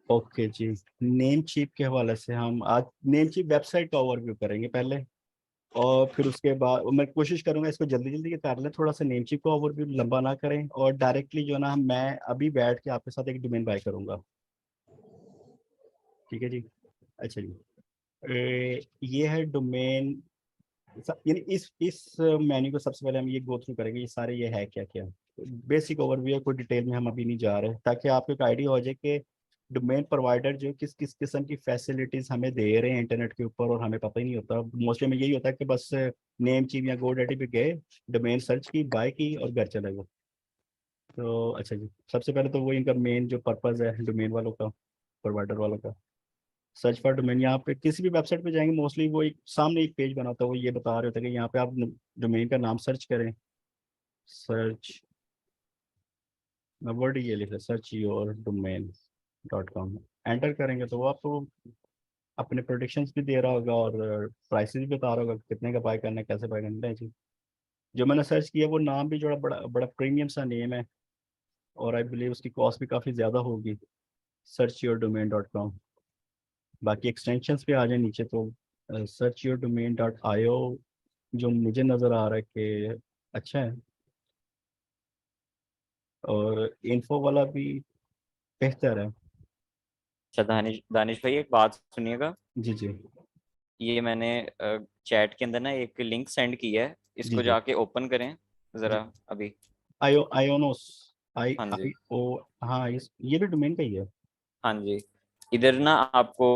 Okay जी। Name cheap के हवाले से हम आज नेम चीप वेबसाइट का ओवरव्यू करेंगे पहले, और फिर उसके बाद मैं कोशिश करूंगा इसको जल्दी जल्दी कर लें, थोड़ा सा नेम चीप का ओवरव्यू लंबा ना करें, और डायरेक्टली जो है ना मैं अभी बैठ के आपके साथ एक डोमेन बाय करूंगा। ठीक है जी। अच्छा जी। ये है डोमेन। यानी इस मेन्यू को सबसे पहले हम ये गो थ्रू करेंगे, ये सारे ये है क्या क्या। बेसिक ओवरव्यू है, कोई डिटेल में हम अभी नहीं जा रहे, ताकि आपको एक आइडिया हो जाए कि डोमेन प्रोवाइडर जो किस किस किस्म की फैसिलिटीज हमें दे रहे हैं इंटरनेट के ऊपर, और हमें पता ही नहीं होता। मोस्टली में यही होता है कि बस नेम चीम या गोडैडी पे गए, डोमेन सर्च की, बाय की और घर चले गए। तो अच्छा जी, सबसे पहले तो वो इनका मेन जो पर्पज़ है डोमेन वालों का, प्रोवाइडर वालों का, सर्च फॉर डोमेन। यहाँ पे किसी भी वेबसाइट पे जाएंगे मोस्टली वो एक सामने एक पेज बना होता है, वो ये बता रहे होते हैं कि यहाँ पे आप डोमेन का नाम सर्च करें। सर्च, वर्ड ये लिखा, search your domain .com। Enter करेंगे तो वो आपको अपने प्रोडिक्शंस भी दे रहा होगा और प्राइसेस भी बता रहा होगा कि कितने का बाय करना है, कैसे बाय करना है जी। जो मैंने सर्च किया वो नाम भी जो बड़ा बड़ा प्रीमियम सा नेम है, और आई बिलीव उसकी कॉस्ट भी काफ़ी ज़्यादा होगी। Search your domain .com। बाकी एक्सटेंशंस पे आ जाए नीचे तो सर्च योर डोमेन .io जो मुझे नज़र आ रहा है कि अच्छा है, और इन्फो वाला भी बेहतर है। अच्छा दानिश दानिश भाई, एक बात सुनिएगा। जी जी। ये मैंने चैट के अंदर ना एक लिंक सेंड किया है, जी इसको जी। जाके ओपन करें जी। जरा अभी। आयोनोस। हाँ आई जी। ओ। हाँ, ये भी डोमेन का ही है। हाँ जी। इधर ना आपको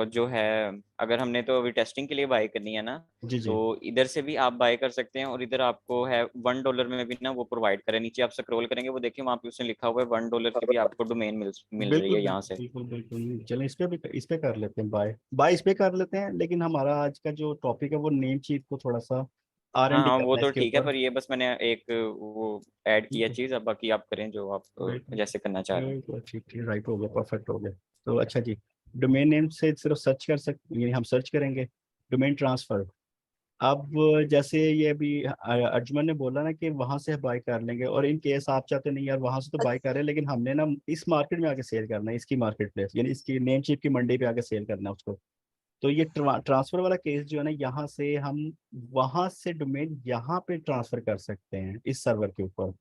जो है, अगर हमने तो अभी टेस्टिंग के लिए बाय करनी है ना, जी जी। तो इधर से भी आप बाय कर सकते हैं। और इधर आपको है $1 में भी ना वो प्रोवाइड करें। नीचे आप स्क्रॉल करेंगे, वो देखिए वहाँ पे उसने लिखा हुआ है $1 की भी आपको डोमेन मिल रही बिल्कुल है यहाँ बिल्कुल से। बिल्कुल बिल्कुल, चलें इस पे कर लेते हैं, बाय बाय इस पे कर लेते हैं, लेकिन हमारा आज का जो टॉपिक है वो नेम चीट को थोड़ा सा आर एन हाँ डी हाँ, वो करना है तो इसके ठीक है, ऊपर। पर ये बस मैंने एक वो ऐड किया बिल्कुल चीज़। अब बाकी आप करें जो आप बिल्कुल जैसे करना चाह रहे हैं। बिल्कुल, ठीक ठीक, राइट हो गया, परफेक्ट हो गया। तो अच्छा जी, डोमेन नेम से सिर्फ सर्च कर सकते, यानी हम सर्च करेंगे डोमेन ट्रांसफर। अब जैसे ये अभी अर्जुमन ने बोला ना कि वहां से बाय कर लेंगे, और इन केस आप चाहते नहीं यार वहां से तो बाय कर रहे हैं, लेकिन हमने ना इस मार्केट में आके सेल करना है, इसकी मार्केट प्लेस यानी इसकी नेम चिप की मंडी पे आके सेल करना है उसको। तो ये ट्रांसफर वाला केस जो है ना, यहाँ से हम वहां से डोमेन यहाँ पे ट्रांसफर कर सकते हैं इस सर्वर के ऊपर।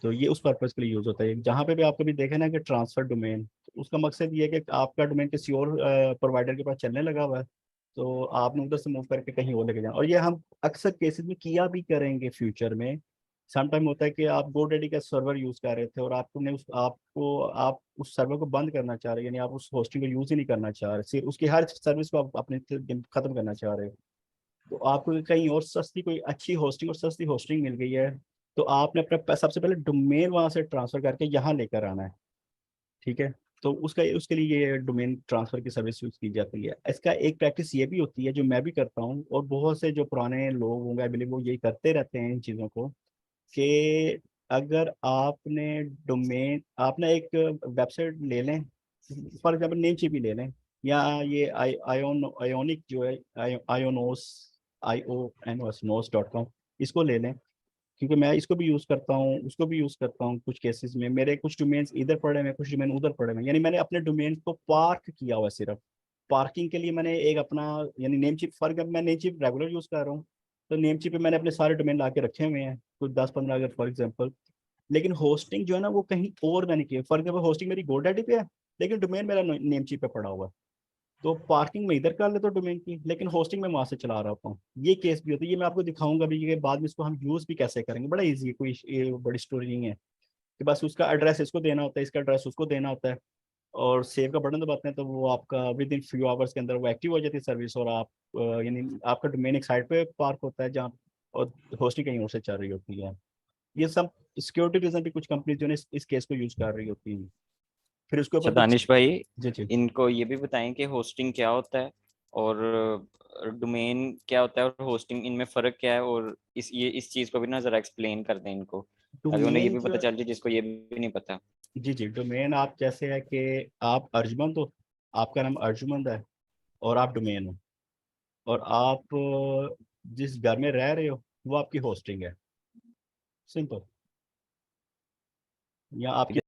तो ये उस पर्पज के लिए यूज होता है, जहाँ पे भी आप कभी देखें ना कि ट्रांसफर डोमेन, तो उसका मकसद ये है कि आपका डोमेन किसी और प्रोवाइडर के पास चलने लगा हुआ है, तो आपने उधर से मूव करके कहीं और लेके जाना। और ये हम अक्सर केसेस में किया भी करेंगे फ्यूचर में। सम टाइम होता है कि आप गोडैडी का सर्वर यूज कर रहे थे, और आपने आप उस सर्वर को बंद करना चाह रहे हैं, यानी आप उस होस्टिंग को यूज ही नहीं करना चाह रहे, सिर्फ उसकी हर सर्विस को आप अपने खत्म करना चाह रहे हो। तो आपको कहीं और सस्ती कोई अच्छी होस्टिंग और सस्ती होस्टिंग मिल गई है, तो आपने अपना सबसे पहले डोमेन वहां से ट्रांसफर करके यहाँ लेकर आना है। ठीक है। तो उसका उसके लिए ये डोमेन ट्रांसफर की सर्विस यूज की जाती है। इसका एक प्रैक्टिस ये भी होती है जो मैं भी करता हूँ, और बहुत से जो पुराने लोग होंगे आई बिलीव वो यही करते रहते हैं इन चीज़ों को, कि अगर आपने डोमेन आपने एक वेबसाइट ले लें, फॉर एग्जाम्पल नेम चिप ही ले लें, या ये आयोनिक जो है, आयोनोस, ionos.com, इसको ले लें, क्योंकि मैं इसको भी यूज़ करता हूँ, उसको भी यूज़ करता हूँ कुछ केसेस में। मेरे कुछ डोमेन्स इधर पड़े हैं, कुछ डोमेन उधर पड़े हैं, यानी मैंने अपने डोमेन को पार्क किया हुआ है सिर्फ। पार्किंग के लिए मैंने एक अपना, यानी नेम चिप, फॉर एग्जाम्पल मैं नेम चिप रेगुलर यूज़ कर रहा हूँ, तो नेम चिप पे मैंने अपने सारे डोमेन ला के रखे हुए हैं, कुछ 10-15 अगर फॉर एग्जाम्पल। लेकिन होस्टिंग जो है ना वो कहीं और मैंने की है, फॉर एग्जाम्पल होस्टिंग मेरी गोडैडी पे है, लेकिन डोमेन मेरा नेम चिप पे पड़ा हुआ है। तो पार्किंग में इधर कर लेता हूँ डोमेन की, लेकिन होस्टिंग में वहां से चला रहा होता हूँ। ये केस भी होता है, ये मैं आपको दिखाऊंगा भी कि बाद में इसको हम यूज भी कैसे करेंगे, बड़ा इजी है, कोई ये बड़ी स्टोरी नहीं है। कि बस उसका एड्रेस इसको देना होता है, इसका एड्रेस उसको देना होता है, और सेव का बटन दबाते हैं तो वो आपका विद इन फ्यू आवर्स के अंदर वो एक्टिव हो जाती है सर्विस, और आप यानी आपका डोमेन एक साइड पे पार्क होता है जहाँ, और होस्टिंग कहीं और से चल रही होती है। ये सब सिक्योरिटी रीजन भी कुछ कंपनी जो है इस केस को यूज कर रही होती है। फिर उसके अच्छा ऊपर कुछ। दानिश भाई, जी जी। इनको ये भी बताएं कि होस्टिंग क्या होता है और डोमेन क्या होता है और होस्टिंग, इनमें फ़र्क क्या है। और इस चीज़ को भी ना ज़रा एक्सप्लेन कर दें इनको, ताकि उन्हें ये डोमेन भी जो, पता चल जाए जिसको ये भी नहीं पता। जी जी, डोमेन आप जैसे है कि आप अर्जुमंद हो, आपका नाम अर्जुमंद है, और आप डोमेन हो, और आप जिस घर में रह रहे हो वो आपकी होस्टिंग है, सिंपल। या आपकी,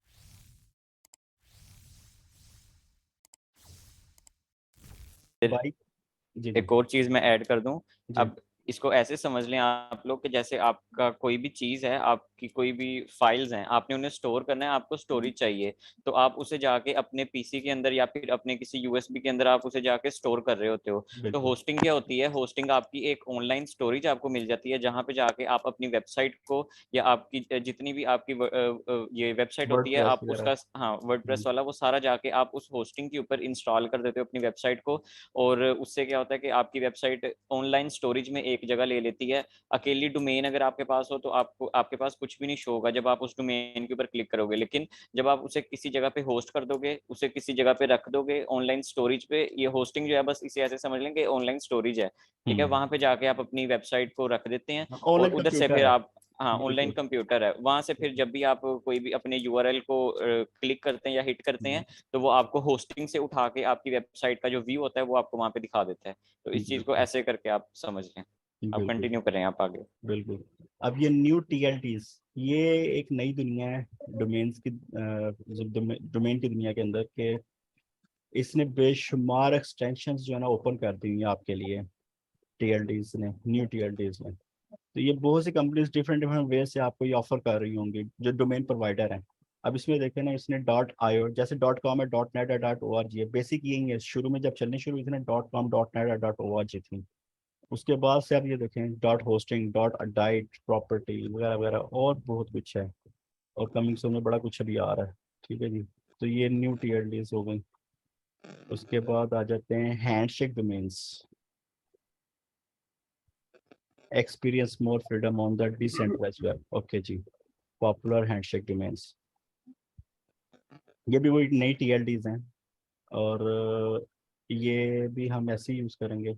बाइक। जी जी एक और चीज मैं ऐड कर दूं। जी अब इसको ऐसे समझ लें आप लोग कि जैसे आपका कोई भी चीज है, आपकी कोई भी फाइल्स हैं, आपने उन्हें स्टोर करना है, आपको स्टोरेज चाहिए, तो आप उसे जाके अपने पीसी के अंदर या फिर अपने किसी यूएसबी के अंदर आप उसे जाके स्टोर कर रहे होते हो। तो बिल्कुल। होस्टिंग क्या होती है? होस्टिंग आपकी एक ऑनलाइन स्टोरेज आपको मिल जाती है, जहां पे जाके आप अपनी वेबसाइट को या आपकी जितनी भी आपकी ये वेबसाइट होती है वर्डप्रेस आप वगैरह। उसका, हाँ वर्डप्रेस वाला, वो सारा जाके आप उस होस्टिंग के ऊपर इंस्टॉल कर देते हो अपनी वेबसाइट को। और उससे क्या होता है कि आपकी वेबसाइट ऑनलाइन स्टोरेज में एक जगह ले लेती है। अकेली डोमेन अगर आपके पास हो तो आपको, आपके पास कुछ भी नहीं शो होगा जब आप उस डोमेन के ऊपर क्लिक करोगे, लेकिन जब आप उसे किसी जगह पे होस्ट कर दोगे, उसे किसी जगह पे रख दोगे ऑनलाइन स्टोरेज पे, ये होस्टिंग जो है बस इसे ऐसे समझ लेंगे ऑनलाइन स्टोरेज है, ठीक है, वहां पे जाके आप अपनी वेबसाइट को रख देते हैं और ऑनलाइन उधर से कंप्यूटर फिर है। आप, हाँ ऑनलाइन बिल्कुल। कंप्यूटर है, वहां से फिर जब भी आप कोई भी अपने यूआरएल को क्लिक करते हैं या हिट करते हैं, तो वो आपको होस्टिंग से उठा के आपकी वेबसाइट का जो व्यू होता है वो आपको वहां पे दिखा देता है। तो इस चीज को बिल्कुल ऐसे करके आप समझ लें। आप बिल्कुल कंटिन्यू करें आप आगे। बिल्कुल। अब ये न्यू टीएलटीज, ये एक नई दुनिया है डोमेन्स की, जो डोमेन की दुनिया के अंदर के, इसने बेशुमार एक्सटेंशंस जो है ना ओपन कर दी हुई हैं आपके लिए, टीएलटीज ने, न्यू टीएलटीज ने। तो ये बहुत सी कंपनीज डिफरेंट डिफरेंट वे से आपको ये ऑफर कर रही होंगी जो डोमेन प्रोवाइडर हैं। अब इसमें देखें ना, इसने डॉट आईओ, जैसे डॉट कॉम है, डॉट नेट है, डॉट ओ आर जी है, बेसिक यही है। शुरू में जब चलनी शुरू हुई थी ना, डॉट कॉम, डॉट नेट है, डॉट ओ आर जी थी। उसके बाद से आप ये देखें, dot hosting, dot diet, property वगैरह वगैरह और बहुत कुछ है। और कमिंग सून में बड़ा कुछ अभी आ रहा है। ठीक है जी। तो ये न्यू टीएलडीज हो गई। उसके बाद आ जाते हैं handshake domains, experience more freedom on the decentralised web. Okay जी। पॉपुलर हैंडशेक डोमेन्स, ये भी वही नई टीएलडीज हैं। और ये भी हम ऐसे ही यूज़ करेंगे।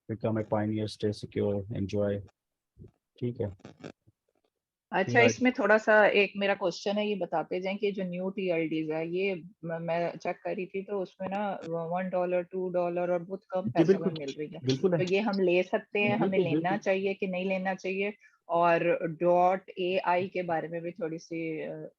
Become a Pioneer, stay secure, enjoy. ठीक है। अच्छा, फिर इसमें थोड़ा सा एक मेरा क्वेश्चन है, ये बताते जाएं कि जो न्यू टीएलडीज है ये मैं चेक कर रही थी तो उसमें ना $1 $2 और बहुत कम जी पैसों में बिल्कुल। मिल रही है। बिल्कुल है। तो ये हम ले सकते हैं, हमें बिल्कुल लेना बिल्कुल चाहिए कि नहीं लेना चाहिए? और डॉट ए आई के बारे में भी थोड़ी सी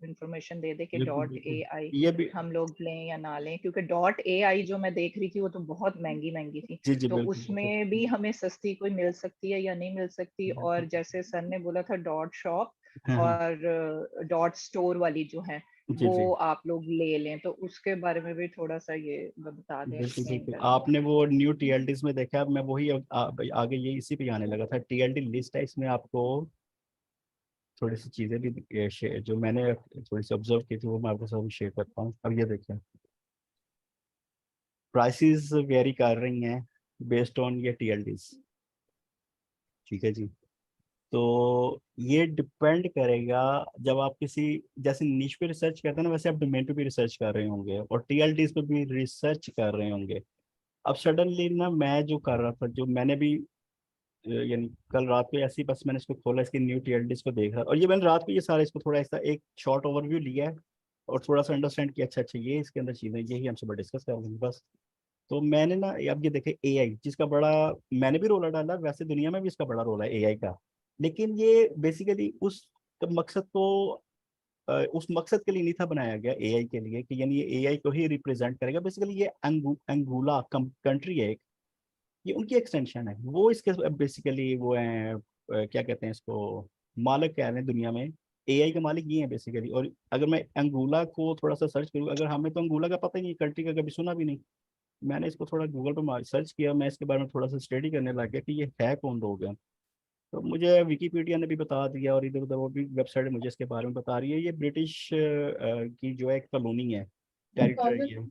इंफॉर्मेशन दे दे कि बिल्कुल डॉट बिल्कुल। ए आई ये भी। हम लोग लें या ना लें, क्योंकि डॉट ए आई जो मैं देख रही थी वो तो बहुत महंगी महंगी थी। जी जी तो बिल्कुल बिल्कुल। उसमें भी हमें सस्ती कोई मिल सकती है या नहीं मिल सकती? और जैसे सर ने बोला था डॉट शॉप हाँ हाँ। और डॉट स्टोर वाली जो है जी जी वो आप लोग ले लें, तो उसके बारे में भी थोड़ा सा ये बता दें, बिल्कुल एक्सप्लेन बिल्कुल। कर दें। आपने वो न्यू टीएलडीज में देखा, अब मैं वही आगे ये इसी पे आने लगा था। टीएलडी लिस्ट है, इसमें आपको थोड़ी सी चीज़ें भी जो मैंने थोड़ी सी ऑब्जर्व की थी वो मैं आपके साथ शेयर करता हूँ। अब ये देखें, प्राइसेस वेरी कर रही हैं बेस्ड ऑन ये टीएलडीज। ठीक है जी। तो ये डिपेंड करेगा, जब आप किसी जैसे निश पे रिसर्च करते हैं ना, वैसे आप डोमेन पे भी रिसर्च कर रहे होंगे और टीएलडीज पे भी रिसर्च कर रहे होंगे। अब सडनली ना, मैं जो कर रहा था, जो मैंने भी यानी कल रात को ऐसी बस मैंने इसको खोला, इसकी न्यू टीएलडीज को देख रहा, और ये मैंने रात को ये सारा इसको थोड़ा ऐसा एक शॉर्ट ओवरव्यू लिया है और थोड़ा सा अंडरस्टैंड किया, अच्छा अच्छा ये इसके अंदर चीज़ें, यही हम सुबह डिस्कस कर लेंगे बस। तो मैंने ना, अब ये देखे एआई जिसका बड़ा, मैंने भी रोल डाला, वैसे दुनिया में भी इसका बड़ा रोल है एआई का। लेकिन ये बेसिकली उस मकसद को उस मकसद के लिए नहीं था बनाया गया एआई के लिए, कि यानी ये एआई को ही रिप्रेजेंट करेगा। बेसिकली ये अंगूला कंट्री है एक, ये उनकी एक्सटेंशन है। वो इसके बेसिकली वो है, क्या कहते हैं इसको, मालिक कह रहे हैं दुनिया में। एआई का मालिक ये है बेसिकली। और अगर मैं अंगूला को थोड़ा सा सर्च करूँ, अगर हमें तो अंगूला का पता ही नहीं, कंट्री का कभी सुना भी नहीं। मैंने इसको थोड़ा गूगल पर सर्च किया, मैं इसके बारे में थोड़ा सा स्टडी करने लग गया कि ये है कौन लोग हैं। तो मुझे विकीपीडिया ने भी बता दिया और इधर उधर वो भी वेबसाइट मुझे इसके बारे में बता रही है। ये ब्रिटिश की जो है एक कॉलोनी है, टेरिटरी है।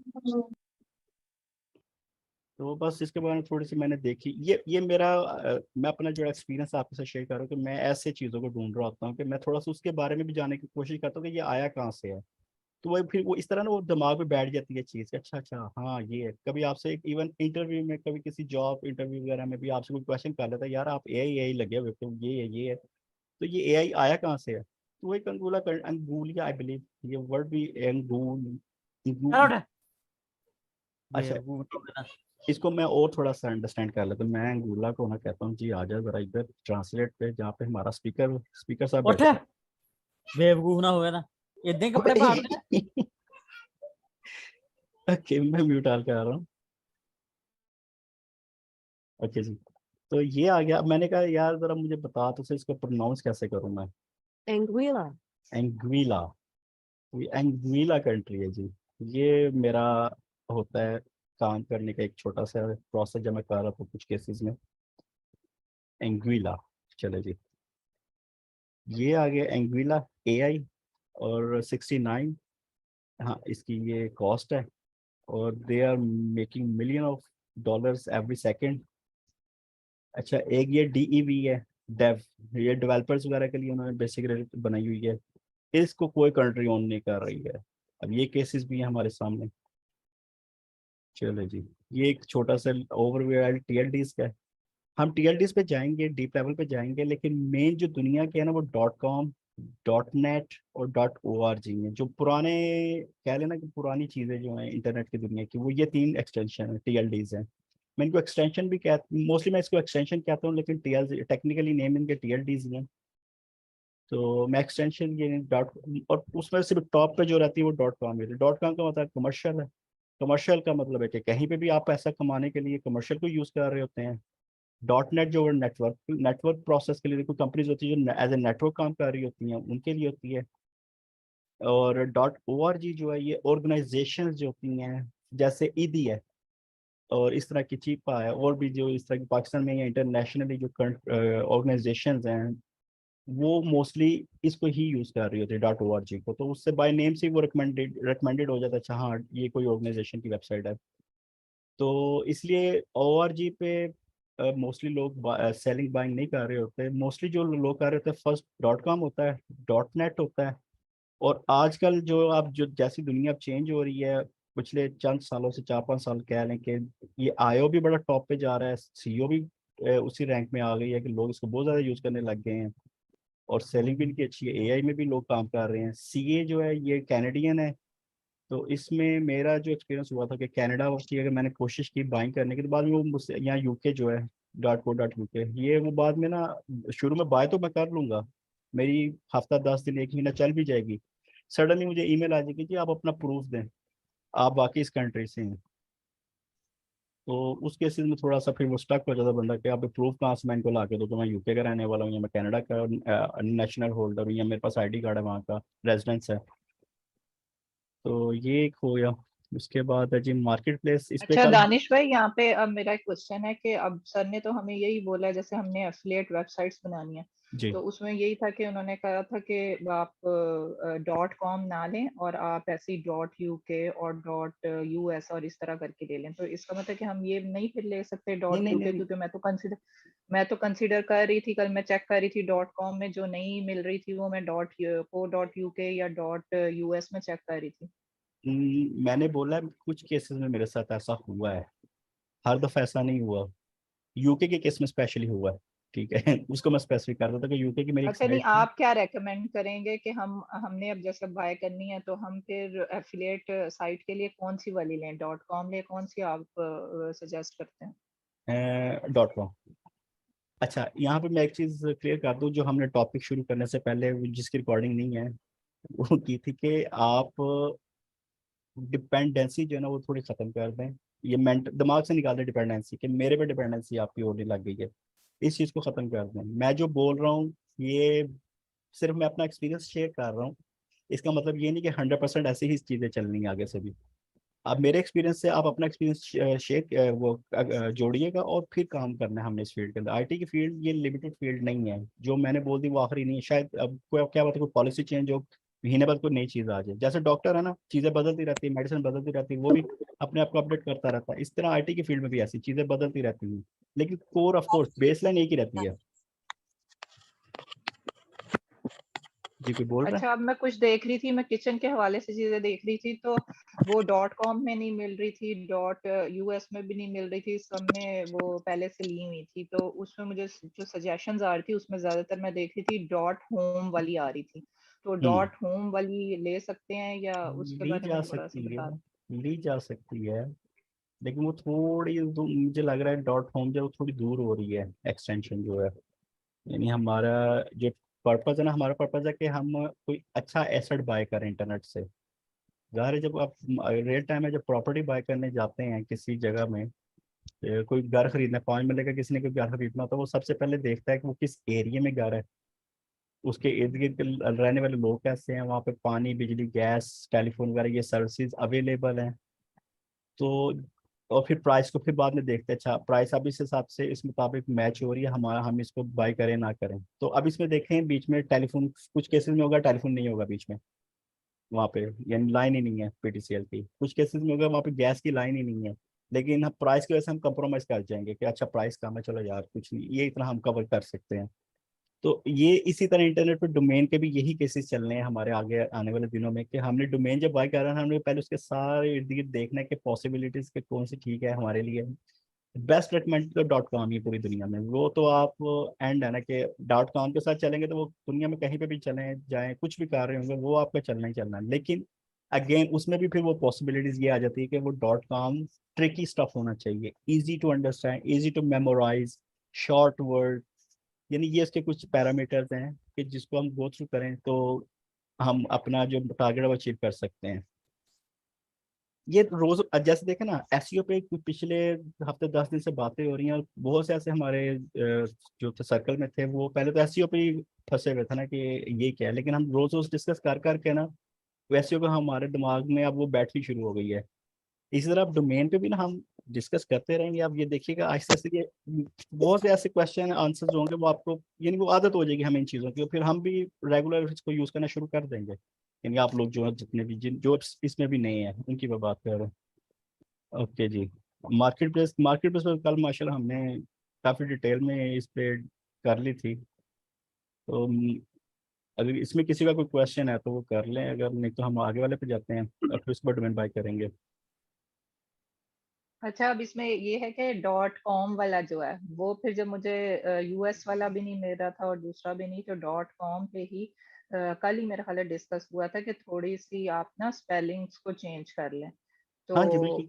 तो बस इसके बारे में थोड़ी सी मैंने देखी। ये मेरा मैं अपना जो एक्सपीरियंस आपके साथ शेयर कर रहा हूँ कि मैं ऐसे चीज़ों को ढूंढ रहा होता हूँ कि मैं थोड़ा सा उसके बारे में भी जानने की कोशिश करता हूँ कि ये आया कहाँ से है। तो वो फिर वो इस तरह ना वो दिमाग में बैठ जाती है चीज़ कि अच्छा अच्छा हाँ ये है। कभी आपसे एक इवन इंटरव्यू में, कभी किसी जॉब इंटरव्यू वगैरह में भी आपसे कोई क्वेश्चन कर लेता है, यार आप एआई लगे हुए तो ये है ये है। तो ये एआई आया कहाँ से है? तो वो एक अंगूलिया आई बिलीव, ये वर्ड भी अंगूल। अच्छा, बेवकूफ तो है ना। इसको मैं और थोड़ा सा अंडरस्टैंड कर लेता हूँ। मैं अंगूला को ना कहता हूँ जी, आ जाओ जरा इधर ट्रांसलेट पे, जहाँ पे हमारा स्पीकर स्पीकर साहब उठ, बैठे बेवकूफ ना हुए ना, इतने कपड़े पाड़ दे। हैं। ओके, मैं म्यूट डाल के आ रहा हूँ। ओके जी, तो ये आ गया। मैंने कहा यार जरा मुझे बता तो सही इसको प्रोनाउंस कैसे करूँ मैं। Anguilla. एंग्विला, ये एंग्विला कंट्री है जी। ये मेरा होता है काम करने का एक छोटा सा प्रोसेस जब मैं कर रहा था कुछ केसेस में। एंग्विला, चले जी, ये आ गया एंग्विला एआई। और 69, हाँ इसकी ये कॉस्ट है। और they are making million of dollars every second. अच्छा, एक ये डीईवी है, डेव, ये डेवलपर्स वगैरह के लिए उन्होंने बेसिक रेट बनाई हुई है। इसको कोई कंट्री ओन नहीं कर रही है। अब ये केसेस भी हैं हमारे सामने। चलो जी, ये एक छोटा सा ओवरव्यू है टीएलडीज का। हम टीएलडीज पे जाएंगे, डीप लेवल पे जाएंगे, लेकिन मेन जो दुनिया की है ना वो .com, .net और .org है। जो पुराने कह लेना कि पुरानी चीज़ें जो हैं इंटरनेट की दुनिया की, वो ये 3 एक्सटेंशन है, टीएलडीज हैं। मैं इनको एक्सटेंशन भी मोस्टली मैं इसको एक्सटेंशन कहता हूँ, लेकिन टीएल टेक्निकली नेम इनके टीएलडीज हैं। तो मैं एक्सटेंशन ये डॉट, और उसमें सिर्फ टॉप पे जो रहती है वो .com है। .com का मतलब कमर्शियल है। कमर्शियल का मतलब है कि कहीं पे भी आप पैसा कमाने के लिए कमर्शियल को यूज़ कर रहे होते हैं। .net जो नेटवर्क नेटवर्क प्रोसेस के लिए कोई कंपनीज होती है जो एज ए नेटवर्क काम कर रही होती हैं, उनके लिए होती है। और .org जो है ये ऑर्गेनाइजेशन जो होती हैं, जैसे ईदी है और इस तरह की चीपा है, और भी जो इस तरह की पाकिस्तान में या इंटरनेशनली जो ऑर्गेनाइजेशंस हैं, वो मोस्टली इसको ही यूज़ कर रही होती है .org को। तो उससे बाय नेम से ही वो रिकमेंडेड हो जाता है, अच्छा हाँ ये कोई ऑर्गेनाइजेशन की वेबसाइट है। तो इसलिए ORG पे मोस्टली लोग सेलिंग बाइंग नहीं कर रहे होते। मोस्टली जो लोग कर रहे होते हैं फर्स्ट .com होता है, .net होता है। और आजकल जो आप जो जैसी दुनिया अब चेंज हो रही है, पिछले चंद सालों से 4-5 साल कह लें कि ये आईओ भी बड़ा टॉप पे जा रहा है, सीओ भी उसी रैंक में आ गई है कि लोग इसको बहुत ज़्यादा यूज़ करने लग गए हैं। और सेलिंग भी इनकी अच्छी है, एआई में भी लोग काम कर रहे हैं। सीए जो है ये कैनेडियन है। तो इसमें मेरा जो एक्सपीरियंस हुआ था कि कनाडा की अगर मैंने कोशिश की बाइंग करने की, तो बाद में वो मुझसे यहाँ यूके जो है .co.uk, ये वो बाद में ना, शुरू में बाय तो मैं कर लूँगा, मेरी हफ्ता 10 दिन 1 महीना चल भी जाएगी। सडनली मुझे ईमेल आ जाएगी कि आप अपना प्रूफ दें, आप वाकई इस कंट्री से हैं। तो उस केसेस में थोड़ा सा फिर वो स्टक हो जाता बंदा कि आप प्रूफ कहाँ से मैं इनको ला के दूँ, तो मैं यूके का रहने वाला हूँ या मैं कनाडा का नेशनल होल्डर हूँ या मेरे पास आईडी कार्ड है, वहाँ का रेजिडेंस है। तो ये एक हो गया। उसके बाद है जी मार्केट प्लेस, इस पे अच्छा कल। दानिश भाई, यहाँ पे अब मेरा एक क्वेश्चन है कि अब सर ने तो हमें यही बोला है, जैसे हमने एफिलिएट वेबसाइट्स बनानी है, जी तो उसमें यही था कि उन्होंने कहा था कि आप .com ना लें और आप ऐसे ही .uk और .us और इस तरह करके ले लें। तो इसका मतलब कि हम ये नहीं फिर ले सकते नहीं नहीं .uk, नहीं क्योंकि मैं तो कंसीडर कर रही थी, कल मैं चेक कर रही थी .com में जो नहीं मिल रही थी वो मैं .uk या .us में चेक कर रही थी। मैंने बोला है, कुछ केसेस में मेरे साथ ऐसा हुआ है, हर दफा ऐसा नहीं हुआ। यूके के केस में स्पेशली हुआ है, ठीक है। उसको मैं स्पेसिफिक कर रहा था कि यूके की मेरी एक अच्छा, नहीं साइट थी। आप क्या रेकमेंड करेंगे कि हमने अब जैसे बाय करनी है तो हम फिर एफिलिएट साइट के लिए कौन सी वाली लें, .com ले, कौन सी आप सजेस्ट करते हैं? .com। अच्छा, यहाँ पे मैं एक चीज़ क्लियर कर दूँ, जो हमने टॉपिक शुरू करने से पहले जिसकी रिकॉर्डिंग नहीं है, वो की थी कि आप डिपेंडेंसी जो है ना वो थोड़ी ख़त्म कर दें। ये मेंट दिमाग से निकाल दें डिपेंडेंसी, कि मेरे पे डिपेंडेंसी आपकी होने लग गई है, इस चीज़ को ख़त्म कर दें। मैं जो बोल रहा हूँ ये सिर्फ मैं अपना एक्सपीरियंस शेयर कर रहा हूँ। इसका मतलब ये नहीं कि 100% ऐसी ही चीज़ें चलनी है आगे से भी। आप मेरे एक्सपीरियंस से आप अपना एक्सपीरियंस शेयर जोड़िएगा, और फिर काम करना है हमने इस फील्ड के अंदर। आईटी की फील्ड ये लिमिटेड फील्ड नहीं है, जो मैंने बोल दी वो आखिरी नहीं है। शायद अब कोई क्या बात है, कोई पॉलिसी चेंज हो, महीने बाद कोई नई चीज़ आ जाए। जैसे डॉक्टर है ना, चीज़ें बदलती रहती है, मेडिसिन बदलती रहती है, वो भी अपने आप को अपडेट करता रहता है। इस तरह आईटी की फील्ड में भी ऐसी चीज़ें बदलती रहती हैं, लेकिन कोर ऑफ कोर्स बेसलाइन एक ही रहती है। जी कोई बोल रहा है? अच्छा, अब मैं कुछ देख रही थी, मैं किचन के हवाले से चीजें देख रही थी, तो वो .com में नहीं मिल रही थी, .us में भी नहीं मिल रही थी, सब में वो पहले से ली हुई थी। तो उसमें मुझे जो सजेशंस आ रही थी उसमें ज्यादातर मैं देख रही थी .home वाली आ रही थी। तो हम्म, .home वाली ले सकते हैं या उसके ली बारे जा में थोड़ा सा सकती है, बता दें? ली जा सकती है, लेकिन वो थोड़ी मुझे लग रहा है .होम जो थोड़ी दूर हो रही है एक्सटेंशन जो है। यानी हमारा जो पर्पज़ है ना, हमारा पर्पज़ है कि हम कोई अच्छा एसेट बाय करें इंटरनेट से। ज़ाहिर है जब आप रियल टाइम में जब प्रॉपर्टी बाय करने जाते हैं किसी जगह में, कोई घर खरीदना 5 मरले का किसी ने कोई घर खरीदना, तो वो सबसे पहले देखता है कि वो किस एरिया में घर है, उसके इर्द गिर्द रहने वाले लोग कैसे हैं, वहाँ पे पानी बिजली गैस टेलीफोन वगैरह ये सर्विसेज अवेलेबल हैं। तो और फिर प्राइस को फिर बाद में देखते हैं, अच्छा प्राइस अब इस हिसाब से इस मुताबिक मैच हो रही है हमारा, हम इसको बाय करें ना करें। तो अब इसमें देखें बीच में टेलीफोन कुछ केसेस में होगा, टेलीफोन नहीं होगा बीच में वहाँ पे, यानी लाइन ही नहीं है पीटीसीएल की, कुछ केसेस में होगा वहाँ पे गैस की लाइन ही नहीं है, लेकिन हम प्राइस की वजह से हम कंप्रोमाइज कर जाएंगे कि अच्छा प्राइस कम है, चलो यार कुछ नहीं, ये इतना हम कवर कर सकते हैं। तो ये इसी तरह इंटरनेट पे डोमेन के भी यही केसेस चलने हैं हमारे आगे आने वाले दिनों में, कि हमने डोमेन जब बाय कर रहा है हमने पहले उसके सारे इर्द गिर्द देखना है कि पॉसिबिलिटीज के कौन सी ठीक है हमारे लिए। बेस्ट रिकमेंड तो डॉट कॉम ही पूरी दुनिया में, वो तो आप एंड है ना कि डॉट कॉम के साथ चलेंगे तो वो दुनिया में कहीं पे भी चले जाएं, कुछ भी कर रहे होंगे वो आपका चलना ही चलना है। लेकिन अगेन उसमें भी फिर वो पॉसिबिलिटीज ये आ जाती है कि वो डॉट कॉम ट्रिकी स्टफ होना चाहिए, easy to understand, easy to memorise, short word, यानी ये इसके कुछ पैरामीटर्स हैं कि जिसको हम गो थ्रू करें तो हम अपना जो टारगेट है वो अचीव कर सकते हैं। ये रोज जैसे देखे ना एसईओ पे पिछले हफ्ते 10 दिन से बातें हो रही हैं, और बहुत से ऐसे हमारे जो सर्कल में थे वो पहले तो एसईओ पे ही फंसे हुए थे ना कि ये क्या है, लेकिन हम रोज रोज डिस्कस कर करके ना एसईओ का हमारे दिमाग में अब वो बैटरी शुरू हो गई है। इसी तरह अब डोमेन पे भी ना हम डिस्कस करते रहेंगे, आप ये देखिएगा आहिस्ता से ये बहुत से ऐसे क्वेश्चन आंसर्स होंगे वो आपको, यानी वो आदत हो जाएगी हमें इन चीज़ों की, और फिर हम भी रेगुलर इसको यूज़ करना शुरू कर देंगे। यानी आप लोग जो जितने भी जिन जो इसमें भी नए हैं उनकी मैं बात कर रहा हूँ। ओके जी। मार्केट प्लेस पर कल माशाल्लाह हमने काफ़ी डिटेल में इस पे कर ली थी, तो अगर इसमें किसी का कोई क्वेश्चन है तो वो कर लें, अगर नहीं तो हम आगे वाले पे जाते हैं और फिर उस पर डोमेन बाय करेंगे। अच्छा, अब इसमें ये है कि डॉट कॉम वाला जो है वो फिर जब मुझे यूएस वाला भी नहीं मिल रहा था और दूसरा भी नहीं, तो डॉट कॉम पे ही कल ही मेरा ख्याल डिस्कस हुआ था कि थोड़ी सी आप ना स्पेलिंग्स को चेंज कर लें। तो हाँ जी बिल्कुल।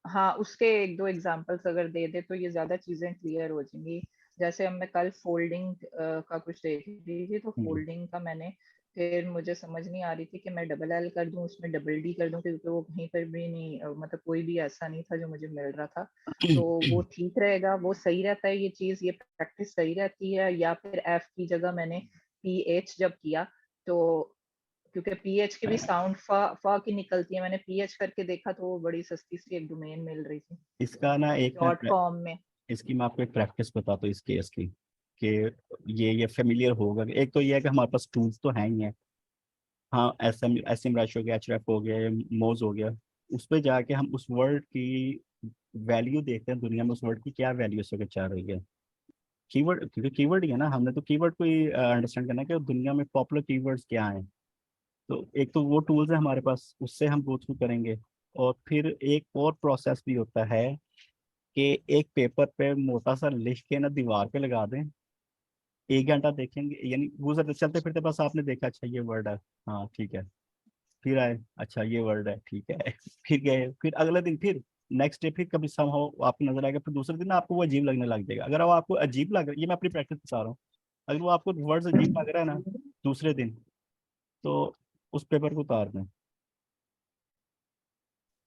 हाँ, उसके एक दो एग्जांपल्स अगर दे दे तो ये ज्यादा चीजें क्लियर हो जाएंगी। जैसे अब मैं कल फोल्डिंग का कुछ देख रही थी, तो हम्म, फोल्डिंग का मैंने फिर मुझे समझ नहीं आ रही थी कि मैं डबल एल कर दूं उसमें डबल डी कर दूं, क्योंकि वो कहीं पर भी नहीं मतलब कोई भी ऐसा नहीं था जो मुझे मिल रहा था। तो वो ठीक रहेगा, वो सही रहता है ये चीज, ये प्रैक्टिस सही रहती है, या फिर एफ की जगह मैंने पी एच जब किया तो, क्योंकि पीएच की भी साउंड फा की निकलती है, मैंने पीएच करके देखा तो वो बड़ी सस्ती सी एक डोमेन मिल रही थी इसका ना एक मैं डॉट कॉम में। इसकी मैं आपको एक प्रैक्टिस बताता हूँ इस केस की, कि ये फेमिलियर होगा। एक तो ये है कि हमारे पास टूल्स तो हैं ही हैं, हाँ एस एम रश हो गया, एचरेफ हो गया, मोज हो गया, उस पर जाके हम उस वर्ड की वैल्यू देखते हैं दुनिया में, उस वर्ड की क्या वैल्यू इस वक्त चल रही है। कीवर्ड, क्योंकि कीवर्ड ही है ना, हमने तो कीवर्ड को ही अंडरस्टैंड करना है कि दुनिया में पॉपुलर कीवर्ड्स क्या हैं। तो एक तो वो टूल्स है हमारे पास, उससे हम गो थ्रू करेंगे। और फिर एक और प्रोसेस भी होता है कि एक पेपर पे मोटा सा लिख के ना दीवार पे लगा दें, 1 घंटा देखेंगे, यानी गुजरते चलते फिरते बस आपने देखा अच्छा ये वर्ड है, हाँ ठीक है, फिर आए अच्छा ये वर्ड है ठीक है, फिर गए, फिर अगले दिन फिर नेक्स्ट डे फिर कभी सम हो आपको नजर आएगा, फिर दूसरे दिन आपको वो अजीब लगने लग जाएगा। अगर वो आपको अजीब लग रहा है, ये मैं अपनी प्रैक्टिस बता रहा हूँ, अगर वो आपको वर्ड्स अजीब लग रहा है ना दूसरे दिन, तो उस पेपर को उतार दें,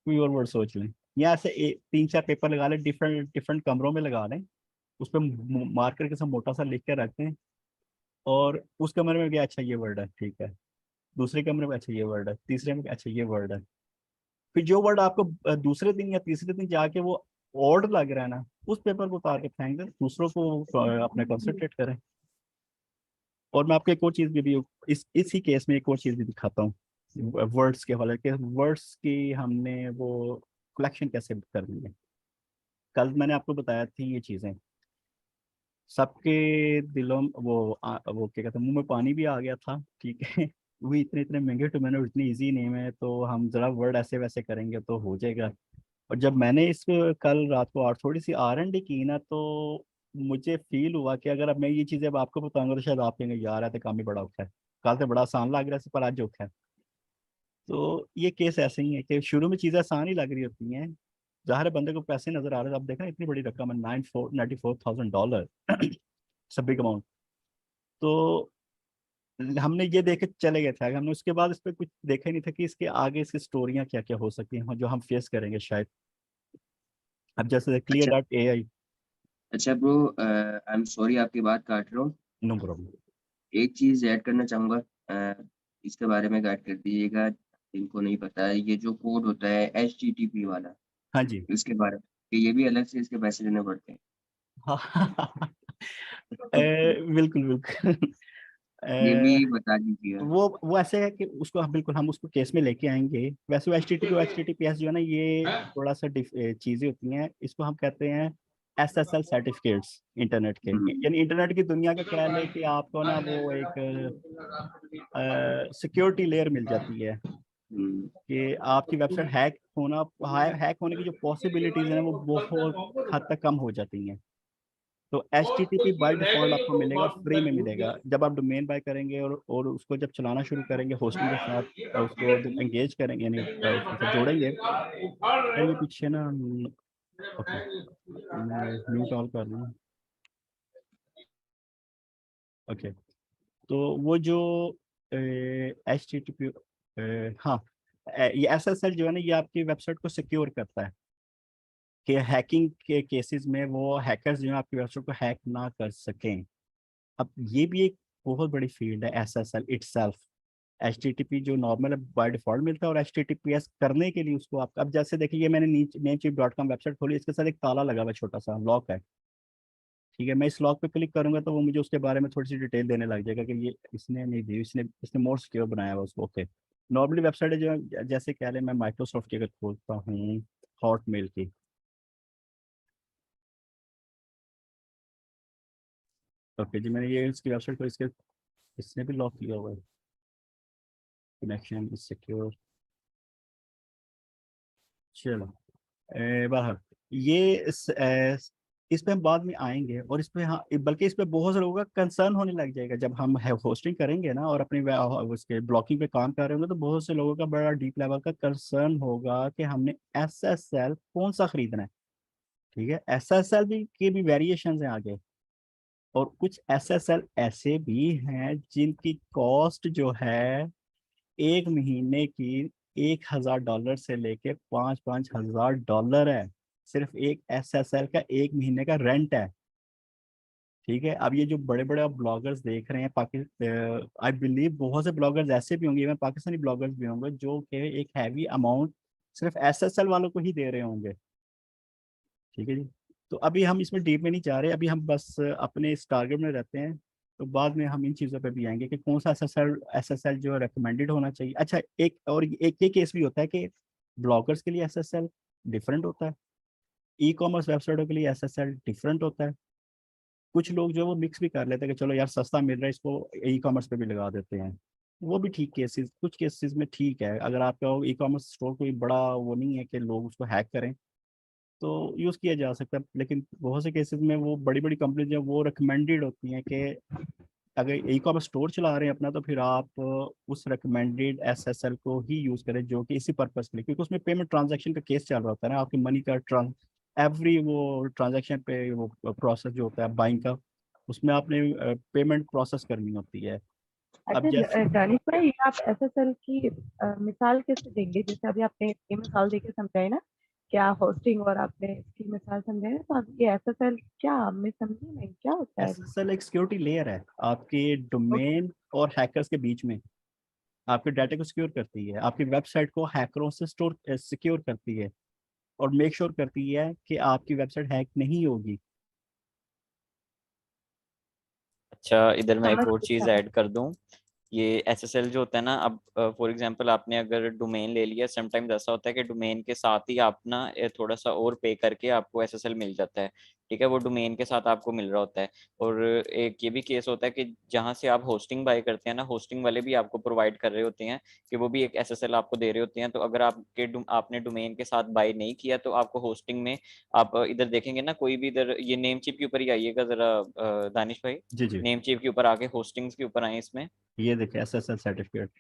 कोई और वर्ड सोच लें, या ऐसे 3 4 पेपर लगा लें, डिफरेंट डिफरेंट कमरों में लगा लें, उस पर मार्कर के साथ मोटा सा लिख के रखते हैं, और उस कमरे में भी अच्छा ये वर्ड है ठीक है, दूसरे कमरे में अच्छा ये वर्ड है, तीसरे में अच्छा ये वर्ड है, फिर जो वर्ड आपको दूसरे दिन या तीसरे दिन जाके वो ऑड लग रहा है ना, उस पेपर को उतार के फेंक दें, दूसरों को अपने कंसंट्रेट करें। और मैं आपको एक और चीज भी इसी केस में एक और चीज भी दिखाता हूँ, वर्ड्स के हवाले के, वर्ड्स की हमने वो कलेक्शन कैसे करनी है। कल मैंने आपको बताया थी ये चीजें, सबके दिलों वो क्या कहते हैं, मुंह में पानी भी आ गया था ठीक है, वो इतने इतने महंगे टोमेनो इतनी इजी नेम है, तो हम जरा वर्ड ऐसे वैसे करेंगे तो हो जाएगा। और जब मैंने इस पे कल रात को और थोड़ी सी R&D की ना, तो मुझे फील हुआ कि अगर अब मैं ये चीज़ें अब आपको बताऊंगा तो शायद आप कहेंगे यार है तो काम ही बड़ा औखा है, कल तो बड़ा आसान लग रहा है पर आज औखा है। तो ये केस ऐसे ही है कि शुरू में चीज़ें आसान ही लग रही होती हैं, ज़ाहिर है बंदे को पैसे नजर आ रहे हैं, अब देखना इतनी बड़ी रकम है, $94,000, सभी अमाउंट। तो हमने ये देख के चले गए थे आगे, हमने उसके बाद इस पे कुछ देखा ही नहीं था कि इसके आगे इसकी स्टोरियां क्या क्या हो सकती हैं जो हम फेस करेंगे शायद। अब जैसे अच्छा clear.ai। अच्छा ब्रो, आई एम सॉरी आपकी बात काट रहा हूँ। No problem. एक चीज ऐड करना चाहूंगा, इसके बारे में गाइड कर दीजिएगा जिनको नहीं पता है। ये जो कोड होता है HTTP वाला, हाँ जी। इसके बारे में, कि ये भी अलग से इसके पैसे देने पड़ते हैं। हाँ। बिल्कुल बिल्कुल। ये भी अ, बता दीजिएगा। वो ऐसे है कि उसको हम बिल्कुल हम उसको केस में लेके आएंगे। वैसे वो HTTP और HTTPS जो है ना, ये थोड़ा सा चीजें होती हैं। इसको हम कहते हैं SSL सर्टिफिकेट्स इंटरनेट के। हम्म, यानी इंटरनेट की दुनिया का ख्याल है कि आपको ना वो एक सिक्योरिटी लेयर मिल जाती है हम्म, कि आपकी वेबसाइट हैक होने की जो पॉसिबिलिटीज है वो बहुत हद तक कम हो जाती हैं। तो HTTP बाय डिफॉल्ट आपको मिलेगा और फ्री में मिलेगा। जब आप डोमेन बाय करेंगे और उसको जब चलाना शुरू करेंगे होस्टिंग के साथ, उसको जब एंगेज करेंगे यानी उसके साथ जोड़ेंगे। यार ये पीछे ना, ओके मैं म्यूट ऑल कर लूँ। ओके, तो वो जो HTTP, हाँ, ये SSL जो है ना, ये आपकी वेबसाइट को सिक्योर करता है कि हैकिंग के केसेस में वो हैकर्स जो है आपकी वेबसाइट को हैक ना कर सकें। अब ये भी एक बहुत बड़ी फील्ड है SSL इटसेल्फ। HTTP जो नॉर्मल बाय डिफॉल्ट मिलता है और HTTPS करने के लिए उसको आप, अब जैसे देखिए ये मैंने namecheap.com वेबसाइट खोली, इसके साथ एक ताला लगा हुआ है, छोटा सा लॉक है। ठीक है, मैं इस लॉक पे क्लिक करूंगा तो वो मुझे उसके बारे में थोड़ी सी डिटेल देने लग जाएगा कि ये इसने नहीं दी, इसने इसने मोर सिक्योर बनाया हुआ उसको। ओके, नॉर्मली वेबसाइट है जो, जैसे कह लें मैं माइक्रोसॉफ्ट की अगर खोलता हूँ, हॉटमेल की, ओके जी, मैंने ये इसकी वेबसाइट को इसके इसने भी लॉक किया हुआ है, कनेक्शन इज सिक्योर। चलो, बाहर ये इस पे हम बाद में आएंगे और इस पे, हाँ, बल्कि इस पे बहुत से लोगों का कंसर्न होने लग जाएगा जब हम होस्टिंग करेंगे ना और अपनी उसके ब्लॉकिंग पे काम कर रहे होंगे, तो बहुत से लोगों का बड़ा डीप लेवल का कंसर्न होगा कि हमने SSL कौन सा खरीदना है। ठीक है, SSL भी के भी वेरिएशन है आगे, और कुछ SSL ऐसे भी हैं जिनकी कॉस्ट जो है एक महीने की $1,000 से लेके 5,000 $5,000 है। सिर्फ एक SSL का एक महीने का रेंट है। ठीक है, अब ये जो बड़े बड़े आप ब्लॉगर्स देख रहे हैं, आई बिलीव बहुत से ब्लॉगर्स ऐसे भी होंगे, इवन पाकिस्तानी ब्लॉगर्स भी होंगे, जो कि एक हैवी अमाउंट सिर्फ SSL वालों को ही दे रहे होंगे। ठीक है जी, तो अभी हम इसमें डीप में नहीं जा रहे, अभी हम बस अपने इस टारगेट में रहते हैं। तो बाद में हम इन चीज़ों पे भी आएंगे कि कौन सा SSL जो रेकमेंडेड होना चाहिए। अच्छा, एक ये केस भी होता है कि ब्लॉगर्स के लिए SSL डिफरेंट होता है, ई-कॉमर्स वेबसाइटों के लिए SSL डिफरेंट होता है। कुछ लोग जो है वो मिक्स भी कर लेते हैं कि चलो यार सस्ता मिल रहा है, इसको ई-कॉमर्स पे भी लगा देते हैं। वो भी ठीक केसेस, कुछ केसेस में ठीक है। अगर आपका ई-कॉमर्स स्टोर कोई बड़ा वो नहीं है कि लोग उसको हैक करें, तो यूज़ किया जा सकता है। लेकिन बहुत से केसेस में वो बड़ी बड़ी कंपनी जो वो रिकमेंडेड होती हैं कि अगर ई कॉमर्स स्टोर चला रहे हैं अपना, तो फिर आप उस रिकमेंडेड SSL को ही यूज़ करें जो कि इसी पर्पज़ के लिए, क्योंकि उसमें पेमेंट ट्रांजैक्शन का केस चल रहा होता है ना, आपकी मनी का एवरी वो ट्रांजैक्शन पे वो प्रोसेस जो होता है बाइंग का, उसमें आपने पेमेंट प्रोसेस करनी होती है। अब अच्छा जैसे दानिश भाई, आप SSL की मिसाल कैसे देंगे? जैसे अभी आपने ये मिसाल देके समझाई ना, क्या होस्टिंग, और आपने इसकी मिसाल समझाई ना, तो अब ये SSL क्या, मैं समझी नहीं क्या होता है? SSL एक सिक्योरिटी लेयर है आपके ओके, डोमेन और हैकर्स के बीच में। आपके डाटा को सिक्योर करती है, आपकी वेबसाइट को हैकरों से सिक्योर करती है, और मेक श्योर करती है कि आपकी वेबसाइट हैक नहीं होगी। अच्छा, इधर मैं एक समझ और गई, चीज़ समझ। ऐड कर दूं। ये SSL जो होता है ना, अब फॉर एग्जांपल आपने अगर डोमेन ले लिया, समटाइम्स ऐसा होता है कि डोमेन के साथ ही आप ना थोड़ा सा और पे करके आपको SSL मिल जाता है। ठीक है, वो डोमेन के साथ आपको मिल रहा होता है। और एक ये भी केस होता है कि जहाँ से आप होस्टिंग बाय करते हैं ना, होस्टिंग वाले भी आपको प्रोवाइड कर रहे होते हैं कि वो भी एक SSL आपको दे रहे होते हैं। तो अगर आपने डोमेन के साथ बाय नहीं किया, तो आपको होस्टिंग में, आप इधर देखेंगे ना, कोई भी इधर ये नेम चिप के ऊपर ही आइएगा जरा, दानिश भाई, जी जी, नेम चिप के ऊपर आके होस्टिंग्स के ऊपर आए इसमें, ये देखिए SSL सर्टिफिकेट।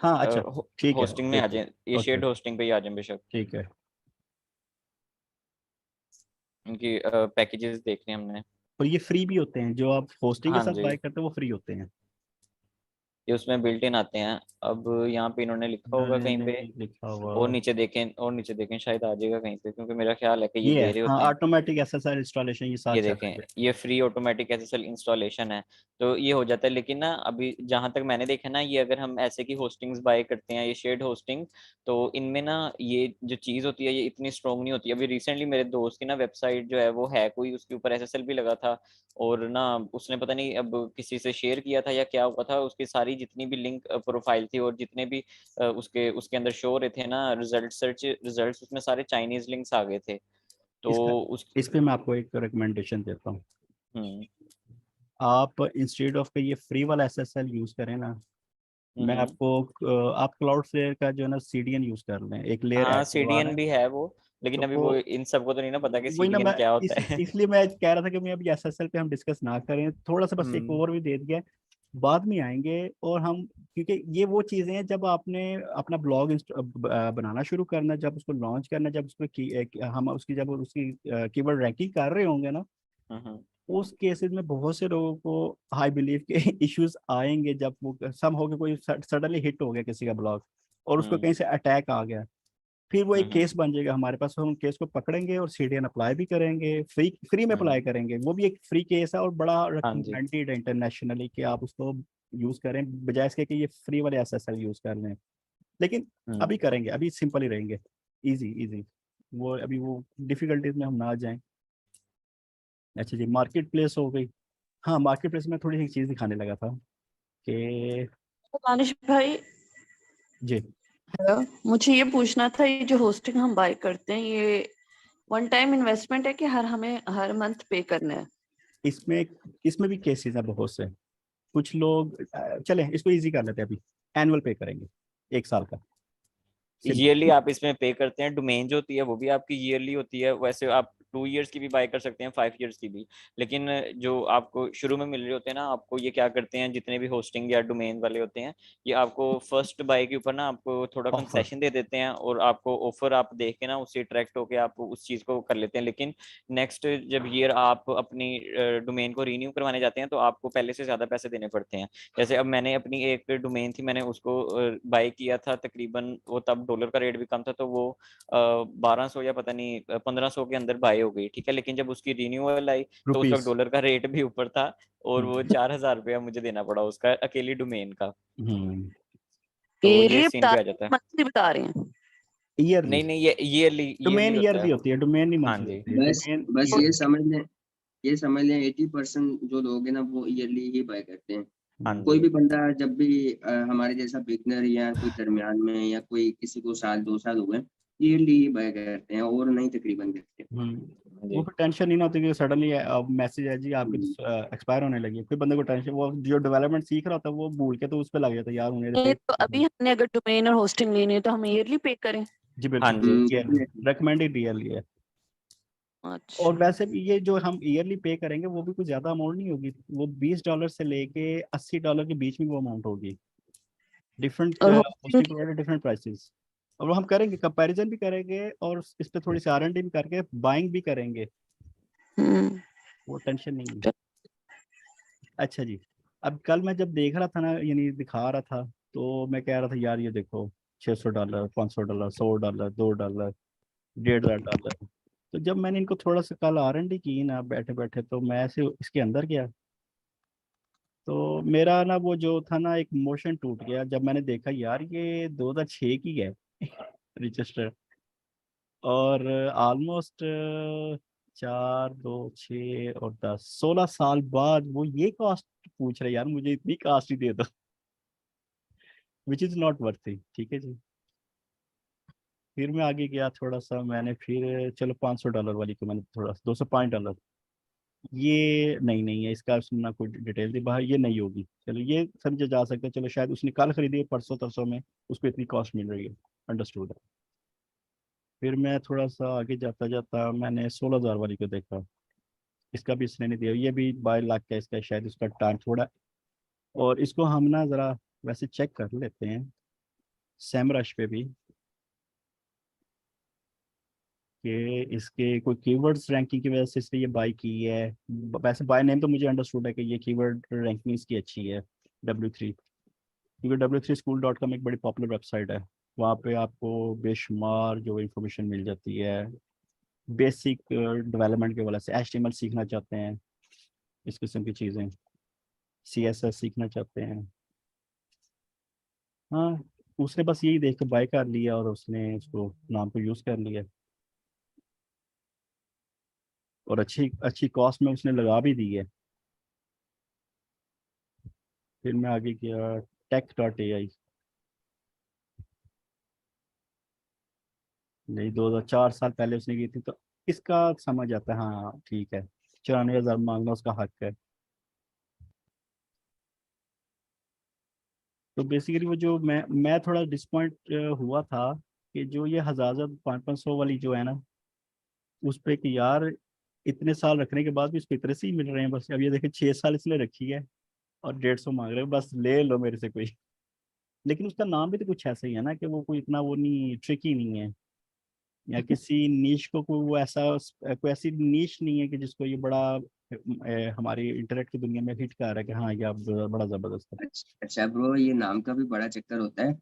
हाँ अच्छा, ठीक है, होस्टिंग में आ जाए, ये ओके, शेयर्ड होस्टिंग पे ही आ जाए बेशक। ठीक है। इनकी पैकेजेस देख रहे हैं हमने। और ये फ्री भी होते हैं, जो आप होस्टिंग के हाँ साथ जी। बाय करते हैं वो फ्री होते हैं। ये उसमें बिल्ट इन आते हैं। अब यहाँ पे इन्होंने लिखा होगा कहीं पे, नहीं लिखा हुआ और नीचे देखें शायद आ जाएगा कहीं पे, क्योंकि मेरा ख्याल है कि ये ये है, दे रहे हाँ होते हैं। ऑटोमेटिक एसएसएल इंस्टॉलेशन, ये साथ ये चल देखें, रही है। ये फ्री ऑटोमेटिक एसएसएल इंस्टॉलेशन है, तो ये हो जाता है। लेकिन ना अभी जहां तक मैंने देखा ना, ये अगर हम ऐसे की होस्टिंग्स बाय करते हैं, ये शेयर्ड होस्टिंग, तो इनमें ना ये जो चीज़ होती है ये इतनी स्ट्रॉन्ग नहीं होती। अभी रिसेंटली मेरे दोस्त की ना वेबसाइट जो है वो है कोई, उसके ऊपर एसएसएल भी लगा था, और ना उसने पता नहीं अब किसी से शेयर किया था या क्या हुआ था, उसकी सारी जितनी भी लिंक प्रोफाइल थी और जितने भी उसके उसके अंदर शो हो रहे थे ना रिजल्ट, सर्च रिजल्ट्स, उसमें सारे चाइनीज लिंक्स आ गए थे। तो इसका उस इस पे मैं आपको एक रिकमेंडेशन देता हूँ। हम्म आप इंस्टेड ऑफ के ये फ्री वाला एसएसएल यूज करें ना, मैं हम्म आपको आप क्लाउडफ्लेयर का जो है ना सीडीएन यूज कर लें, एक लेयर हाँ ऐड करवा सीडीएन लें। भी है वो, लेकिन तो अभी वो वो इन सबको तो नहीं ना पता कि वही ना, सीडीएन मैं क्या होता है। इसलिए मैं कह रहा था कि मैं अभी एसएसएल पे हम डिस्कस ना करें, थोड़ा सा बस एक हम्म ओवर भी दे दिया, बाद में आएंगे। और हम, क्योंकि ये वो चीजें हैं जब आपने अपना ब्लॉग बनाना शुरू करना, जब उसको लॉन्च करना, जब उसको हम उसकी जब उसकी कीवर्ड रैंकिंग कर रहे होंगे ना, हम्म उस केसेस में बहुत से लोगों को हाई बिलीव के इश्यूज आएंगे, जब वो सम हो गया, कोई सडनली हिट हो गया किसी का ब्लॉग और उसको हम्म कहीं से अटैक आ गया, फिर वो एक हम्म केस बन जाएगा हमारे पास, हम केस को पकड़ेंगे और सीडीएन अप्लाई भी करेंगे, फ्री में अप्लाई हम्म, करेंगे। वो भी एक फ्री केस है और बड़ा हाँ जी। रिकमेंडेड है इंटरनेशनली कि आप उसको यूज करें, बजाय इसके कि ये फ्री वाले एसएसएल यूज कर लें। लेकिन हम्म अभी करेंगे, अभी सिंपल ही रहेंगे, इजी इजी। वो अभी वो डिफिकल्टीज में हम ना जाएं। अच्छा जी, मार्केट प्लेस हो गई। हाँ, मार्केट प्लेस में थोड़ी सी चीज़ दिखाने लगा था कि तो दानिश भाई, जी, मुझे ये पूछना था, ये जो होस्टिंग हम बाय करते हैं ये वन टाइम इन्वेस्टमेंट है कि हमें हर मंथ पे करना है? इसमें इसमें भी केसेस है बहुत से। कुछ लोग चले इसको इजी कर लेते हैं, अभी एनुअल पे करेंगे 1 साल का, सिंपल। ईयरली आप इसमें पे करते हैं, डोमेन जो होती है वो भी आपकी ईयरली होती है। वैसे आप 2 years की भी बाय कर सकते हैं, 5 years की भी, लेकिन जो आपको शुरू में मिल रहे होते हैं ना, आपको ये क्या करते हैं, जितने भी होस्टिंग या डोमेन वाले होते हैं, ये आपको फर्स्ट बाय के ऊपर ना आपको थोड़ा ऑफर। कंसेशन दे देते हैं, और आपको ऑफर आप देख के ना उससे अट्रैक्ट होके आप उस चीज को कर लेते हैं। लेकिन नेक्स्ट जब ईयर आप अपनी डोमेन को रीन्यू करवाने जाते हैं तो आपको पहले से ज्यादा पैसे देने पड़ते हैं। जैसे अब मैंने अपनी एक डोमेन थी, मैंने उसको बाय किया था तकरीबन, वो तब डॉलर का रेट भी कम था, तो वो 1200 या पता नहीं 1500 के अंदर बाय हो गई, ठीक है। लेकिन जब उसकी रिन्यूअल आई तो उस वक्त रुपीस। डॉलर का रेट भी ऊपर था, और वो हम्म 4000 रुपया मुझे देना पड़ा उसका, अकेली डोमेन का। हम्म। तो ये ईयरली सीन बता पे आ रहे जाता हैं, है। मंथली बता रहे हैं? ईयरली। नहीं नहीं, ये ईयरली ईयरली डोमेन होता ईयरली है। होती है, डोमेन नहीं हाँ मंथली जी। होती है, बस डोमेन बस ईयरली। ये समझ लें 80% जो लोग हैं ना वो ईयरली ही बाय करते हैं। हाँ कोई जी। भी बंदा जब भी हमारे जैसा बिगनर या कोई दरमियान में या कोई किसी को साल 2 साल हो गए, ईयरली ही बाय करते हैं और नहीं तकरीबन करते हैं। हाँ वो जी। फिर टेंशन नहीं ना होती कि सडनली मैसेज है जी आपकी हम्म, एक्सपायर होने लगी है, कोई बंदे को टेंशन, वो जो डेवलपमेंट सीख रहा होता है वो भूल के तो उस पर लग जाता है, यार उन्हें नहीं, पे। तो अभी हमने अगर डोमेन और होस्टिंग लेनी है तो हम ईयरली पे करें? जी हाँ बिल्कुल, जी। Early definitely। रिकमेंडेड ईयरली है। और अच्छा। वैसे भी ये जो हम ईयरली पे करेंगे वो भी कुछ ज्यादा अमाउंट नहीं होगी, वो $20 से लेके $80 के बीच में वो अमाउंट होगी। डिफरेंट और hosting hosting provider different prices. और वो हम करेंगे, कंपैरिजन भी करेंगे और इस पे थोड़ी सी R&D भी करके बाइंग भी करेंगे, हम्म वो टेंशन नहीं है। अच्छा जी, अब कल मैं जब देख रहा था ना, यानी दिखा रहा था, तो मैं कह रहा था यार ये देखो, $600, $500, $100, $2, $1,500। तो जब मैंने इनको थोड़ा सा कल R&D की ना बैठे बैठे, तो मैं ऐसे इसके अंदर गया, तो मेरा ना वो जो था ना एक मोशन टूट गया जब मैंने देखा यार ये 2006 की है रजिस्टर, और ऑलमोस्ट 4, 2, 6 और 10, 16 साल बाद वो ये कॉस्ट पूछ रहे, यार मुझे इतनी कॉस्ट ही दे दो, विच इज नॉट वर्थ। ठीक है जी। फिर मैं आगे गया थोड़ा सा, मैंने फिर चलो $500 वाली को मैंने थोड़ा $205, ये नहीं है इसका सुनना, कोई डिटेल थी बाहर, ये नहीं होगी, चलो ये समझा जा सकता है, चलो शायद उसने कल खरीदी है, परसों तरसों में उसको इतनी कॉस्ट मिल रही है, अंडरस्टूड है। फिर मैं थोड़ा सा आगे जाता जाता मैंने 16,000 वाली को देखा, इसका भी इसने नहीं दिया, ये भी 22 लाख का इसका शायद, उसका टाइम थोड़ा। और इसको हम ना ज़रा वैसे चेक कर लेते हैं सेमरश पे भी, कि इसके कोई कीवर्ड्स रैंकिंग की वजह से इसने ये बाई की है। वैसे बाय नेम तो मुझे अंडरस्टूड है कि ये कीवर्ड रैंकिंग इसकी अच्छी है, W3। क्योंकि w3school.com एक बड़ी पॉपुलर वेबसाइट है, वहाँ पे आपको बेशुमार जो इंफॉर्मेशन मिल जाती है बेसिक डेवलपमेंट के वाले से। HTML सीखना चाहते हैं, इस किस्म की चीज़ें, CSS सीखना चाहते हैं। हाँ, उसने बस यही देख के बाय कर लिया और उसने उसको नाम को यूज़ कर लिया और अच्छी अच्छी कॉस्ट में उसने लगा भी दी है। फिर मैं आगे किया tech.ai, नहीं 2004 साल पहले उसने की थी, तो इसका समझ आता है। हाँ ठीक है, 94,000 मांगना उसका हक है। तो बेसिकली वो जो मैं थोड़ा डिसपॉइंट हुआ था कि जो ये 1,000 500 वाली जो है ना, उस पे कि यार इतने साल रखने के बाद भी इसको इतने से ही मिल रहे हैं बस। अब ये देखिए 6 साल इसलिए रखी है और 150 मांग रहे हैं, बस ले लो मेरे से कोई। लेकिन उसका नाम भी तो कुछ ऐसा ही है ना कि वो कोई इतना वो नहीं, ट्रिकी नहीं है, या किसी नीश को कोई वो ऐसा कोई ऐसी नीश नहीं है कि जिसको ये बड़ा हमारी इंटरनेट की दुनिया में हिट कर रहा है कि हाँ ये अब बड़ा जबरदस्त है। अच्छा ब्रो, ये नाम का भी बड़ा चक्कर होता है,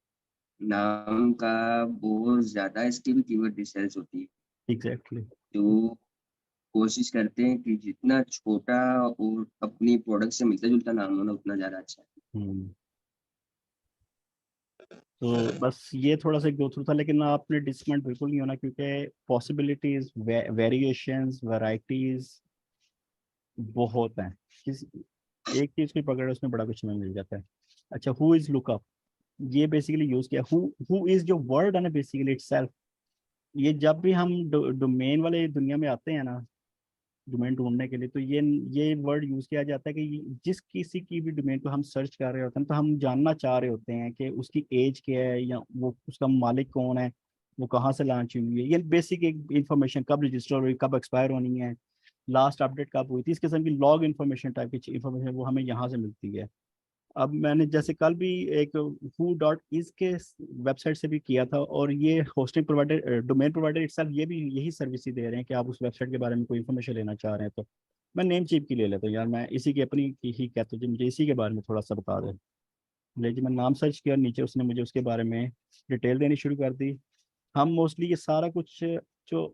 नाम का बहुत ज्यादा इसकी भी कीवर्ड रिसर्च होती है। एग्जैक्टली। जो कोशिश करते हैं कि जितना छोटा और अपनी प्रोडक्ट से मिलता जुलता नाम होना उतना ज्यादा अच्छा है। तो बस ये थोड़ा सा गो थ्रू था, लेकिन आपने डिसमेंट बिल्कुल नहीं होना, क्योंकि पॉसिबिलिटीज, वेरिएशंस, वैरायटीज बहुत हैं। किस एक चीज को पकड़े उसमें बड़ा कुछ हमें मिल जाता है। अच्छा, हु इज लुकअप, ये बेसिकली यूज किया। हु इज जो वर्ड है ना बेसिकली इटसेल्फ, ये जब भी हम डोमेन वाले दुनिया में आते हैं ना, डोमेन ढूंढने के लिए, तो ये वर्ड यूज किया जाता है कि जिस किसी की भी डोमेन को हम सर्च कर रहे होते हैं, तो हम जानना चाह रहे होते हैं कि उसकी एज क्या है, या वो उसका मालिक कौन है, वो कहाँ से लॉन्च हुई है, ये बेसिक एक इन्फॉर्मेशन, कब रजिस्टर हुई, कब एक्सपायर होनी है, लास्ट अपडेट कब हुई थी, इस किस्म की लॉग इन्फॉर्मेशन टाइप की इन्फॉर्मेशन वो हमें यहाँ से मिलती है। अब मैंने जैसे कल भी एक who.is के वेबसाइट से भी किया था, और ये hosting provider, domain provider itself ये भी यही सर्विस ही दे रहे हैं कि आप उस वेबसाइट के बारे में कोई इन्फॉर्मेशन लेना चाह रहे हैं। तो मैं नेम चीप की ले लेता हूँ यार, मैं इसी की अपनी की ही कहता हूँ जी, मुझे इसी के बारे में थोड़ा सा बता दें। लेकिन मैं नाम सर्च किया, नीचे उसने मुझे उसके बारे में डिटेल देनी शुरू कर दी। हम मोस्टली ये सारा कुछ जो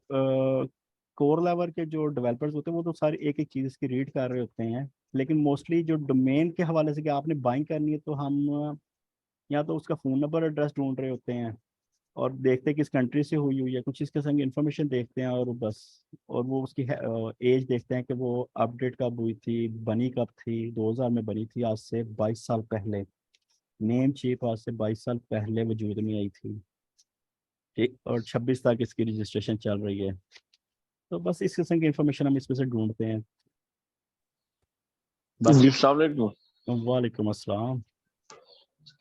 कोर लेवल के जो डेवलपर्स होते हैं वो तो सारी एक एक चीज़ इसकी रीड कर रहे होते हैं, लेकिन मोस्टली जो डोमेन के हवाले से कि आपने बाइंग करनी है, तो हम या तो उसका फ़ोन नंबर एड्रेस ढूंढ रहे होते हैं और देखते हैं किस कंट्री से हुई है, कुछ इस किस्म की इन्फॉर्मेशन देखते हैं, और बस, और वो उसकी एज देखते हैं कि वो अपडेट कब हुई थी, बनी कब थी। 2000 में बनी थी, आज से 22 साल पहले। नेम चीप आज से 22 साल पहले वजूद में आई थी, ठीक, और 26 तक इसकी रजिस्ट्रेशन चल रही है। तो बस इस किस्म की इंफॉर्मेशन हम इसमें से ढूंढते हैं बस। जी अस्सलाम वालेकुम। वालेकुम अस्सलाम।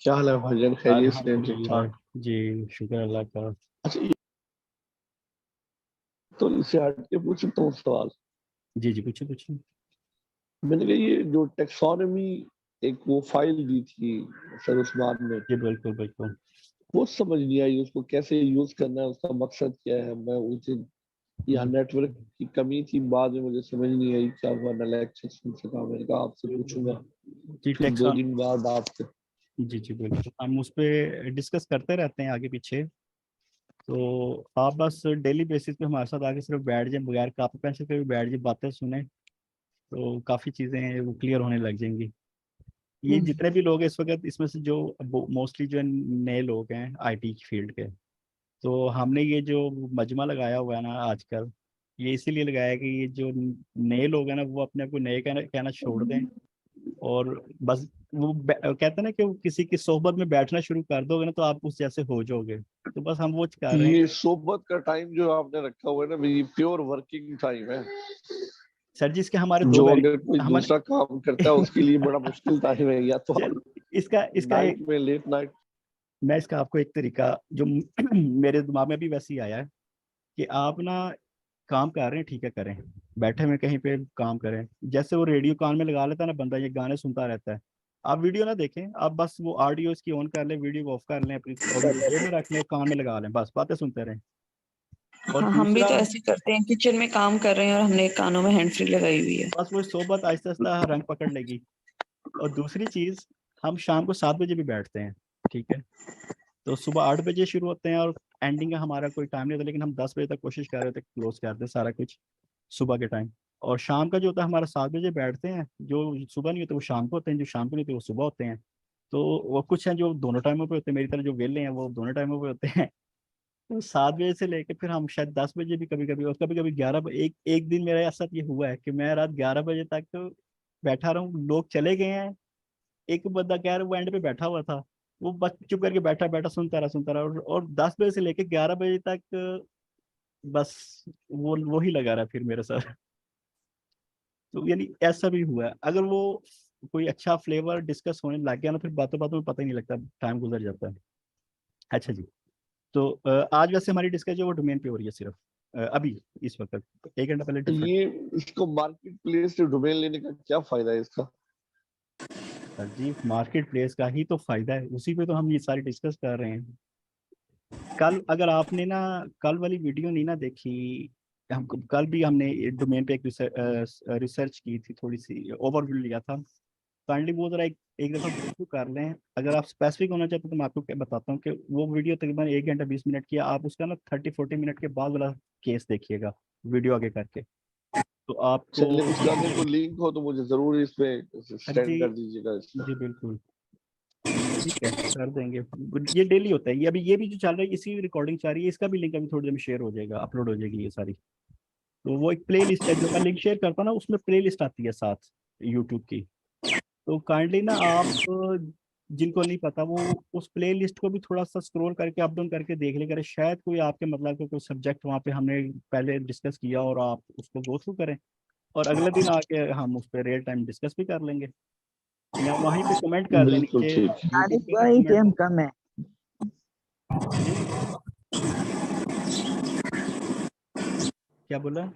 क्या हाल है भाईजान, खैरियत से हैं? ठीक अल्हम्दुलिल्लाह ठाक। जी, शुक्र अल्लाह का। अच्छा, तो इससे हट के पूछ सकता हूँ सवाल? जी जी, पूछिए पूछिए। मैंने कहा ये जो टेक्सोनॉमी एक वो फाइल दी थी सर उस्मान ने, जी बिल्कुल बिल्कुल। वो समझ नहीं आई, उसको कैसे यूज करना है, उसका मकसद क्या है। मैं उस दिन यहाँ नेटवर्क की कमी थी, बाद में मुझे समझ नहीं आई क्या हुआ, ना लेक्चर सुन सका। मैंने कहा आपसे पूछूंगा जी फिर 2 दिन बाद आपसे। जी जी बिल्कुल, हम उस पर डिस्कस करते रहते हैं आगे पीछे। तो आप बस डेली बेसिस पे हमारे साथ आके सिर्फ बैठ जाए, बगैर कॉपी पेंसिल पे भी बैठ जाए, बातें सुने, तो काफ़ी चीज़ें वो क्लियर होने लग जाएंगी। ये जितने भी लोग हैं इस वक्त इसमें से, जो मोस्टली जो नए लोग हैं आईटी की फील्ड के, तो हमने ये जो मजमा लगाया हुआ है ना आजकल, ये इसीलिए लगाया है कि ये जो नए लोग हैं ना, वो अपने आप को नए कहना छोड़ दें, और बस वो कहते हैं ना कि वो किसी की सोहबत में बैठना शुरू कर दोगे ना, तो आप उस जैसे हो जाओगे। तो बस हम वो कर रहे हैं। ये सोबत का टाइम जो आपने रखा हुआ है ना, ये प्योर वर्किंग टाइम है। सर जी, इसके हमारे जो अगर कोई हमारे दूसरा काम करता है उसके लिए बड़ा मुश्किल टाइम है। या तो आप इसका इसका नाइट में, लेट नाइट। मैं इसका आपको एक तरीका जो मेरे दिमाग में भी वैसे ही आया है, कि आप ना काम कर रहे हैं, ठीक है, करें, बैठे हुए कहीं पे काम करें, जैसे वो रेडियो कान में लगा लेता है ना बंदा, ये गाने सुनता रहता है, आप वीडियो ना देखें, आप बस वो ऑडियो इसकी ऑन कर लें, वीडियो को ऑफ कर लें, अपनी जेब में रख लें, कान में लगा लें, बस बातें सुनते रहें। और हाँ, हम भी दूसरा, तो ऐसे करते हैं, किचन में काम कर रहे हैं और हमने कानों में हैंड फ्री लगाई हुई है। बस वो सोबत आहिस्ता आहिस्ता रंग पकड़ लेगी। और दूसरी चीज, हम शाम को 7 बजे भी बैठते हैं, ठीक है। तो सुबह 8 बजे शुरू होते हैं और एंडिंग का हमारा कोई टाइम नहीं होता, लेकिन हम 10 बजे तक कोशिश कर रहे थे क्लोज कर दें सारा कुछ सुबह के टाइम। और शाम का जो होता है हमारा 7 बजे बैठते हैं, जो सुबह नहीं होते वो शाम को होते हैं, जो शाम को नहीं होते वो सुबह होते हैं। तो वो कुछ हैं जो दोनों टाइमों पे होते हैं, मेरी तरह जो वेले हैं वो दोनों टाइमों पे होते हैं। तो 7 बजे से लेके फिर हम शायद 10 बजे भी कभी कभी, और कभी कभी 11 बजे, एक एक दिन मेरे साथ ये हुआ है कि मैं रात 11 बजे तक तो बैठा रहा हूँ, लोग चले गए हैं, एक बंदा कह रहा है वो एंड पे बैठा हुआ था, वो बस चुप करके बैठा बैठा सुनता रहा, और 10 बजे से लेके 11 बजे तक बस वो ही लगा रहा फिर मेरे साथ। तो यानी ऐसा भी हुआ है, अगर वो कोई अच्छा फ्लेवर डिस्कस होने लग गया ना, फिर बातों बातों में पता ही नहीं लगता, टाइम गुजर जाता है। अच्छा जी। तो आज वैसे हमारी डिस्कस जो वो डोमेन पे हो रही है सिर्फ, अभी इस वक्त 1 घंटा पहले तो डिफरेंट। ये इसको मार्केट प्लेस से डोमेन लेने का क्या फायदा है इसका? सर जी मार्केट प्लेस का ही तो फायदा है, उसी पे तो हम ये सारी डिस्कस कर रहे हैं। कल अगर आपने ना कल वाली वीडियो नहीं ना देखी, हम कल भी हमने डोमेन पे एक रिसर्च की थी, थोड़ी सी ओवरव्यू लिया था। काइंडली वो जरा एक दफ़ा गो थ्रू कर लें, अगर आप स्पेसिफिक होना चाहते हैं तो मैं आपको क्या बताता हूँ कि वो वीडियो तकरीबन 1 घंटा 20 मिनट की है, आप उसका ना 30-40 मिनट के बाद वाला केस देखिएगा वीडियो आगे करके, तो आपको। चलिए उसका अगर कोई लिंक हो तो मुझे जरूर इस पे जी सेंड कर दीजिएगा इसका। जी बिल्कुल, ठीक है कर देंगे। ये डेली होता है, ये भी जो चल रहा है, इसी रिकॉर्डिंग चल रही है, इसका भी लिंक अभी थोड़ी देर में शेयर हो जाएगा, अपलोड हो जाएगी ये सारी। तो वो एक प्ले लिस्ट है, जो मैं लिंक शेयर करता हूँ ना उसमें प्ले लिस्ट आती है साथ यूट्यूब की। तो काइंडली ना आप जिनको नहीं पता वो उस प्ले लिस्ट को भी थोड़ा सा स्क्रॉल करके अप डाउन करके देख ले करें, शायद कोई आपके मतलब का कोई सब्जेक्ट वहाँ पे हमने पहले डिस्कस किया और आप उसको गो थ्रू करें, और अगले दिन आके हम उस पर रियल टाइम डिस्कस भी कर लेंगे, या वहीं पे कमेंट कर दें बिल्कुल नीचे ठीक। यूट्यूब आरिफ पे भाई कमेंट। टाइम कम है। जी क्या बोला?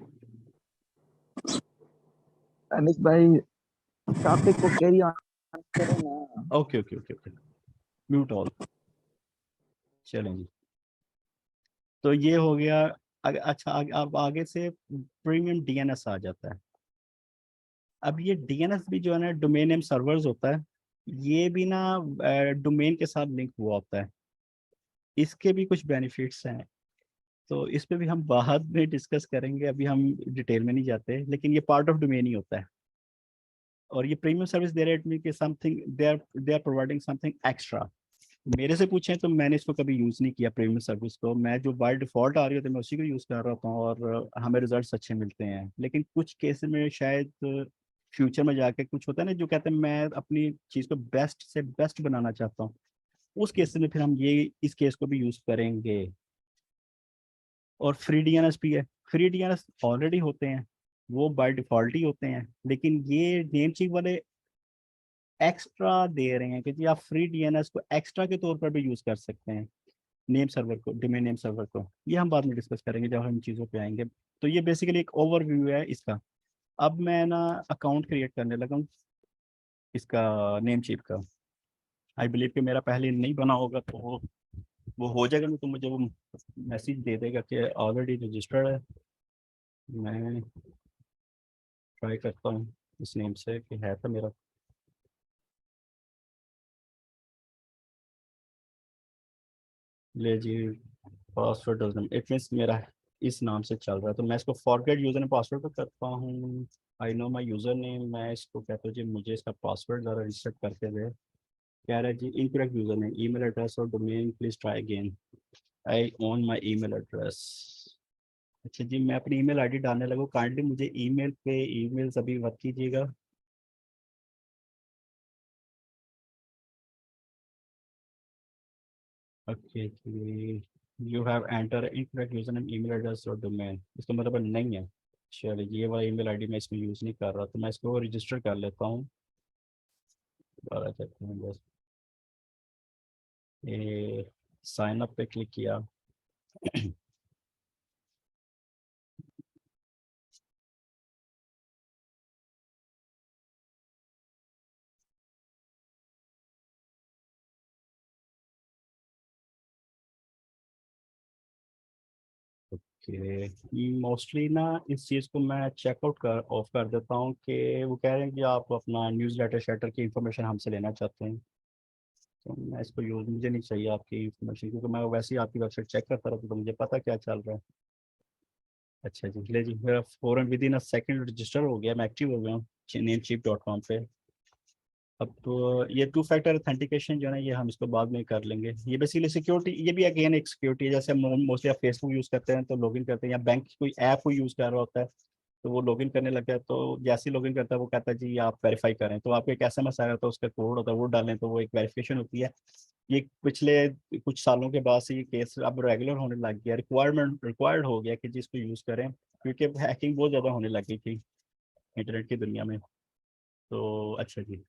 अनिस भाई टॉपिक को कैरी ऑन करो ना। Okay okay okay okay, mute all. चलें जी, तो ये हो गया। अच्छा अब आगे से प्रीमियम डीएनएस आ जाता है। अब ये डीएनएस भी जो है ना डोमेन नेम सर्वर्स होता है, ये भी ना डोमेन के साथ लिंक हुआ होता है, इसके भी कुछ बेनिफिट्स हैं, तो इस पे भी हम बाद में डिस्कस करेंगे, अभी हम डिटेल में नहीं जाते, लेकिन ये पार्ट ऑफ डोमेन ही होता है। और ये प्रीमियम सर्विस दे रहे हैं कि something they are providing something extra. मेरे से पूछें तो मैंने इसको कभी यूज़ नहीं किया प्रीमियम सर्विस को, मैं जो बाय डिफ़ॉल्ट आ रही होती है मैं उसी को यूज़ कर रहा हूँ, और हमें रिजल्ट्स अच्छे मिलते हैं। लेकिन कुछ केसेस में शायद फ्यूचर में जाके कुछ होता है ना, जो कहते हैं मैं अपनी चीज़ को बेस्ट से बेस्ट बनाना चाहता हूँ, उस केस में फिर हम ये इस केस को भी यूज़ करेंगे। और फ्री डीएनएस भी है, फ्री डीएनएस ऑलरेडी होते हैं, वो बाय डिफ़ॉल्ट ही होते हैं, लेकिन ये नेमचीक वाले एक्स्ट्रा दे रहे हैं कि जी आप फ्री डीएनएस को एक्स्ट्रा के तौर पर भी यूज़ कर सकते हैं, नेम सर्वर को, डोमेन नेम सर्वर को। ये हम बाद में डिस्कस करेंगे जब हम चीज़ों पे आएंगे। तो ये बेसिकली एक ओवरव्यू है इसका। अब मैं ना अकाउंट क्रिएट करने लगा हूँ इसका, नेम चीप का। आई बिलीव कि मेरा पहले नहीं बना होगा, तो वो हो जाएगा ना, तो मुझे वो मैसेज दे देगा कि ऑलरेडी रजिस्टर्ड है। मैं ट्राई करता हूँ इस नेम से कि है तो मेरा। ले जी, पासवर्ड डजंट, इट मीन्स मेरा इस नाम से चल रहा है, तो मैं इसको फॉरगेट यूजर नेम पासवर्ड पर करता हूँ। I know my user name, मैं इसको कहता हूँ जी मुझे इसका पासवर्ड ज़रा रिसेट करके दे। कह रहा है जी incorrect user name, email address और domain, please try again, I own my email address. अच्छा जी, मैं अपनी ईमेल आईडी डालने लगा, काइंडली मुझे ईमेल पे ईमेल्स अभी मत कीजिएगा। ओके जी, you have enter incorrect user name, email address और डोमेन, इसका मतलब नहीं है। चलिए ये वाला ईमेल आईडी मैं इसमें यूज़ नहीं कर रहा, तो मैं इसको रजिस्टर कर लेता हूँ। दोबारा चलते हैं बस, ये साइन अप पे क्लिक किया। ओके, मोस्टली ना इस चीज़ को मैं चेकआउट कर ऑफ कर देता हूँ कि वो कह रहे हैं कि आप अपना न्यूज़ लेटर शेटर की इंफॉर्मेशन हमसे लेना चाहते हैं, तो मैं इसको यूज़, मुझे नहीं चाहिए आपकी इंफॉर्मेशन, क्योंकि मैं वैसे ही आपकी वेबसाइट चेक करता रहता हूँ तो मुझे पता क्या चल रहा है। अच्छा जी, ले जी, मेरा फ़ौरन with in a second register हो गया, मैं एक्टिव हो गया हूँ namecheap.com पे। अब तो ये टू फैक्टर ऑथेंटिकेशन जो है ना, ये हम इसको बाद में कर लेंगे। ये बेसिकली सिक्योरिटी, ये भी अगेन एक सिक्योरिटी है। जैसे हम मोस्टली आप फेसबुक यूज़ करते हैं तो लॉगिन करते हैं, या बैंक कोई ऐप को यूज़ कर रहा होता है तो वो लॉगिन करने लग गया, तो जैसे ही लॉगिन करता है वो कहता है जी आप वेरीफाई करें, तो आपको एक SMS आएगा तो उसका कोड होता है, वो डालें तो वो एक वेरिफिकेशन होती है। ये पिछले कुछ सालों के बाद से ये केस अब रेगुलर होने लग गया, रिक्वायर्ड हो गया कि जी इसको यूज़ करें, क्योंकि हैकिंग बहुत ज़्यादा होने लगी थी इंटरनेट की दुनिया में। तो अच्छा जी,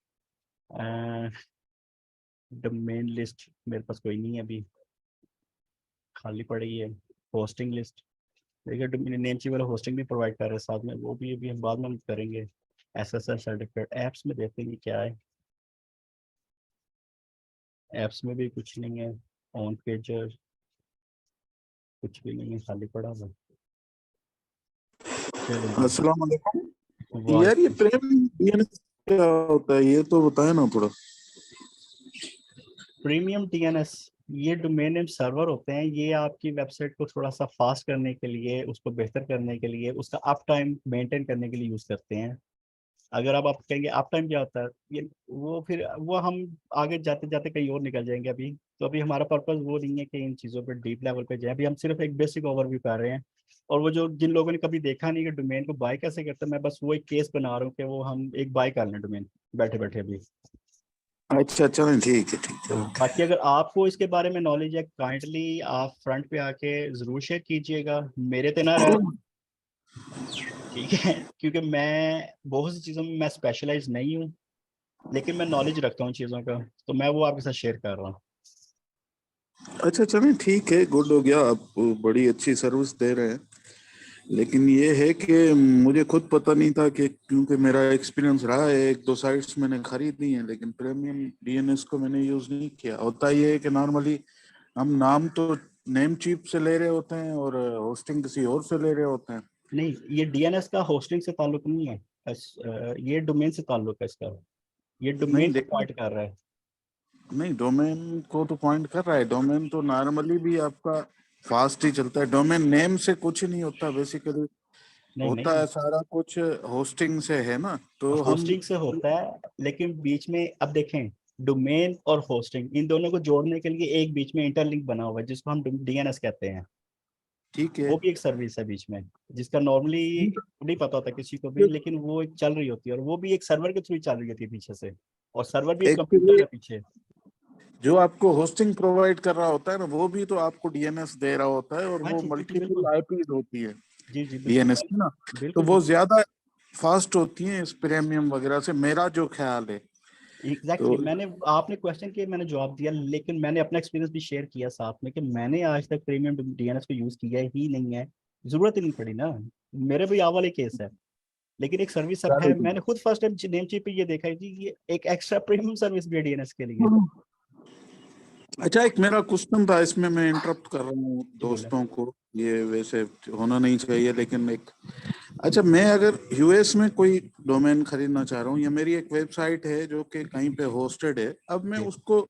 डोमेन लिस्ट मेरे पास कोई नहीं है अभी, खाली पड़ी है। होस्टिंग लिस्ट देखिए, डोमेन नेम चाहिए वाला होस्टिंग भी प्रोवाइड कर रहे हैं साथ में, वो भी अभी हम बाद में करेंगे। SSL सर्टिफिकेट ऐप्स में देखते हैं क्या है, ऐप्स में भी कुछ नहीं है। ऑन पेजर कुछ भी नहीं है, खाली पड़ा हुआ। चलो जी, अस्सलाम वालेकुम वाह, यार, ये प्रेम DNS क्या होता है, ये तो बताए ना थोड़ा। प्रीमियम DNS ये डोमेन नेम सर्वर होते हैं, ये आपकी वेबसाइट को थोड़ा सा फास्ट करने के लिए, उसको बेहतर करने के लिए, उसका अप टाइम मेंटेन करने के लिए यूज़ करते हैं। अगर आप कहेंगे अप टाइम क्या होता है, ये वो फिर वो हम आगे जाते जाते कहीं और निकल जाएंगे। अभी तो अभी हमारा पर्पस वो नहीं है कि इन चीज़ों पे डीप लेवल पे जाए, अभी हम सिर्फ एक बेसिक ओवरव्यू कर रहे हैं। और वो जो जिन लोगों ने कभी देखा नहीं कि डोमेन को बाय कैसे करते हैं, मैं बस वो एक केस बना रहा हूँ कि वो हम एक बाय कर लें डोमेन बैठे बैठे अभी। अच्छा चलें, ठीक है ठीक है, तो ओके। बाकी अगर आपको इसके बारे में नॉलेज है, काइंडली आप फ्रंट पे आके जरूर शेयर कीजिएगा, मेरे तो ना रहे, ठीक है, क्योंकि मैं बहुत सी चीज़ों में मैं स्पेशलाइज नहीं हूँ, लेकिन मैं नॉलेज रखता हूँ चीज़ों का, तो मैं वो आपके साथ शेयर कर रहा हूँ। अच्छा चलें, ठीक है, गुड हो गया, आप बड़ी अच्छी सर्विस दे रहे हैं। लेकिन ये है कि मुझे खुद पता नहीं था कि, क्योंकि मेरा एक्सपीरियंस रहा है, एक दो साइट्स मैंने खरीदी हैं लेकिन प्रीमियम DNS को मैंने यूज नहीं किया। होता ये है कि नॉर्मली हम नाम तो नेम चीप से ले रहे होते हैं और होस्टिंग किसी और से ले रहे होते हैं। नहीं, ये DNS का होस्टिंग से ताल्लुक नहीं है, ये डोमेन से ताल्लुक है इसका, ये नहीं डोमेन को लेकिन पॉइंट कर रहा है। नहीं, डोमेन को तो पॉइंट कर रहा है, डोमेन तो नॉर्मली भी आपका फास्ट ही चलता है, डोमेन नेम से कुछ नहीं होता बेसिकली, नहीं होता नहीं, है सारा कुछ होस्टिंग से है ना, तो हम होस्टिंग से होता है, लेकिन बीच में अब देखें, डोमेन और होस्टिंग इन दोनों को जोड़ने के लिए एक बीच में इंटरलिंक बना हुआ है जिसको हम DNS कहते हैं। ठीक है। वो भी एक सर्विस है बीच में, जिसका नॉर्मली नहीं पता होता किसी को भी, लेकिन वो एक चल रही होती है, और वो भी एक सर्वर के थ्रू चल रही होती है पीछे से, और सर्वर भी एक कंप्यूटर एक्चुअली है पीछे। जो आपको होस्टिंग प्रोवाइड कर रहा होता है ना, वो भी तो आपको DNS दे रहा होता है, और हाँ वो जी जी जी, मल्टीपल बिल्कुल, IPs होती है जी जी बिल्कुल, DNS की ना, तो बिल्कुल वो बिल्कुल, ज्यादा फास्ट होती हैं इस प्रीमियम वगैरह से, मेरा जो ख्याल है। एग्जैक्टली तो मैंने आपने क्वेश्चन किया, मैंने जवाब दिया, लेकिन मैंने अपना एक्सपीरियंस भी शेयर किया साथ में कि मैंने आज तक प्रीमियम DNS को यूज किया ही नहीं है, जरूरत ही नहीं पड़ी ना, मेरे भी आ वाले केस है। लेकिन एक सर्विस अब है, मैंने खुद फर्स्ट टाइम नेम चीप पे ये देखा है कि ये एक एक्स्ट्रा प्रीमियम सर्विस भी है DNS के लिए। अच्छा, एक मेरा क्वेश्चन था, इसमें मैं इंटरप्ट कर रहा हूँ जी बोले। दोस्तों को, ये वैसे होना नहीं चाहिए लेकिन एक, अच्छा मैं अगर US में कोई डोमेन खरीदना चाह रहा हूँ, या मेरी एक वेबसाइट है जो कि कहीं पे होस्टेड है, अब मैं जी, उसको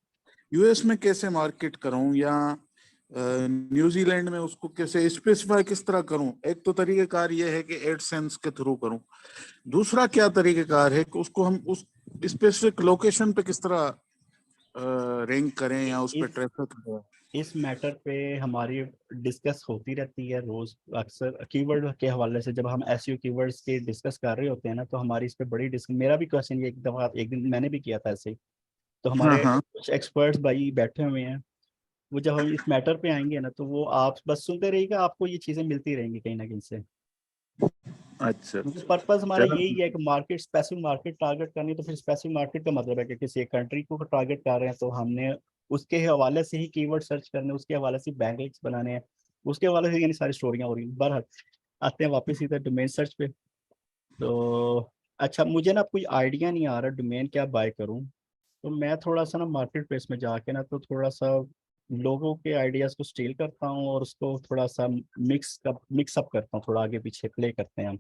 US में कैसे मार्केट करूँ, या न्यूजीलैंड में उसको कैसे स्पेसिफाई किस तरह करूँ? एक तो तरीकेकार ये है कि एडसेंस के थ्रू करूँ, दूसरा क्या तरीकेकार है कि उसको हम उस स्पेसिफिक लोकेशन पे किस तरह रैंक करें या उस पर इस ट्रैफिक करें? इस मैटर पे हमारी डिस्कस होती रहती है रोज, अक्सर कीवर्ड के हवाले से जब हम SEO कीवर्ड्स के डिस्कस कर रहे होते हैं ना, तो हमारी इस पे बड़ी डिस्कस, मेरा भी क्वेश्चन ये एक दफा एक दिन मैंने भी किया था ऐसे ही, तो हाँ हमारे हाँ। कुछ एक्सपर्ट्स भाई बैठे हुए हैं, वो जब हम इस मैटर पे आएंगे ना, तो वो आप बस सुनते रहिएगा, आपको ये चीजें मिलती रहेंगी कहीं ना कहीं से, अच्छा क्योंकि अच्छा, पर्पस हमारा चलो। यही है कि मार्केट, स्पेसिफिक मार्केट टारगेट करनी है, तो फिर स्पेसिफिक मार्केट का मतलब है कि किसी एक कंट्री को टारगेट कर रहे हैं, तो हमने उसके हवाले से ही कीवर्ड सर्च करने, उसके हवाले से बैंक लिंक्स बनाने हैं, उसके हवाले से यानी सारी स्टोरियां हो रही हैं। बहरहाल आते हैं वापस इधर डोमेन सर्च पे। तो अच्छा, मुझे ना कोई आइडिया नहीं आ रहा डोमेन क्या बाय करूं, तो मैं थोड़ा सा ना मार्केट प्लेस में जाके ना, तो थोड़ा सा लोगों के आइडियाज को स्टील करता हूँ और उसको थोड़ा सा मिक्सअप करता हूँ, थोड़ा आगे पीछे प्ले करते हैं हम।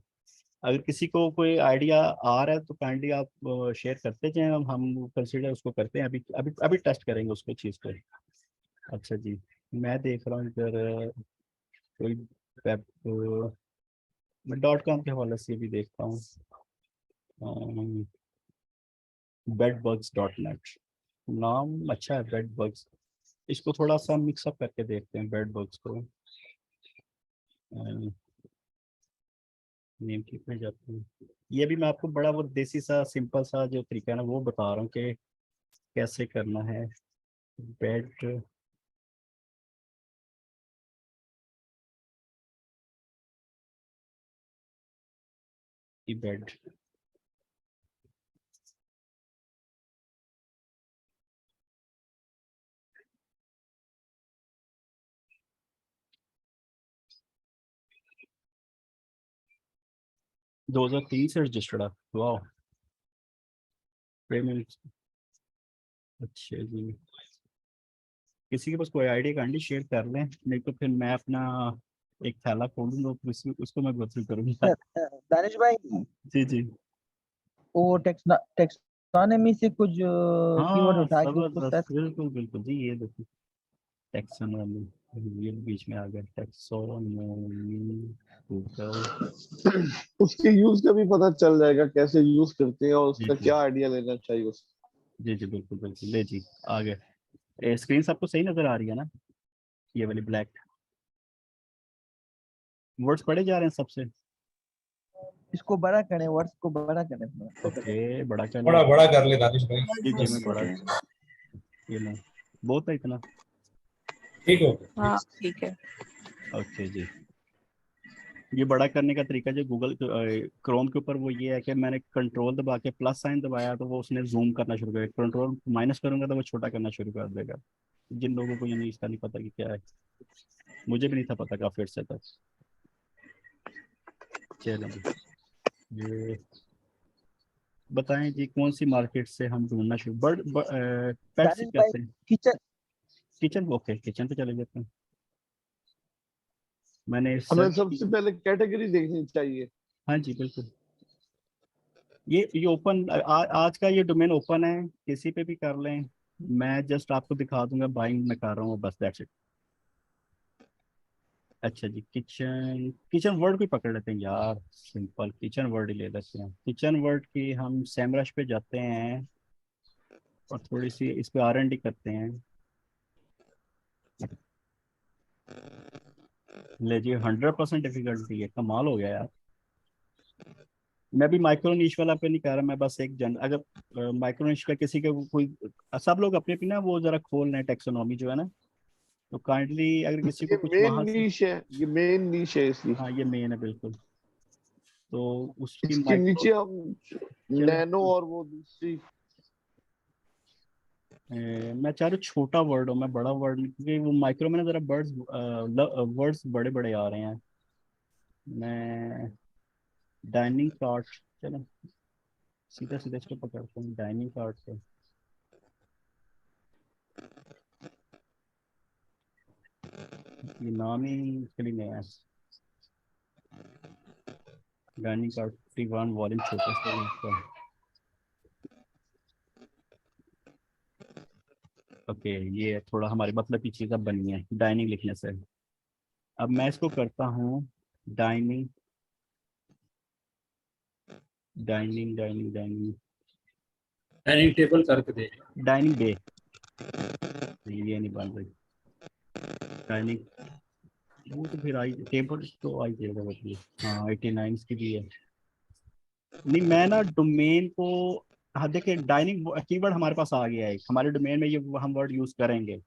अगर किसी को कोई आइडिया आ रहा है तो काइंडली आप शेयर करते जाएं, हम कंसीडर उसको करते हैं, अभी अभी अभी टेस्ट करेंगे उसको चीज़ को। अच्छा जी, मैं देख रहा हूँ इधर कोई वेब, मैं .com के हवाले से भी देखता हूँ, bedbugs.net नाम अच्छा है, bedbugs। इसको थोड़ा सा मिक्सअप करके देखते हैं bedbugs को। नेम क्लिक में जाते हैं, ये भी मैं आपको बड़ा वो देसी सा सिंपल सा जो तरीका है ना वो बता रहा हूँ कि कैसे करना है। बेड बेड दो 2003 से रजिस्टर्ड है, वाह प्रीमियम। अच्छा जी, किसी के पास कोई आइडिया काइंडली शेयर कर लें, नहीं तो फिर मैं अपना एक थैला खोलूंगा तो उसको मैं गो थ्रू करूंगा। दानिश भाई, जी जी, वो टेक्सोनॉमी से कुछ कीवर्ड हाँ उठा के उसको जबरदस्त, सर्च। बिल्कुल बिल्कुल जी, ये देखिए टैक्सोनॉमी, ये बीच में आ गया टैक्सोनॉमी गूगल। उसके यूज का भी पता चल जाएगा कैसे यूज करते हैं और जी उसका जी क्या आइडिया लेना चाहिए उससे। जी जी, बिल्कुल बिल्कुल, ले जी आ गए। स्क्रीन सबको सही नजर आ रही है ना, ये वाली ब्लैक, वर्ड्स पढ़े जा रहे हैं सबसे? इसको बड़ा करें, वर्ड्स को बड़ा करें थोड़ा। ओके, बड़ा करना बड़ा है। बड़ा कर ले दानिश भाई, जी जी, बस मैं बड़ा, ये नहीं बहुत है इतना। ठीक हो गया। हाँ ठीक है। ओके जी, ये बड़ा करने का तरीका जो गूगल क्रोम के ऊपर वो ये है कि मैंने कंट्रोल दबा के प्लस साइन दबाया तो वो उसने जूम करना शुरू कर, कंट्रोल माइनस करूंगा तो वो छोटा करना शुरू कर देगा। जिन लोगों को ये इसका नहीं पता कि क्या है, मुझे भी नहीं था पता काफी अर्से तक। चलें जी, ये बताएं जी कौन सी मार्केट से हम ढूंढना शुरू, पेट से दानिश भाई, करते हैं? किचन किचन, ओके किचन पे चले जाते हैं। मैंने हमें सर्च की, सबसे पहले कैटेगरी देखनी चाहिए। हाँ जी बिल्कुल, ये ओपन आज का ये डोमेन ओपन है, किसी पे भी कर लें, मैं जस्ट आपको दिखा दूंगा बाइंग में कर रहा हूँ बस, दैट्स इट। अच्छा जी, किचन, किचन वर्ड भी पकड़ लेते हैं यार, सिंपल किचन वर्ड ही ले लेते हैं। किचन वर्ड की हम सेमरश पे जाते हैं और थोड़ी सी इस पे R&D करते हैं। ले जी 100% डिफिकल्टी है, कमाल हो गया यार। मैं भी माइक्रो निश वाला पे नहीं कह रहा, मैं बस एक जन, अगर माइक्रो निश का किसी का कोई, सब लोग अपने अपनी ना वो जरा खोल लें टेक्सोनॉमी जो है ना, तो काइंडली अगर किसी ये को कुछ मेन वहां से, नीश है, ये मेन नीश है इसकी। हाँ ये मेन है बिल्कुल, तो उसकी इसके माइक्रो, नीचे हम चलो नैनो और वो दूसरी। मैं चाह रहा हूँ छोटा वर्ड हो, मैं बड़ा वर्ड क्योंकि वो माइक्रो में ना जरा वर्ड्स बड़े बड़े आ रहे हैं। मैं डाइनिंग कार्ट, चलो सीधा सीधा इसको पकड़ता हूँ डाइनिंग कार्ट से। ये नाम ही इसके लिए नया है, डाइनिंग कार्ट 51 वॉल्यूम छोटा सा है इसका। ओके, ये थोड़ा हमारे मतलब की चीज़ अब बनी है डाइनिंग लिखने से। अब मैं इसको करता हूँ dining dining dining dining dining table करके दे। डाइनिंग बे, ये नहीं बन रही डाइनिंग, वो तो फिर आई टेबल तो आई जाएगा मतलब, हाँ 89 की भी है। नहीं मैं ना डोमेन को, हाँ देखिए डाइनिंग कीवर्ड हमारे पास आ गया है, हमारे डोमेन में ये हम वर्ड यूज करेंगे।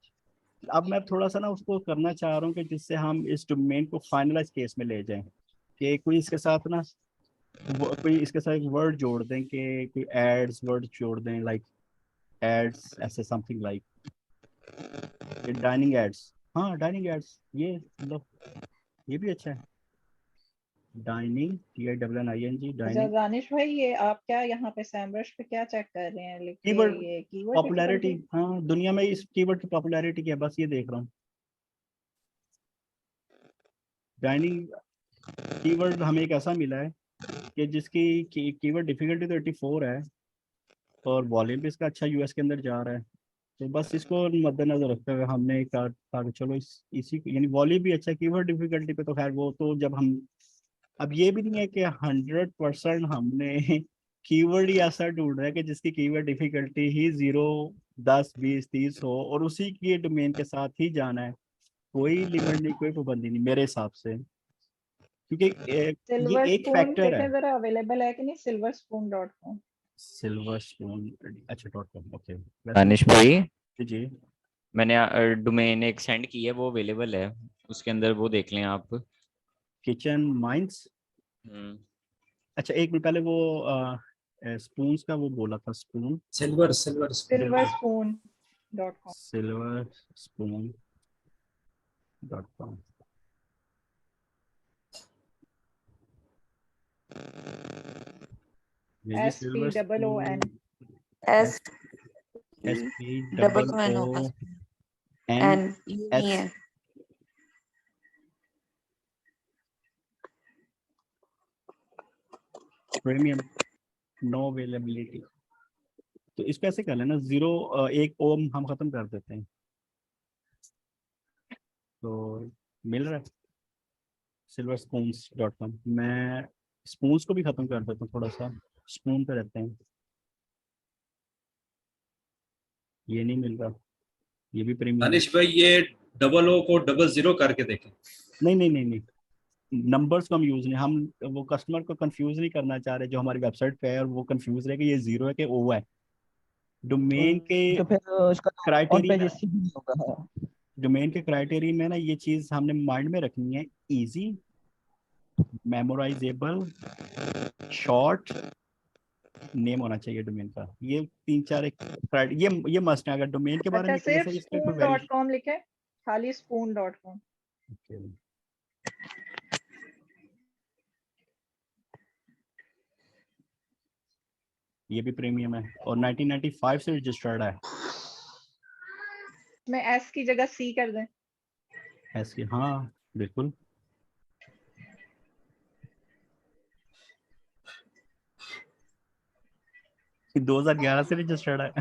अब मैं थोड़ा सा ना उसको करना चाह रहा हूँ कि जिससे हम इस डोमेन को फाइनलाइज केस में ले जाएं, कि कोई इसके साथ ना कोई इसके साथ एक वर्ड जोड़ दें, कि कोई एड्स वर्ड जोड़ दें, लाइक एड्स ऐसे समथिंग लाइक डाइनिंग एड्स, हाँ डाइनिंग एड्स, ये मतलब ये भी अच्छा है, डाइनिंग, DINNING, अच्छा डाइनिंग। दानिश भाई, ये आप क्या यहाँ पे सैमरश पे क्या चेक कर रहे हैं? लिख के कीवर्ड ये कीवर्ड पॉपुलैरिटी, हाँ दुनिया में इस कीवर्ड की पॉपुलैरिटी क्या है, बस ये देख रहा हूँ। डाइनिंग कीवर्ड हमें एक ऐसा मिला है कि जिसकी कीवर्ड डिफिकल्टी तो 84 है और वॉल्यूम भी इसका अच्छा यूएस के अंदर जा रहा है। तो बस इसको मद्देनजर रखते हुए हमने कहा कि चलो इसी यानी वॉल्यूम भी अच्छा है, कीवर्ड डिफिकल्टी पे तो खैर वो तो जब हम, अब ये भी नहीं है कि 100% हमने कीवर्ड ही ऐसा ढूंढ रहा है कि जिसकी कीवर्ड डिफिकल्टी ही 0, 10, 20, 30 हो और उसी की डोमेन के साथ ही जाना है। कोई लिमिट नहीं, कोई पाबंदी नहीं मेरे हिसाब से, क्योंकि ये सिल्वर एक स्पून फैक्टर है। देखें जरा अवेलेबल है कि नहीं, silverspoon.com। सिल्वर स्पून, अच्छा .com, ओके। दानिश भाई, जी मैंने डोमेन एक सेंड की है, वो अवेलेबल है, उसके अंदर वो देख लें आप। किचन माइंस, अच्छा एक मिनट पहले वो स्पून्स का वो बोला था, spoon silverspoon.com। silverspoon.com। SPOON। SPOON premium, no availability. तो इसको ऐसे कर लेना 0, 1 ओम हम खत्म कर देते हैं, तो मिल रहा है silverspoons.com। मैं स्पून्स को भी खत्म कर देता हूँ, थोड़ा सा स्पून पे रहते हैं। ये नहीं मिल रहा, ये भी प्रीमियम। दानिश भाई ये 00 को 00 करके देखें। नहीं, नंबर्स को हम यूज नहीं, हम वो कस्टमर को कंफ्यूज नहीं करना चाह रहे जो हमारी वेबसाइट पे है, और वो कंफ्यूज रहे कि ये 0 है कि O है। डोमेन के तो फिर उसका ऑन क्राइटेरिया, पेज नहीं होगा। डोमेन के क्राइटेरिया में ना ये चीज हमने माइंड में रखनी है, इजी, मेमोराइजेबल, शॉर्ट नेम होना चाहिए डोमेन का। ये 3-4 एक ये मस्ट है। अगर डोमेन के बारे अच्छा में सिर्फ इस पे कोई वेरी spoon.com लिखे, खाली spoon.com। ये भी प्रीमियम है और 1995 से रजिस्टर्ड है। मैं S की जगह C कर दें? ऐसी, हाँ बिल्कुल। ये 2011 से रजिस्टर्ड है।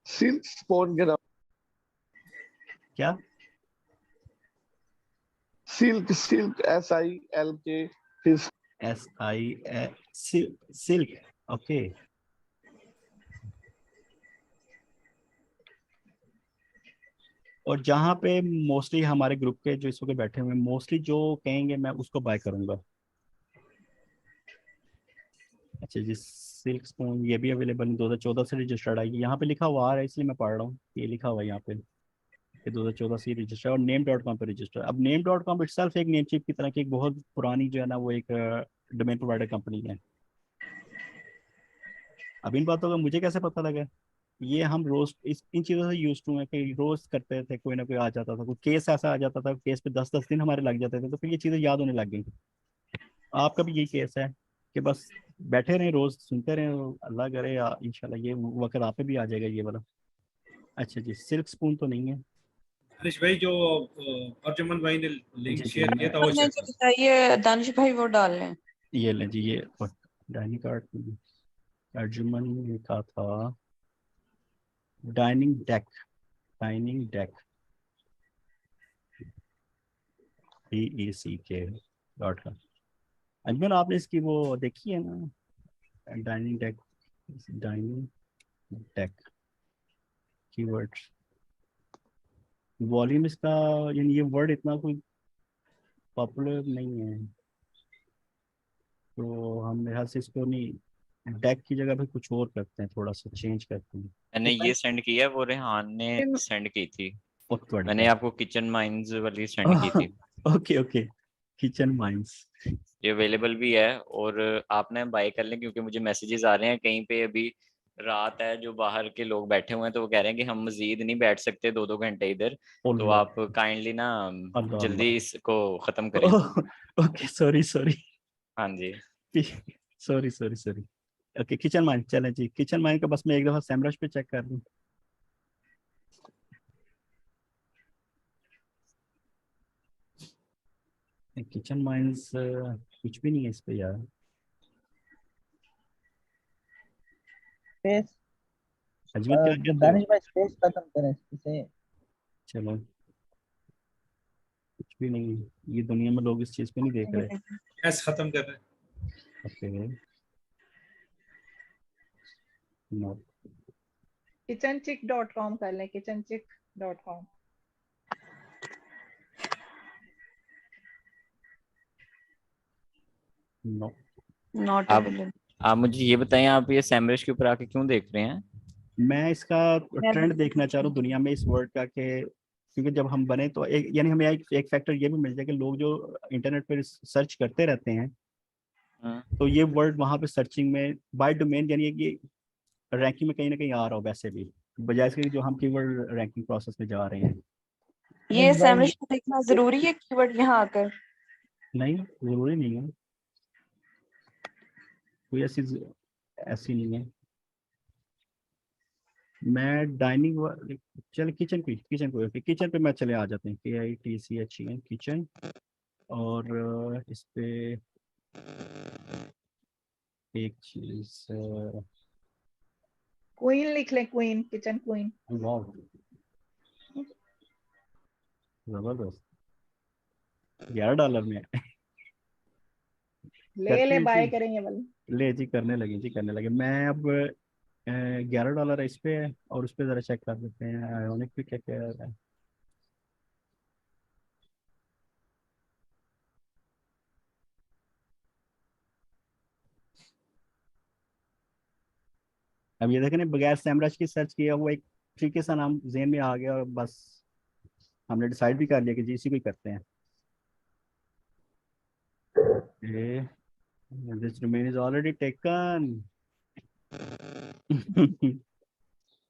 सिल्क स्पोन के नाम, क्या? सिल्क SILK फिर सिल्क, ओके। और जहाँ पे मोस्टली हमारे ग्रुप के जो इस वक्त बैठे हुए हैं, मोस्टली जो कहेंगे मैं उसको बाय करूंगा। अच्छा जी, सिल्क स्पून ये भी अवेलेबल 2014 से रजिस्टर्ड है, यहाँ पे लिखा हुआ आ रहा है इसलिए मैं पढ़ रहा हूँ, ये लिखा हुआ है यहाँ पे कि 2014 से रजिस्टर और name.com पे रजिस्टर। अब name.com इटसेल्फ एक नेमचीप की तरह की एक बहुत पुरानी जो है ना वो एक डोमेन प्रोवाइडर कंपनी है। अब इन बातों का मुझे कैसे पता लगा? ये हम रोज इन चीज़ों से यूज टू है कि रोज करते थे, कोई ना कोई आ जाता था, कोई केस ऐसा आ जाता था, केस पे 10-10 दिन हमारे लग जाते थे, तो फिर ये चीज़ें याद होने लग गई। आपका भी यही केस है कि बस बैठे रहे रोज सुनते रहे, अल्लाह करे इंशाल्लाह ये वक्त आप पे भी आ जाएगा ये वाला। अच्छा जी, सिल्क स्पून तो नहीं है। दानिश भाई जो अर्जुमन भाई ने लिंक जी, शेयर किया था वो आपने चेक जो करो। बताइए दानिश भाई वो डाल लें। ये लें जी, ये डाइनिंग कार्ड अर्जुमन ने लिखा था, डाइनिंग डेक DECK.com। अजमल आपने इसकी वो देखी है ना, डाइनिंग डेक कीवर्ड वॉल्यूम इसका, यानी ये वर्ड इतना कोई पॉपुलर नहीं है, तो हम मेरे ख्याल से इसको नहीं, डेक की जगह पे कुछ और करते हैं, थोड़ा सा चेंज करते हैं। मैंने ये सेंड किया है, वो रेहान ने सेंड की थी। मैंने आपको किचन माइंस वाली सेंड की थी। ओके किचन माइंस, ये अवेलेबल भी है और आपने बाय कर लें, क्योंकि मुझे मैसेजेस आ रहे हैं कहीं पे अभी रात है, जो बाहर के लोग बैठे हुए हैं तो वो कह रहे हैं कि हम मजीद नहीं बैठ सकते 2-2 घंटे इधर, तो अल्लाह आप काइंडली ना अल्लाह जल्दी अल्लाह इसको खत्म करें। ओके सॉरी सॉरी हाँ जी। Sorry sorry sorry. Okay kitchen माइन चलें जी, किचन माइन का बस मैं एक दफा सैमरश पे चेक कर लूँ। किचन माइंस कुछ भी नहीं है इस पे यार। स्पेस अजमत क्या कहते हो? दानिश भाई स्पेस खत्म करें इसे। चलो कुछ भी नहीं है। ये दुनिया में लोग इस चीज पे नहीं देख रहे। एस खत्म कर रहे हैं। ओके नो kitchenchick.com कर लें, kitchenchick.com। नो नॉट आप अवेलेबल। आप मुझे ये बताएं, आप ये सैमरश के ऊपर आके क्यों देख रहे हैं? मैं इसका ट्रेंड देखना चाह रहा हूँ दुनिया में इस वर्ड का, कि क्योंकि जब हम बने तो एक यानी हमें एक फैक्टर ये भी मिल जाए कि लोग जो इंटरनेट पर सर्च करते रहते हैं तो ये वर्ड वहाँ पे सर्चिंग में बाय डोमेन यानी कि रैंकिंग में कहीं ना कहीं आ रहा हो, वैसे भी बजाय इसके कि जो हम कीवर्ड रैंकिंग प्रोसेस में जा रहे हैं। ये सैमरश को देखना जरूरी है कीवर्ड यहाँ आकर? नहीं जरूरी नहीं है, कोई ऐसी नहीं है। मैं डाइनिंग चल किचन पे मैं चले आ जाते हैं KITCHEN किचन, और इस पे एक चीज क्वीन लिख लें, क्वीन, किचन क्वीन। वाह जबरदस्त, $11 में ले बाय जी। करेंगे वाले। ले जी करने लगे मैं अब $11 है इस पे, और उस पे जरा चेक कर लेते हैं आयोनिक पे क्या क्या है। अब ये देखें ना, बगैर सैमरश की सर्च किया हुआ एक तरीके सा नाम जेन में आ गया, और बस हमने डिसाइड भी कर लिया कि जी इसी को ही करते हैं। This domain is already taken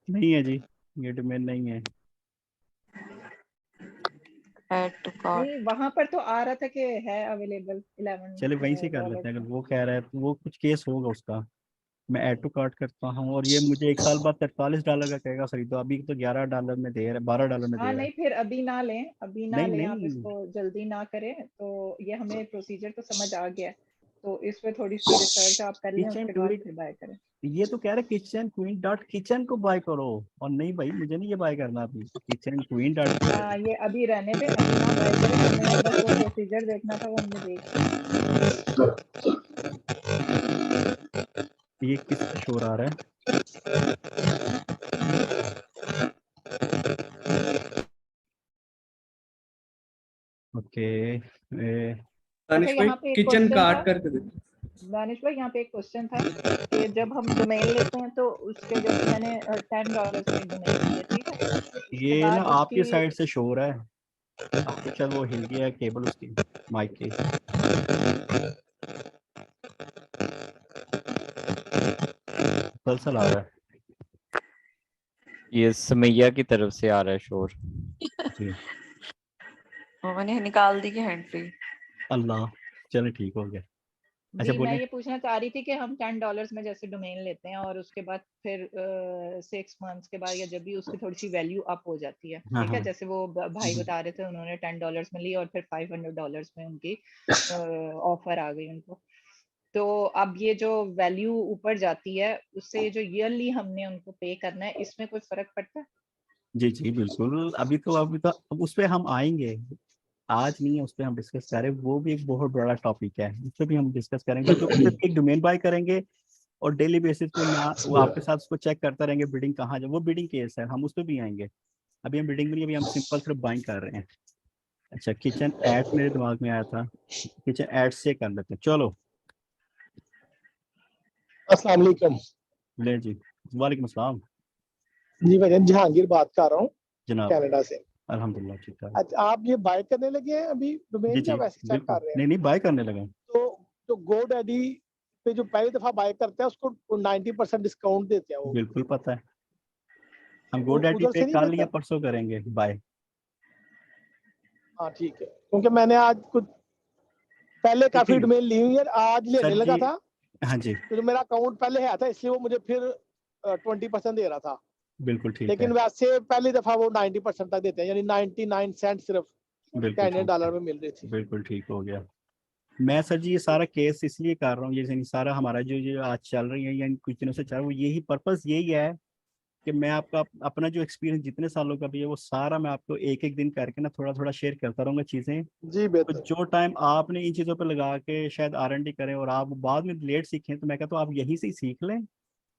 नहीं है जी, ये डोमेन नहीं है। Add to cart. नहीं, वहां पर तो आ रहा था कि है अवेलेबल चले वहीं से कर $11 लेते हैं, अगर में। वो कह रहा है तो वो कुछ केस होगा उसका। मैं ऐड टू कार्ट करता हूँ, और ये मुझे 1 साल बाद $43 का कहेगा खरीदो, अभी तो $11 में दे रहा है, $12 में हाँ दे रहा है। नहीं, फिर अभी ना लें, नहीं आप नहीं इसको जल्दी ना करें। तो ये हमें प्रोसीजर तो समझ आ गया है, तो इस पे थोड़ी सी रिसर्च आप कर लें, किचन उसके बाद क्वीन, फिर बाय करें। ये तो कह रहे किचन क्वीन डॉट किचन को बाय करो, और नहीं भाई मुझे नहीं ये बाय करना अभी, किचन क्वीन डॉट हाँ, ये अभी रहने दें, अभी ना बाय करें, हमें बस वो प्रोसीजर देखना था, वो हमने देख लिया। ये किसका शोर आ रहा है? ओके अच्छा, दानिश भाई यहाँ पे एक किचन क्वेश्चन था कार्ट करके दे। दानिश भाई, यहाँ पे एक क्वेश्चन था कि जब हम डोमेन लेते हैं तो उसके, जैसे मैंने $10 में एक डोमेन ली है, ठीक है, उसके ये ना बाद आपकी उसकी साइड से शोर है, आपके शायद वो हिल गया है केबल उसकी माइक की। सलसल आ रहा है ये समैया की तरफ से आ रहा है शोर। जी। मैंने निकाल दी है हैंड फ्री। अल्लाह चले ठीक हो गया। अच्छा जी, मैं बोले। ये पूछना चाह रही थी कि हम $10 में जैसे डोमेन लेते हैं और उसके बाद फिर 6 मंथ्स के बाद या जब भी उसकी थोड़ी सी वैल्यू अप हो जाती है, हाँ ठीक है, हाँ जैसे वो भाई बता रहे थे, उन्होंने $10 में ली और फिर $500 में उनकी ऑफर आ गई उनको। तो अब ये जो वैल्यू ऊपर जाती है, उससे ये जो ईयरली हमने उनको पे करना है, इसमें कोई फर्क पड़ता है? जी जी बिल्कुल, अभी तो अब उस पर हम आएंगे, आज नहीं है उस पर हम डिस्कस करें, वो भी एक बहुत बड़ा टॉपिक है, उस पर भी हम डिस्कस करेंगे। जो सिर्फ एक डोमेन बाय करेंगे और डेली बेसिस पे ना वो आपके साथ उसको चेक करते रहेंगे बिडिंग कहाँ जाए, वो बिडिंग केस है, हम उस पर भी आएंगे। अभी हम बिडिंग में नहीं, अभी हम सिंपल सिर्फ बाइंग कर रहे हैं। अच्छा किचन एड मेरे दिमाग में आया था, किचन एड से कर लेते हैं चलो। अस्सलाम वालेकुम। ले जी वालेकुम अस्सलाम। जी भाई जहांगीर बात कर रहा हूँ जनाब कनाडा से। अल्हम्दुलिल्लाह ठीक ठाक। अच्छा, आप ये बाय करने लगे हैं अभी जी डोमेन जी या वैसे चेक बिल्कुल, कर रहे हैं? नहीं नहीं बाय करने लगे। तो जो GoDaddy पे जो पहली दफा बाय करते हैं उसको 90% डिस्काउंट देते हैं वो। बिल्कुल पता है, हम तो GoDaddy उधर पे से नहीं कल मिलता? या परसों करेंगे बाय। हाँ ठीक है, क्योंकि मैंने आज कुछ पहले काफी लेकिन डोमेन ली हुई है, आज लेने सर लगा जी, था, हाँ जी तो जो मेरा अकाउंट पहले है था इसलिए वो मुझे फिर 20% दे रहा था, बिल्कुल ठीक है, लेकिन वैसे पहली दफा वो 90% तक देते हैं, यानी 99 सेंट सिर्फ बिल्कुल कैनेडियन ठीक है, डॉलर में मिल रही थी। बिल्कुल ठीक हो गया। मैं सर जी ये सारा केस इसलिए कर रहा हूँ, ये सारा हमारा जो जो आज चल रही है या कुछ दिनों से चल रहा है, वो यही पर्पस यही है कि मैं आपका अपना जो एक्सपीरियंस जितने सालों का भी है वो सारा मैं आपको एक एक दिन करके ना थोड़ा थोड़ा शेयर करता रहूंगा चीज़ें। जी तो बेहतर। जो टाइम आपने इन चीज़ों पर लगा के शायद R&D करें और आप बाद में लेट सीखें, तो मैं कहता हूँ आप यहीं से ही सीख लें,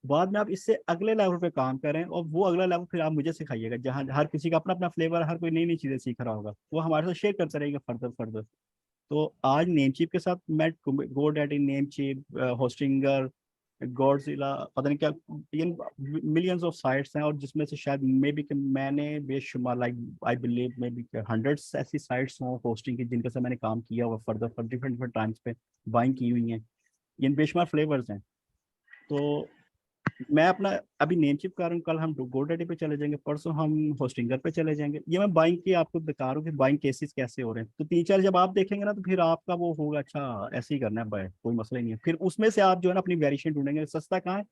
बाद में आप इससे अगले लेवल पे काम करें और वो अगला लेवल फिर आप मुझे सिखाइएगा। जहाँ हर किसी का अपना अपना फ्लेवर, हर कोई नई नई चीज़ें सीख रहा होगा, वो हमारे साथ शेयर करता रहेगा फर्दर फर्दर। तो आज नेमचीप के साथ मैं GoDaddy, नेमचीप, होस्टिंगर, गॉडजिला, पता नहीं क्या, ये मिलियंस ऑफ साइट्स हैं, और जिसमें से शायद मे बी कि मैंने बेशुमार like I believe may be hundreds ऐसी साइट्स हों होस्टिंग की जिनके साथ मैंने काम किया हुआ further for different different times पे बाइंग की हुई हैं। ये बेशुमार फ्लेवर्स हैं। तो मैं अपना अभी नेमचिप कर रहा हूँ, कल हम GoDaddy पे चले जाएंगे, परसों हम होस्टिंगर पे चले जाएंगे। ये मैं बाइंग की आपको बता रहा हूँ कि बाइंग केसेस कैसे हो रहे हैं। तो 3-4 जब आप देखेंगे ना तो फिर आपका वो होगा, अच्छा ऐसे ही करना है बाय, कोई मसला ही नहीं है। फिर उसमें से आप जो है ना अपनी वेरिएशन ढूंढेंगे सस्ता कहाँ है,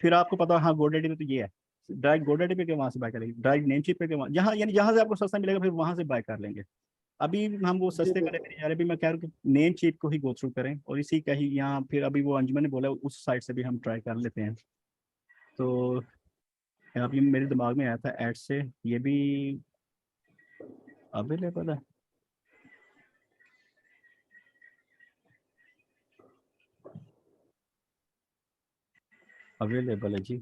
फिर आपको पता हाँ GoDaddy पे तो ये है, डायरेक्ट GoDaddy पे के वहाँ से बाय करेंगे, डायरेक्ट नेमचिप पे के वहाँ, जहाँ यानी जहाँ से आपको सस्ता मिलेगा फिर वहाँ से बाय कर लेंगे। अभी हम वो जी सस्ते वाले पे बेहतर। नहीं जा रहे, अभी मैं कह रहा हूँ कि नेम चीप को ही गो थ्रू करें, और इसी का ही यहाँ फिर अभी वो अंजुमन ने बोला उस साइड से भी हम ट्राई कर लेते हैं। तो अभी मेरे दिमाग में आया था ऐड से, ये भी अवेलेबल है। अवेलेबल है जी,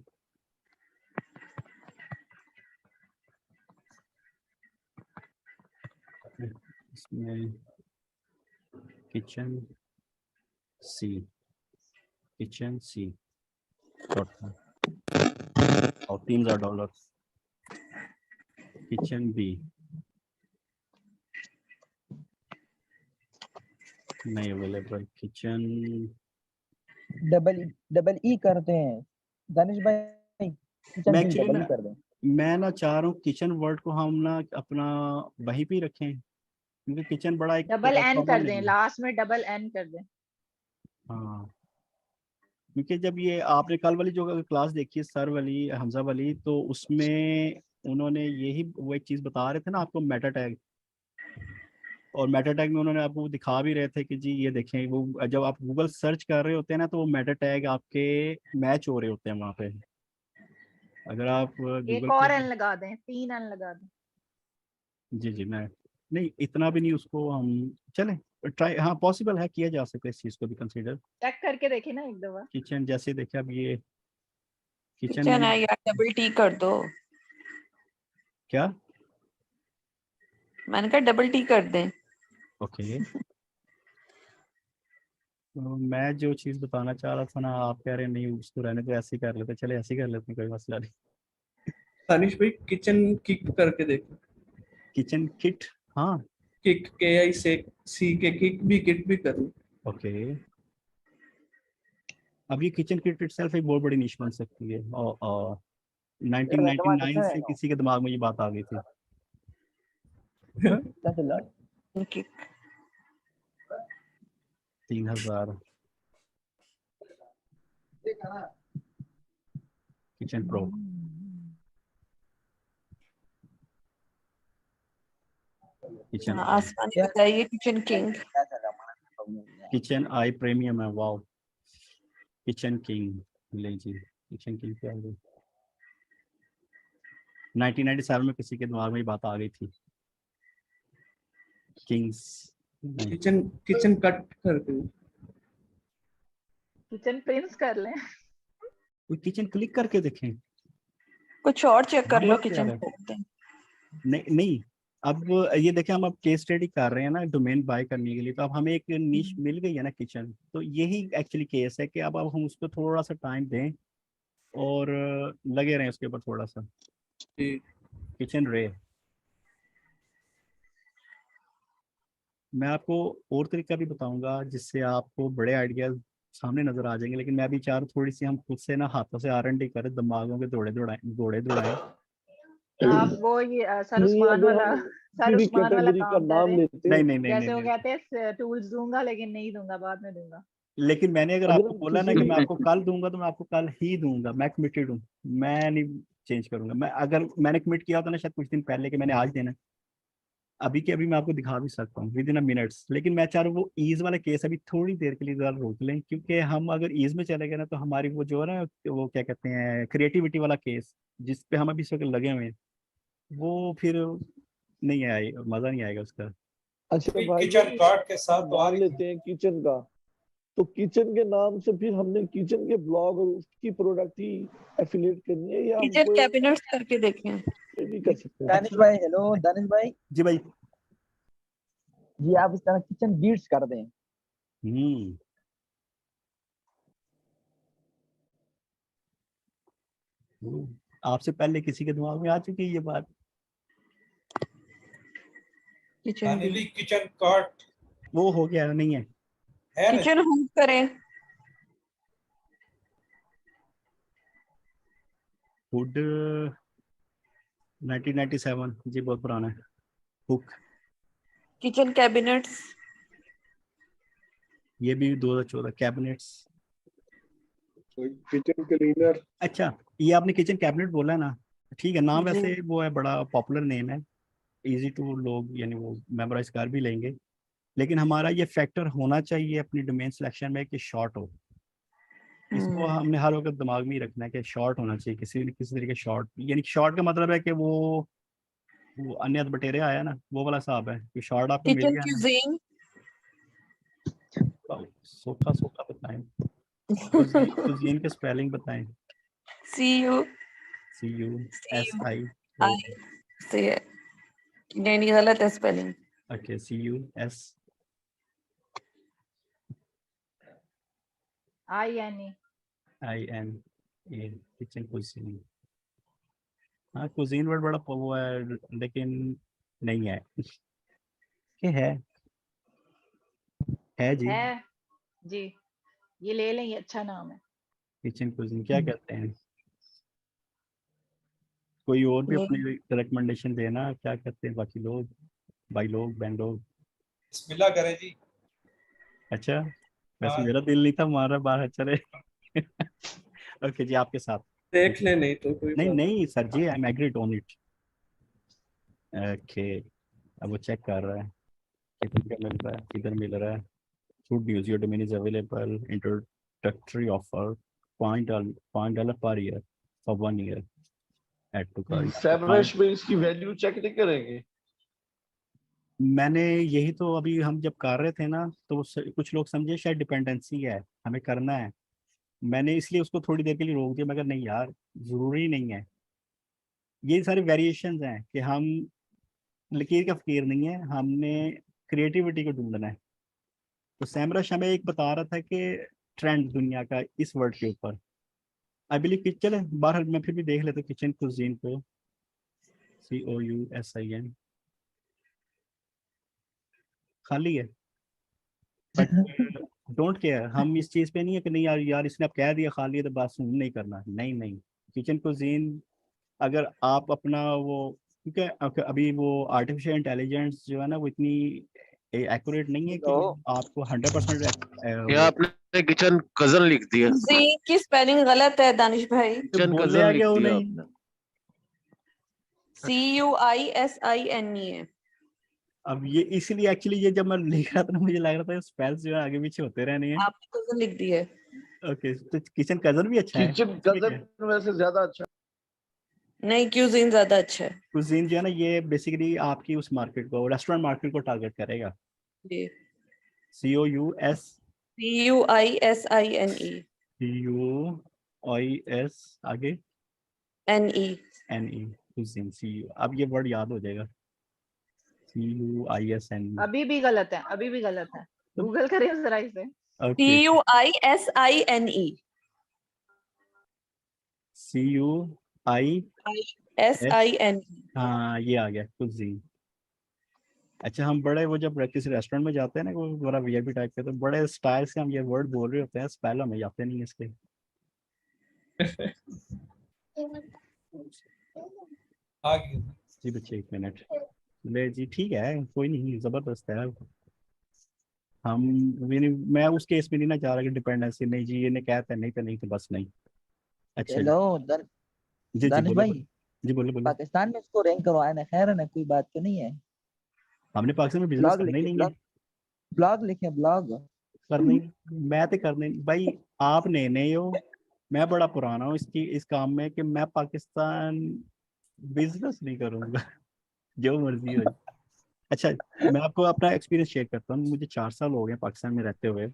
इसमें किचन सी चौथा और $3000। किचन बी नहीं अवेलेबल। किचन डबल ई करते हैं दानिश भाई, किचन मैं बी एक्चुअली डबल ई ना कर दें। मैं ना चाह रहा हूँ किचन वर्ड को हम ना अपना वहीं पे ही रखें, क्योंकि किचन बड़ा एक डबल एन कॉमन कर दें, नेम है। लास्ट में डबल एन कर दें। हाँ, क्योंकि जब ये आपने कल वाली जो क्लास देखी है सर वाली, हमजा वाली, तो उसमें उन्होंने यही वो एक चीज़ बता रहे थे ना आपको, मेटा टैग, और मेटा टैग में उन्होंने आपको दिखा भी रहे थे कि जी ये देखें, वो जब आप गूगल सर्च कर रहे होते हैं ना तो वो मेटा टैग आपके मैच हो रहे होते हैं वहाँ पे। अगर आप एक गूगल और पे, एन लगा दें, 3 एन लगा दें। जी जी, मैं नहीं इतना भी नहीं उसको हम चलें ट्राई, हाँ पॉसिबल है, किया जा सकता है इस चीज़ को भी कंसीडर। चेक करके देखिए ना एक दफा। किचन जैसे देखिए अब ये किचन किचन में है यार, डबल टी कर दो। क्या, मैंने कहा डबल टी कर दें। ओके। तो मैं जो चीज़ बताना चाह रहा था ना, आप कह रहे हैं नहीं उसको रहने तो ऐसे ही कर लेते, चले ऐसे ही कर लेते हैं, कोई मसला नहीं। तानिश भाई किचन किक करके देखो। किचन किट, हाँ किक KI से सी के किक भी किट भी करूँ। ओके। अब ये किचन किट इटसेल्फ एक बहुत बड़ी निश बन सकती है, और 1999 से किसी के दिमाग में ये बात आ गई थी। क्या चल रहा है? किक 3000 किचन प्रो, किचन आसमानी बताइए। किचन किंग, किचन आई प्रीमियम है, वाओ। किचन किंग ले जी, किचन किंग क्या है? 1997 में किसी के दिमाग में ये बात आ गई थी। किंग्स नहीं, किचन किचन कट कर दो। किचन प्रिंस कर लें। कोई किचन क्लिक करके देखें, कुछ और चेक कर लो। नंबर क्या किचन है? खोलते हैं। नहीं नहीं, अब ये देखें हम अब केस स्टडी कर रहे हैं ना डोमेन बाय करने के लिए, तो अब हमें एक नीश मिल गई है ना किचन, तो यही एक्चुअली केस है कि अब हम उसको थोड़ा सा टाइम दें और लगे रहें उसके ऊपर थोड़ा सा। किचन रे, मैं आपको और तरीका भी बताऊंगा जिससे आपको बड़े आइडियाज सामने नजर आ जाएंगे, लेकिन मैं भी चाह रहा हूँ थोड़ी सी हम खुद से ना हाथों से R&D करें, दिमागों के दौड़े दौड़ाएं। आप वो ये सर नहीं, उस्मान अगर वाला हम किसी भी कैटेगरी का काम कर नाम रहे हैं। लेते नहीं हैं, नहीं नहीं जैसे वो नहीं, कहते हैं टूल्स दूंगा लेकिन नहीं दूंगा, बाद में दूंगा। लेकिन मैंने अगर अगर आपको हम बोला ना किसी कि मैं आपको कल दूंगा तो मैं आपको कल ही दूंगा, मैं कमिटेड हूँ, मैं नहीं चेंज करूंगा। मैं अगर मैंने कमिट किया होता ना शायद कुछ दिन पहले कि मैंने आज देना है, अभी के अभी मैं आपको दिखा भी सकता हूँ विद इन अ मिनट्स, लेकिन मैं चाह रहा हूँ वो ईज वाला केस अभी थोड़ी देर के लिए जरा रोक लें, क्योंकि हम अगर ईज में चले गए ना तो हमारी वो जो है ना वो क्या कहते हैं क्रिएटिविटी वाला केस जिस पे हम अभी इस वक्त लगे हुए हैं, वो फिर नहीं आएगा, मजा नहीं आएगा उसका। अच्छा भाई किचन कार्ड के साथ तो आ नाम रही लेते हैं किचन का, तो किचन के नाम से फिर हमने किचन के ब्लॉग और उसकी प्रोडक्ट ही एफिलिएट करनी है, या हम किचन कोई कैबिनेट्स करके देखें। ये भी कर सकते हैं? दानिश भाई, हेलो दानिश भाई जी भाई। जी, आप इस तरह किचन बीट्स कर दें। हम्म आपसे पहले किसी के दिमाग में आ चुकी है ये बात? किचन फाइनली किचन कार्ड वो हो गया नहीं है? है ना? किचन हुक करें। फूड 1997 जी, बहुत पुराना है। Hook kitchen cabinets. ये भी 2014। Cabinets, kitchen cleaner. अच्छा ये आपने किचन कैबिनेट बोला है ना, ठीक है, नाम जी। वैसे वो है, बड़ा पॉपुलर नेम है, इजी टू लोग यानी वो मेमोराइज कर भी लेंगे, लेकिन हमारा ये फैक्टर होना चाहिए अपनी डोमेन सिलेक्शन में कि शॉर्ट हो। इसको हमने हर वक्त दिमाग में ही रखना है कि शॉर्ट होना चाहिए, किसी न किसी तरीके शॉर्ट, यानी शॉर्ट का मतलब है कि वो अन्य बटेरे आया ना वो वाला हिसाब है कि शॉर्ट आपको मिल किचन गया ना। क्यूजीन। सोखा सोखा बताएं, कुजीन के स्पेलिंग बताएं। CUSI। आई से नहीं, गलत है spelling. Okay, CUS INE। INA। Kitchen cuisine, हाँ कुजीन वर्ड बड़ा वो है लेकिन नहीं है कि है जी। है जी, ये ले लें, ये अच्छा नाम है। किचन कुजीन क्या कहते हैं? कोई और भी अपनी रिकमेंडेशन देना, क्या कहते हैं बाकी लोग, भाई लोग, बहन लोग? बिस्मिल्लाह करें जी। अच्छा, वैसे हाँ। मेरा दिल नहीं था मारा बाहर चले। ओके जी, आपके साथ देख ले, नहीं तो कोई नहीं बात नहीं सर जी, I am agreed on it. Okay, अब वो चेक कर रहा है किधर क्या मिल रहा है, किधर मिल रहा है। Should use your domain is available introductory offer $0.5 per year for 1 year add to cart। Semrush में इसकी वैल्यू चेक नहीं करेंगे? मैंने यही तो अभी हम जब कर रहे थे ना तो कुछ लोग समझे शायद डिपेंडेंसी है, हमें करना है, मैंने इसलिए उसको थोड़ी देर के लिए रोक दिया, मगर नहीं यार जरूरी नहीं है। ये सारे वेरिएशंस हैं कि हम लकीर का फकीर नहीं है, हमने क्रिएटिविटी को ढूंढना है। तो सैमरश हमें एक बता रहा था कि ट्रेंड दुनिया का इस वर्ड के ऊपर, आई बिलीव कि चले बाहर मैं फिर भी देख लेता हूँ किचन कुजीन को, COUSIN खाली है, बट डोंट केयर, हम इस चीज पे नहीं है कि नहीं यार यार इसने अब कह दिया खाली है तो बात सुन नहीं करना, नहीं नहीं। किचन कुजीन अगर आप अपना वो, क्योंकि अभी वो आर्टिफिशियल इंटेलिजेंस जो है ना वो इतनी एक्यूरेट नहीं है कि आपको 100% या आपने किचन कजन लिख दिया। जी की स्पेलिंग गलत है दानिश भाई। किचन बोले कजन आ लिख गया वो दिया नहीं। आपने। CUISINE है। अब ये इसीलिए एक्चुअली ये जब मैं लिख रहा था ना मुझे लग रहा था स्पेल्स जो है आगे पीछे होते रहने हैं। आपने कजन लिख दी है। ओके, तो किचन कजन भी अच्छा है। किचन कजन वैसे ज्यादा अच्छा। नहीं, क्यूजीन ज्यादा अच्छा है। कुजीन जो है ना ये बेसिकली आपकी उस मार्केट को, रेस्टोरेंट मार्केट को टारगेट करेगा। जी। COUS CUISINE CUIS आगे NE कुजीन CU, अब ये वर्ड याद हो जाएगा, CUISN। अभी भी गलत है, अभी भी गलत है, गूगल करें जरा इसे। ओके, CUISINE CUISIN, हाँ ये आ गया कुजीन। अच्छा, हम बड़े वो जब किसी रेस्टोरेंट में जाते हैं ना, वो बड़ा वीआईपी टाइप के, तो बड़े स्टाइल से हम ये वर्ड बोल रहे होते हैं, स्पेल हमें आते नहीं है इसके। आगे जी बच्चे 1 मिनट ले जी, ठीक है कोई नहीं, जबरदस्त है। हम मैं उस केस में नहीं ना चाह रहा कि डिपेंडेंसी, नहीं जी ये ने कहता है नहीं तो नहीं तो बस नहीं। अच्छा जी हेलो जी दानिश बोलो भाई, बोलो। जी बोलो बोलो। पाकिस्तान में इसको रैंक करवाया ना, खैर है ना, कोई बात तो नहीं है। हमने पाकिस्तान में बिजनेस ब्लॉग करना ही लिखे, नहीं है। ब्लॉग लिखे, ब्लॉग। करने मैं तो करने भाई, आप नए नए हो, मैं बड़ा पुराना हूँ इस काम में, कि मैं पाकिस्तान बिजनेस नहीं करूंगा। जो मर्जी हो। अच्छा, मैं आपको अपना एक्सपीरियंस शेयर करता हूँ। मुझे 4 साल हो गए पाकिस्तान में रहते हुए।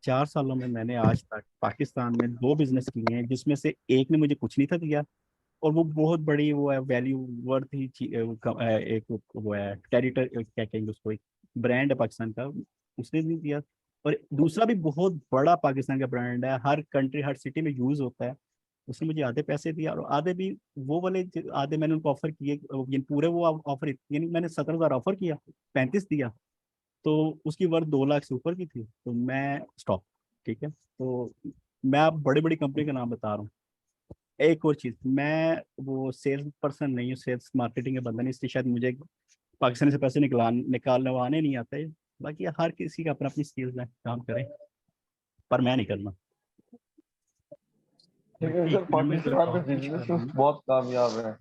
4 सालों में मैंने आज तक पाकिस्तान में 2 बिजनेस किए हैं, जिसमें से एक ने मुझे कुछ नहीं था दिया, और वो बहुत बड़ी वो है वैल्यू वर्थ ही एक वो है टेरिटरी, क्या कहेंगे उसको, एक ब्रांड है पाकिस्तान का, उसने नहीं दिया। और दूसरा भी बहुत बड़ा पाकिस्तान का ब्रांड है, हर कंट्री हर सिटी में यूज होता है, उसने मुझे आधे पैसे दिया, और आधे भी वो वाले आधे मैंने उनको ऑफर किए, ये पूरे वो ऑफर, यानी मैंने 17,000 ऑफर किया, 35 दिया, तो उसकी वर्थ 2 लाख से ऊपर की थी, तो मैं स्टॉप। ठीक है, तो मैं आप बड़ी बड़ी कंपनी का नाम बता रहा हूँ। एक और चीज, मैं वो सेल्स पर्सन नहीं हूँ, सेल्स मार्केटिंग का बंदा नहीं, इसलिए शायद मुझे पाकिस्तान से पैसे निकालने नहीं आते। बाकी हर किसी का अपना अपनी स्किल्स है, काम करें, पर मैं नहीं करना। लेकिन सर पाकिस्तान में बिजनेस बहुत कामयाब है,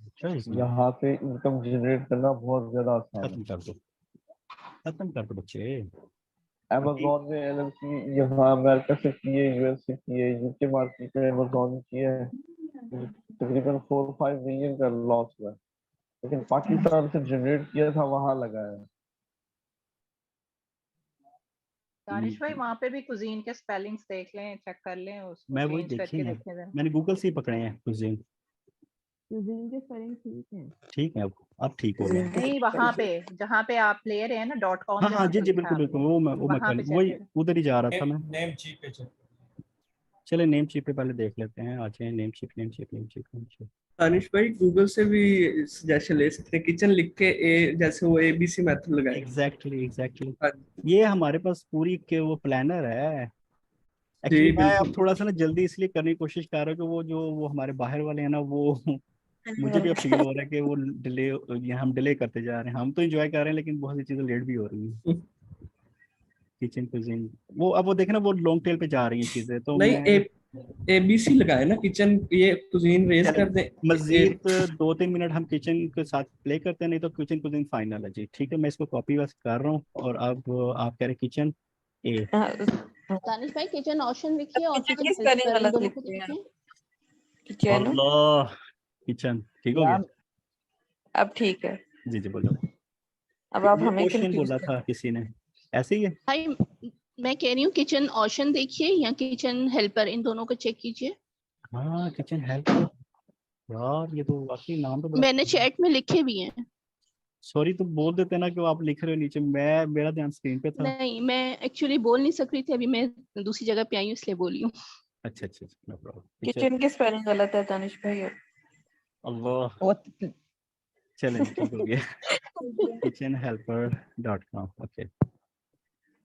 यहाँ पे इनकम जनरेट करना बहुत ज्यादा आसान है। खत्म कर दो बच्चे। अमेज़न ने एलएलसी यहाँ अमेरिका से की है, यूएस से की है, यूके मार्केट में अमेज़न की है, तकरीबन 4-5 मिलियन का लॉस हुआ है, लेकिन पाकिस्तान से जनरेट किया था वहां लगाया है। दानिश भाई वहाँ पे भी कुजीन के स्पेलिंग्स देख लें, चेक कर लें, उसको मैं वही चेंज देखे करके हैं, देखें जरा। मैंने गूगल से ही पकड़े हैं कुजीन। कुजीन के स्पेलिंग ठीक है। ठीक है, अब ठीक हो गया। नहीं, वहाँ पे जहाँ पे आप ले रहे हैं ना .com हाँ हाँ जहाँ जी पे जी लिखा बिल्कुल है बिल्कुल, आपने, वो मैं वहाँ पे चेक वही करें। उधर ही जा रहा था मैं। नेम चीप पे चेक। चले नेम चीप पे पहले देख लेते हैं, आ जाए Namecheap Namecheap Namecheap Namecheap. Danish भाई गूगल से भी सजेशन ले सकते हैं, किचन लिख के जैसे वो ABC मेथड लगाए। एग्जैक्टली ये हमारे पास पूरी के वो प्लानर है। जी एक्चुअली मैं अब बिल्कुल। थोड़ा सा ना जल्दी इसलिए करने की कोशिश कर रहा हूँ कि वो हमारे बाहर वाले हैं ना, वो मुझे भी अब फील हो रहा है कि वो डिले, हम डिले करते जा रहे हैं। हम तो एंजॉय कर रहे हैं, लेकिन बहुत सी चीजें लेट भी हो रही हैं। किचन कुजिन वो अब वो देखना, वो लॉन्ग टेल पे जा रही हैं चीजें, तो नहीं मैं ABC लगाए ना, किचन ये कुजीन रेस चले कर दे। मजीद 2-3 मिनट हम किचन के साथ प्ले करते हैं, नहीं तो किचन कुजिन फाइनल है जी। ठीक है, मैं इसको कॉपी बस कर रहा हूँ, और अब आप कह रहे किचन ए। दानिश भाई किचन ऑप्शन लिखिए और किचन किचन की स्पेलिंग हेल्पर, इन गलत दोनों लिख को दी है लिखिए। किचन। अल्लाह, किचन ठीक हो गया अब ठीक है, जी जी बोलो। अब आप ये हमें ओशन कंफ्यूज बोला था किसी ने, ऐसे ही है। भाई मैं कह रही हूँ किचन ऑप्शन देखिए या किचन हेल्पर, इन दोनों को चेक कीजिए। हाँ किचन हेल्पर, यार ये तो वाकई नाम तो बड़ा। मैंने चैट में लिखे भी हैं। सॉरी, तो बोल देते ना कि आप लिख रहे हो नीचे, मैं मेरा ध्यान स्क्रीन पे था। नहीं, मैं एक्चुअली बोल नहीं सक रही थी, अभी मैं दूसरी जगह पे आई हूँ इसलिए बोली हूँ। अच्छा अच्छा, नो प्रॉब्लम। किचन की स्पेलिंग गलत है दानिश भाई। अल्लाह, चलें ठीक हो गया। kitchenhelper.com। ओके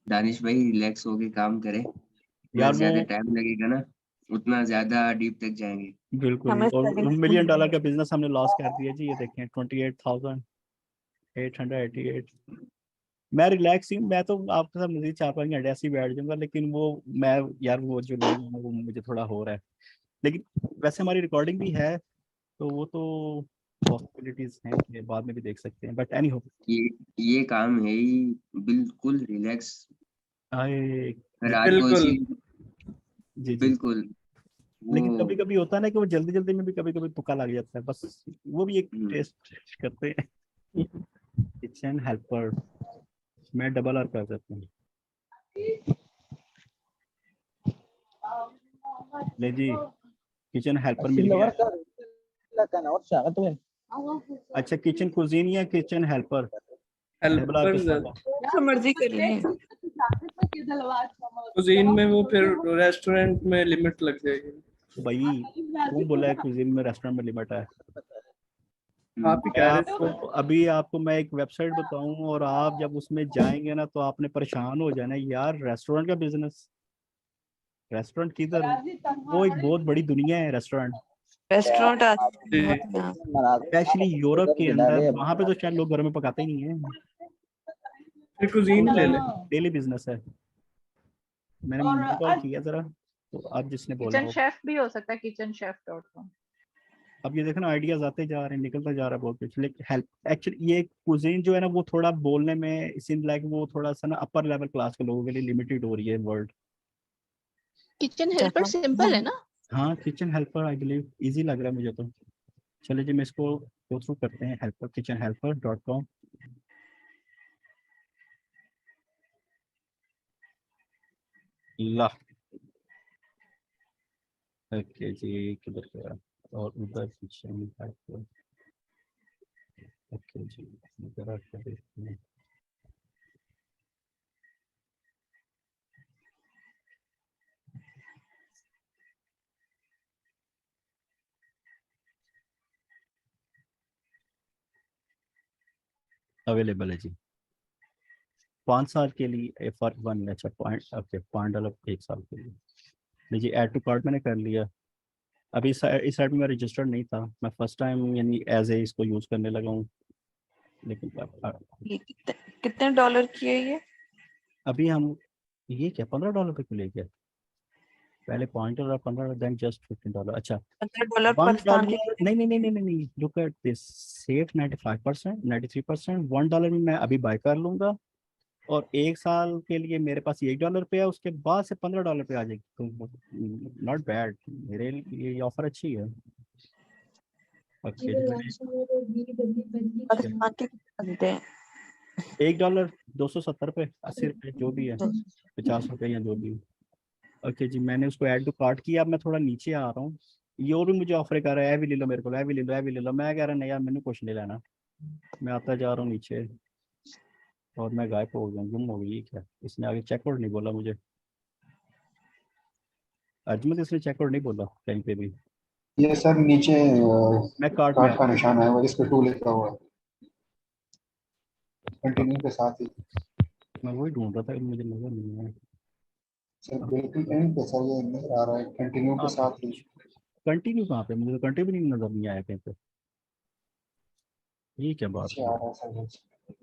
दानिश भाई रिलैक्स होके काम करें, जितना यार, ज्यादा वो टाइम लगेगा ना उतना ज्यादा डीप तक जाएंगे। बिल्कुल, और $1 मिलियन का बिजनेस हमने लॉस कर दिया जी। ये देखें 28,888। मैं रिलैक्स हूँ, मैं तो आपके साथ मजीद 4-5 घंटे ऐसे ही बैठ जाऊंगा, लेकिन वो मैं यार वो जो लोग हैं वो मुझे थोड़ा हो रहा है, लेकिन वैसे हमारी रिकॉर्डिंग भी है, तो वो तो पॉसिबिलिटीज हैं कि बाद में भी देख सकते हैं, बट एनी हो। ये काम है ही बिल्कुल रिलैक्स, आए रात को इसी जी जी, बिल्कुल लेकिन वो कभी कभी होता है ना कि वो जल्दी जल्दी में भी कभी कभी तुक्का लग जाता है, बस वो भी एक टेस्ट करते हैं। किचन हेल्पर मैं डबल आर कर देता हूँ। ले जी, किचन हेल्पर मिल गया। अच्छा, किचन कुजीन या किचन हेल्पर? डबल आर के साथ जो मर्जी कर लिए। कुजीन में वो फिर रेस्टोरेंट में लिमिट लग जाएगी भाई, कौन बोला है कुजीन में रेस्टोरेंट में लिमिट है? आप ही मैं कह रहे आपको थे। अभी आपको मैं एक वेबसाइट बताऊं और आप जब उसमें जाएंगे ना तो आपने परेशान हो जाना यार। रेस्टोरेंट का बिजनेस, रेस्टोरेंट किधर, वो एक बहुत बड़ी दुनिया है रेस्टोरेंट, रेस्टोरेंट स्पेशली यूरोप के अंदर। वहां पे तो शायद लोग घर में पकाते ही नहीं है, फिर कुजीन ले ले। डेली बिजनेस है। मैंने मुझे कॉल किया जरा, तो आप जिसने बोला किचन हो, शेफ भी हो सकता है, kitchenchef.com। अब ये देखो ना आइडियाज आते जा रहे हैं, निकलता जा रहा है बहुत कुछ। लेकिन हेल्प एक्चुअली ये कुजीन जो है ना वो थोड़ा बोलने में सीन लाइक वो थोड़ा सा ना अपर लेवल क्लास के लोगों के लिए लिमिटेड हो रही है वर्ड। किचन हेल्पर सिंपल है ना? हाँ kitchen helper I believe easy लग रहा है मुझे तो। चलिए जी मैं इसको गो थ्रू करते हैं, हेल्पर kitchenhelper.com। ला ओके जी, किधर गया और उधर किचन हेल्पर। ओके जी इधर आकर देखते हैं। अवेलेबल है जी 5 साल के लिए फॉर वन। अच्छा पॉइंट, ओके $5 1 साल के लिए। लीजिए ऐड टू कार्ट मैंने कर लिया। अभी इस साइड में मैं रजिस्टर्ड नहीं था, मैं फर्स्ट टाइम यानी एज ए इसको यूज़ करने लगा हूँ। लेकिन कितने डॉलर की है ये? अभी हम ये क्या $15 पे क्यों ले गया? पहले $5 15 देन जस्ट $15। अच्छा $15 $1 पाकिस्तान के नहीं नहीं नहीं नहीं नहीं नहीं, लुक एट दिस, सेफ 95% 93%। $1 में मैं अभी बाय कर लूंगा और 1 साल के लिए मेरे पास $1 पे है, उसके बाद से $15 पे आ जाएगी। तो नॉट बैड, मेरे लिए ये ऑफर अच्छी है। ओके पाकिस्तान के बनते हैं। $1 270 पे 80 रुपये जो भी है, 50 रुपये या जो भी। ओके जी मैंने उसको ऐड टू कार्ट किया। अब मैं थोड़ा नीचे आ रहा हूँ, ये और भी मुझे ऑफर कर रहा है, ये भी ले लो मेरे को, ये भी ले लो, ये भी ले लो। मैं कह रहा नहीं यार मैंने कुछ नहीं लेना। मैं आता जा रहा हूँ नीचे और मैं गायब हो गया, गुम हो गई क्या? इसने आगे चेकआउट नहीं बोला मुझे, अजमत इसने चेकआउट नहीं बोला कहीं पे भी। ये सर नीचे मैं कार्ट में आ कार्ड का निशान है वो, इस पे 2 लिखा हुआ है कंटिन्यू के साथ ही। मैं वही ढूंढ रहा था, मुझे नजर नहीं आया। सर बिल्कुल एंड पे सर ये नजर आ रहा है कंटिन्यू के साथ ही। कंटिन्यू कहाँ पे? मुझे तो कंटिन्यू नहीं नजर नहीं आया कहीं पे। ये क्या बात नीचे है? आ रहा है सर ये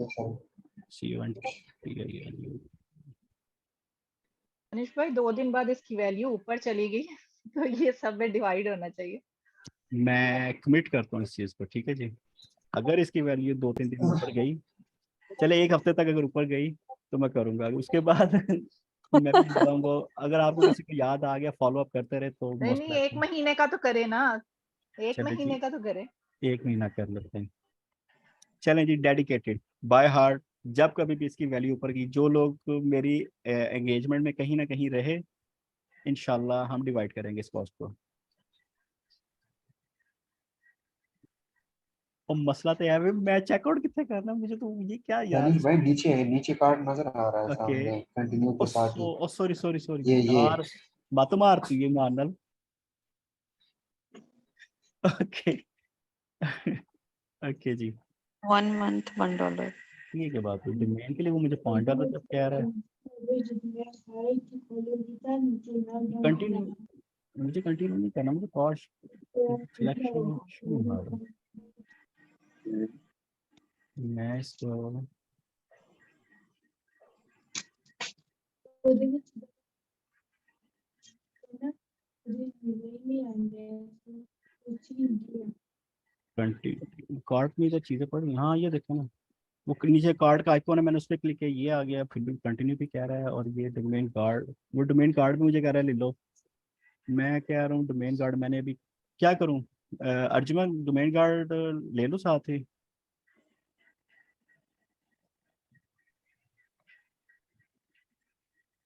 सर। अनिश भाई 2 दिन बाद इसकी वैल्यू ऊपर चली गई तो ये सब में डिवाइड होना चाहिए। मैं कमिट करता हूँ इस चीज़ पर, ठीक है जी। अगर इसकी वैल्यू 2-3 दिन ऊपर गई, चले 1 हफ्ते तक अगर ऊपर गई तो मैं करूँगा, उसके बाद मैं भी बताऊंगा। अगर आपको किसी को याद आ गया फॉलो अप करते रहे तो नहीं मोस्ट नहीं, 1 वेलकम। महीने का तो करे ना, 1 चले जी महीने का तो करे। 1 महीना कर लेते हैं। चलें जी डेडिकेटेड बाय हार्ट। जब कभी भी इसकी वैल्यू ऊपर गई, जो लोग मेरी एंगेजमेंट में कहीं ना कहीं रहे, इंशाल्लाह हम डिवाइड करेंगे इस कॉस्ट को। और मसला तो है मैं चेकआउट कितने करना, मुझे तो ये क्या यार। दानिश भाई नीचे है, नीचे कार्ड नजर आ रहा है ओके सामने कंटिन्यू के साथ ही। ओ सॉरी सॉरी सॉरी ये यार, मत मार तू ये मानल। ओके ओके जी 1 month $1। ठीक है बात हुई। डोमेन के लिए वो मुझे $5 जब कह रहा है। कंटिन्यू, मुझे कंटिन्यू नहीं करना, मुझे कॉस्ट सिलेक्शन शो आ रहा है। मैं इसको कंटिन्यू कार्ट में जो चीज़ें पड़ी, हाँ ये देखो ना, वो नीचे कार्ड का आइकॉन है, मैंने उस पर क्लिक किया, ये आ गया, फिर भी कंटिन्यू भी कह रहा है। और ये डोमेन कार्ड, वो डोमेन कार्ड भी मुझे कह रहा है ले लो। मैं कह रहा हूँ डोमेन कार्ड मैंने अभी क्या करूँ? अर्जुमन डोमेन कार्ड ले लो साथ ही।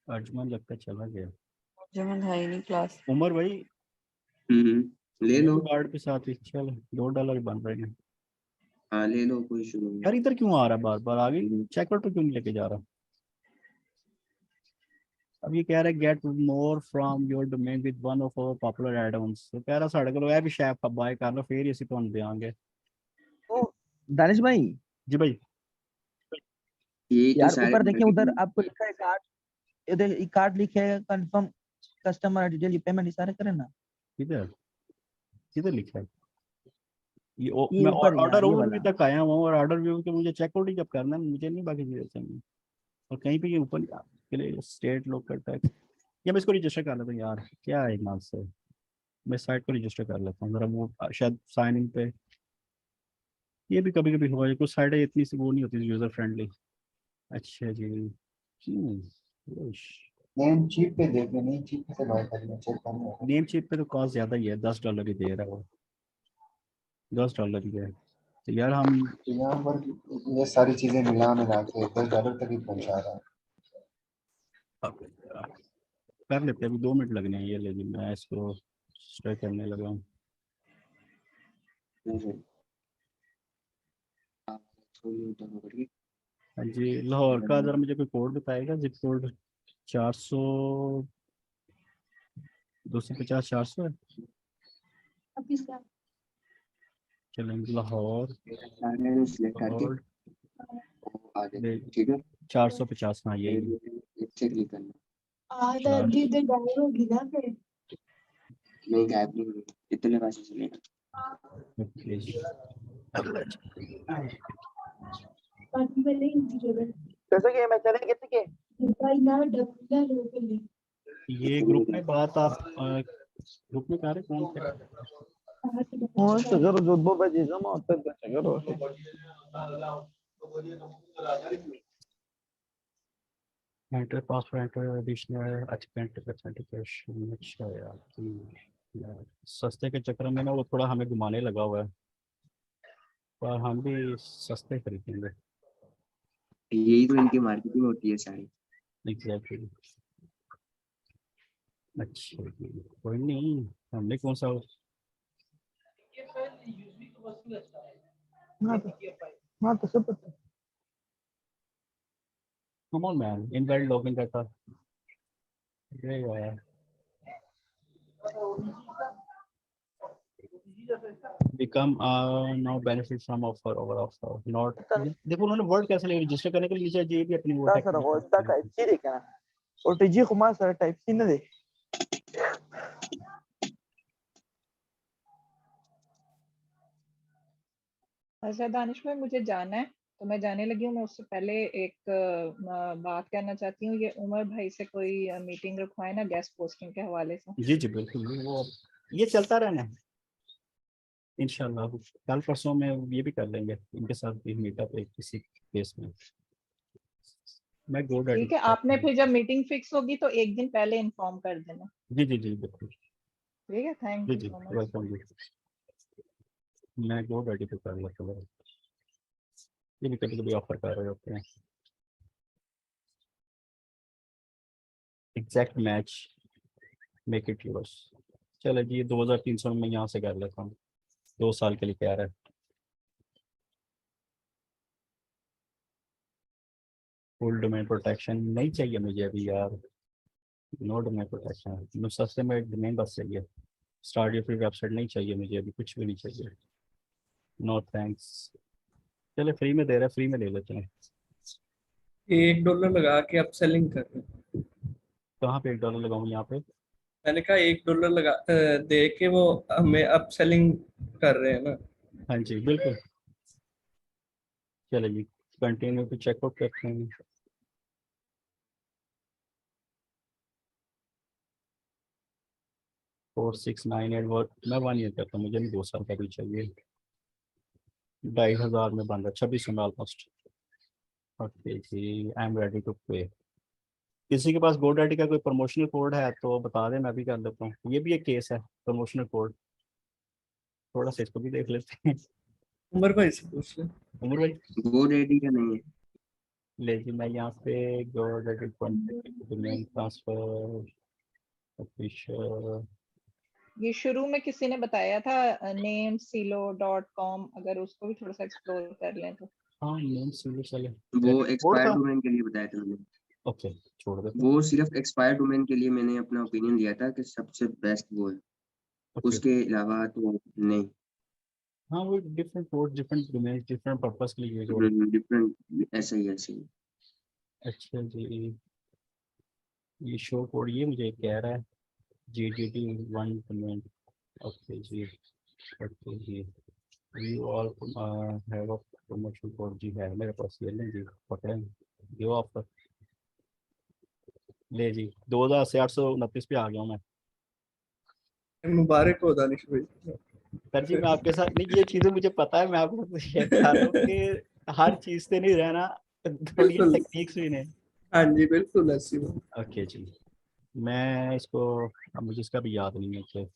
अर्जुमन लगता है चला गया। अर्जुमन है ही नहीं क्लास। उमर भाई ले लो। कार्ड के साथ ही चलो $2 बन रहे हैं। हाँ ले लो, कोई इशू नहीं। यार इधर क्यों आ रहा है बार बार? आगे चेकआउट पे क्यों नहीं लेके जा रहा? अब ये कह रहा है get more from your domain with one of our popular add ons. तो कह रहा साढ़े को भी शेफ बाय कर लो फिर इसी तो देंगे। ओ दानिश भाई जी भाई यही तो यार सारे ऊपर देखिए उधर marketing- आपको लिखा है कार्ड, इधर कार्ड लिखे है कंफर्म कस्टमर डिटेल, पेमेंट इशारा करें ना। किधर किधर लिखा है ये ये मैं ऊपर ऑर्डर यार ये ओवरव्यू वाला। तक आया हूँ और ऑर्डर व्यू के मुझे चेकआउट ही जब करना है मुझे नहीं बाकी चीजें चाहिए और कहीं पे ये ऊपर के लिए स्टेट लोकल टैक्स या मैं इसको रजिस्टर कर लेता हूँ यार क्या है नाम से मैं साइट को रजिस्टर कर लेता हूँ जरा वो शायद साइन इन पे ये भी कभी कभी हुआ है कुछ साइटें इतनी सी वो नहीं होती यूजर फ्रेंडली। अच्छा जी नेम चीप पे देख ले, नेम चीप पे बाय कर ले, चेक करना। नेम चिप पे तो कॉस्ट ज्यादा ही है $10 ही दे रहा है वो $10 ही है तो यार हम तो यहाँ पर ये सारी चीजें मिला के $10 तक ही पहुंचा रहा है। कर लेते हैं अभी 2 मिनट लगने हैं ये लेकिन मैं इसको स्टार्ट करने लगा हूँ। हाँ जी लाहौर का जरा मुझे कोई कोड बताएगा जिप कोड 400 250 400 है चलेंगे लाहौर लाहौर ठीक है 450 हाँ यही इससे क्लिक करना चार नहीं गायब नहीं हुई इतने पास चलेगा ओके जी। कैसे के मैं चलें कितने के ये ग्रुप में बात आप ग्रुप में कह रहे कौन थे और सगर जो 2 बजे जमा होता है सगर enter password enter additional authentication अच्छा यार सस्ते के चक्कर में ना वो थोड़ा हमें घुमाने लगा हुआ है पर हम भी सस्ते खरीदेंगे यही तो इनकी मार्केटिंग होती है सारी एग्जैक्टली अच्छा जी कोई नहीं हमने कौन सा हाँ तो सब पता come on man invalid login data ये यार become now benefit from offer over offer not देखो उन्होंने वर्ड कैसे लिया रजिस्टर करने के लिए नीचे ये भी अपनी वो सर वो इसका टाइप सी देखना और TG Kumar sir type C ना दे अच्छा दानिश भाई मुझे जाना है तो मैं जाने लगी हूँ मैं उससे पहले एक बात करना चाहती हूँ ये उमर भाई से कोई मीटिंग रखवाए ना गेस्ट पोस्टिंग के हवाले से जी जी बिल्कुल वो ये चलता रहना है इंशाल्लाह कल परसों में ये भी कर लेंगे इनके साथ भी मीटअप एक किसी केस में मैं गो ठीक है आपने फिर जब मीटिंग फिक्स होगी तो एक दिन पहले इन्फॉर्म कर देना जी जी जी बिल्कुल ठीक है थैंक जी यू जी सो मच वेलकम जी मैं गो रेडी पे कर लेता हूँ ये भी कभी कभी ऑफर कर रहे होते हैं exact match make it yours चलो जी 2300 में यहाँ से कर लेता हूँ 2 साल के लिए कह रहा है फुल डोमेन प्रोटेक्शन नहीं चाहिए मुझे अभी यार नो डोमेन प्रोटेक्शन मुझे सस्ते में डोमेन बस चाहिए स्टार्ट योर फ्री वेबसाइट नहीं चाहिए मुझे अभी कुछ भी नहीं चाहिए नो थैंक्स चले फ्री में दे रहा है फ्री में ले लेते हैं $1 लगा के अप सेलिंग कर रहे हैं कहाँ पे $1 लगाऊँ यहाँ पे मैंने कहा $1 लगा दे के वो हमें अप सेलिंग कर रहे हैं ना हाँ जी बिल्कुल चले जी कंटिन्यू पे चेकआउट करते हैं 4698 वर्क मैं 1 ईयर करता हूँ मुझे नहीं 2 साल का भी चाहिए 2500 में बन रहा 2600 में ऑलमोस्ट ओके जी I am ready to pay किसी के पास GoDaddy का कोई प्रमोशनल कोड है तो बता दें मैं भी कर लेता हूँ ये भी एक केस है प्रमोशनल कोड थोड़ा सा इसको भी देख लेते हैं उमर भाई से पूछ ले उमर भाई GoDaddy का नहीं है लेकिन मैं यहाँ पे GoDaddy डोमेन ट्रांसफर ऑफिशियल ये शुरू में किसी ने बताया था namesilo.com अगर उसको भी थोड़ा सा एक्सप्लोर कर लें तो हाँ नेम सिलो चले वो एक्सपायर डोमेन के लिए बताया था मैंने ओके छोड़ देते वो सिर्फ एक्सपायर डोमेन के लिए मैंने अपना ओपिनियन दिया था कि सबसे बेस्ट वो है उसके अलावा तो नहीं हाँ वो different code, different domain, different purpose के लिए यूज हो रहा डिफरेंट, ऐसे ही ऐसे ही। है। अच्छा जी, ये शो कोड ये मुझे कह रहा है GDT 1 डोमेन। ओके जी, ओके जी। You all have a promotion code जी, है मेरे पास, ये लें जी, पकड़ें ये ऑफर ले जी। 2000 से 829 पे आ गया हूँ मैं। मुबारक हो दानिश भाई। सर जी मैं आपके साथ नहीं, ये चीजें मुझे पता है, मैं आपको शेयर कर रहा हूँ कि हर चीज से नहीं रहना, थोड़ी बिल्कुल। टेक्निक्स भी नहीं। हाँ जी बिल्कुल ऐसी बात। ओके जी, मैं इसको, अब मुझे इसका भी याद नहीं है कि,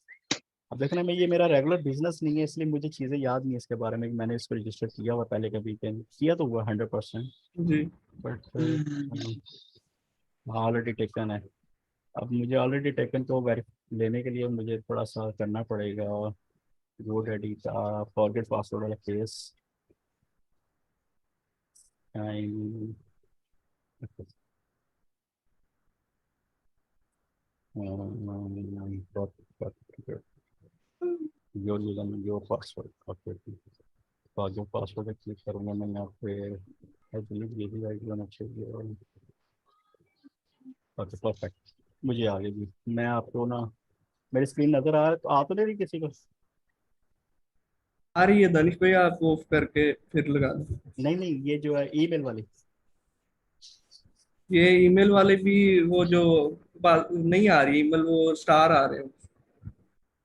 अब देखना मैं, ये मेरा रेगुलर बिजनेस नहीं है इसलिए मुझे चीज़ें याद नहीं है इसके बारे में कि मैंने इसको रजिस्टर किया हुआ पहले कभी किया तो हुआ 100%, जी बट ऑलरेडी टेकन है। अब मुझे ऑलरेडी टेकन को लेने के लिए मुझे थोड़ा सा करना पड़ेगा, रोड रेडी का फॉरगेट पासवर्ड वाला केस। योर पासवर्ड, ओके, जो पासवर्ड क्लिक करूँगा मैं यहाँ पे, ये भी आईडी होना चाहिए। ओके परफेक्ट, मुझे आ गई जी। मैं आपको ना, मेरी स्क्रीन नज़र आ तो नहीं रही किसी को? आ रही है दानिश भाई, आप ऑफ करके फिर लगा दो। नहीं नहीं, ये जो है ईमेल वाली। ये ईमेल वाले भी वो जो नहीं आ रही ईमेल, वो स्टार आ रहे हैं।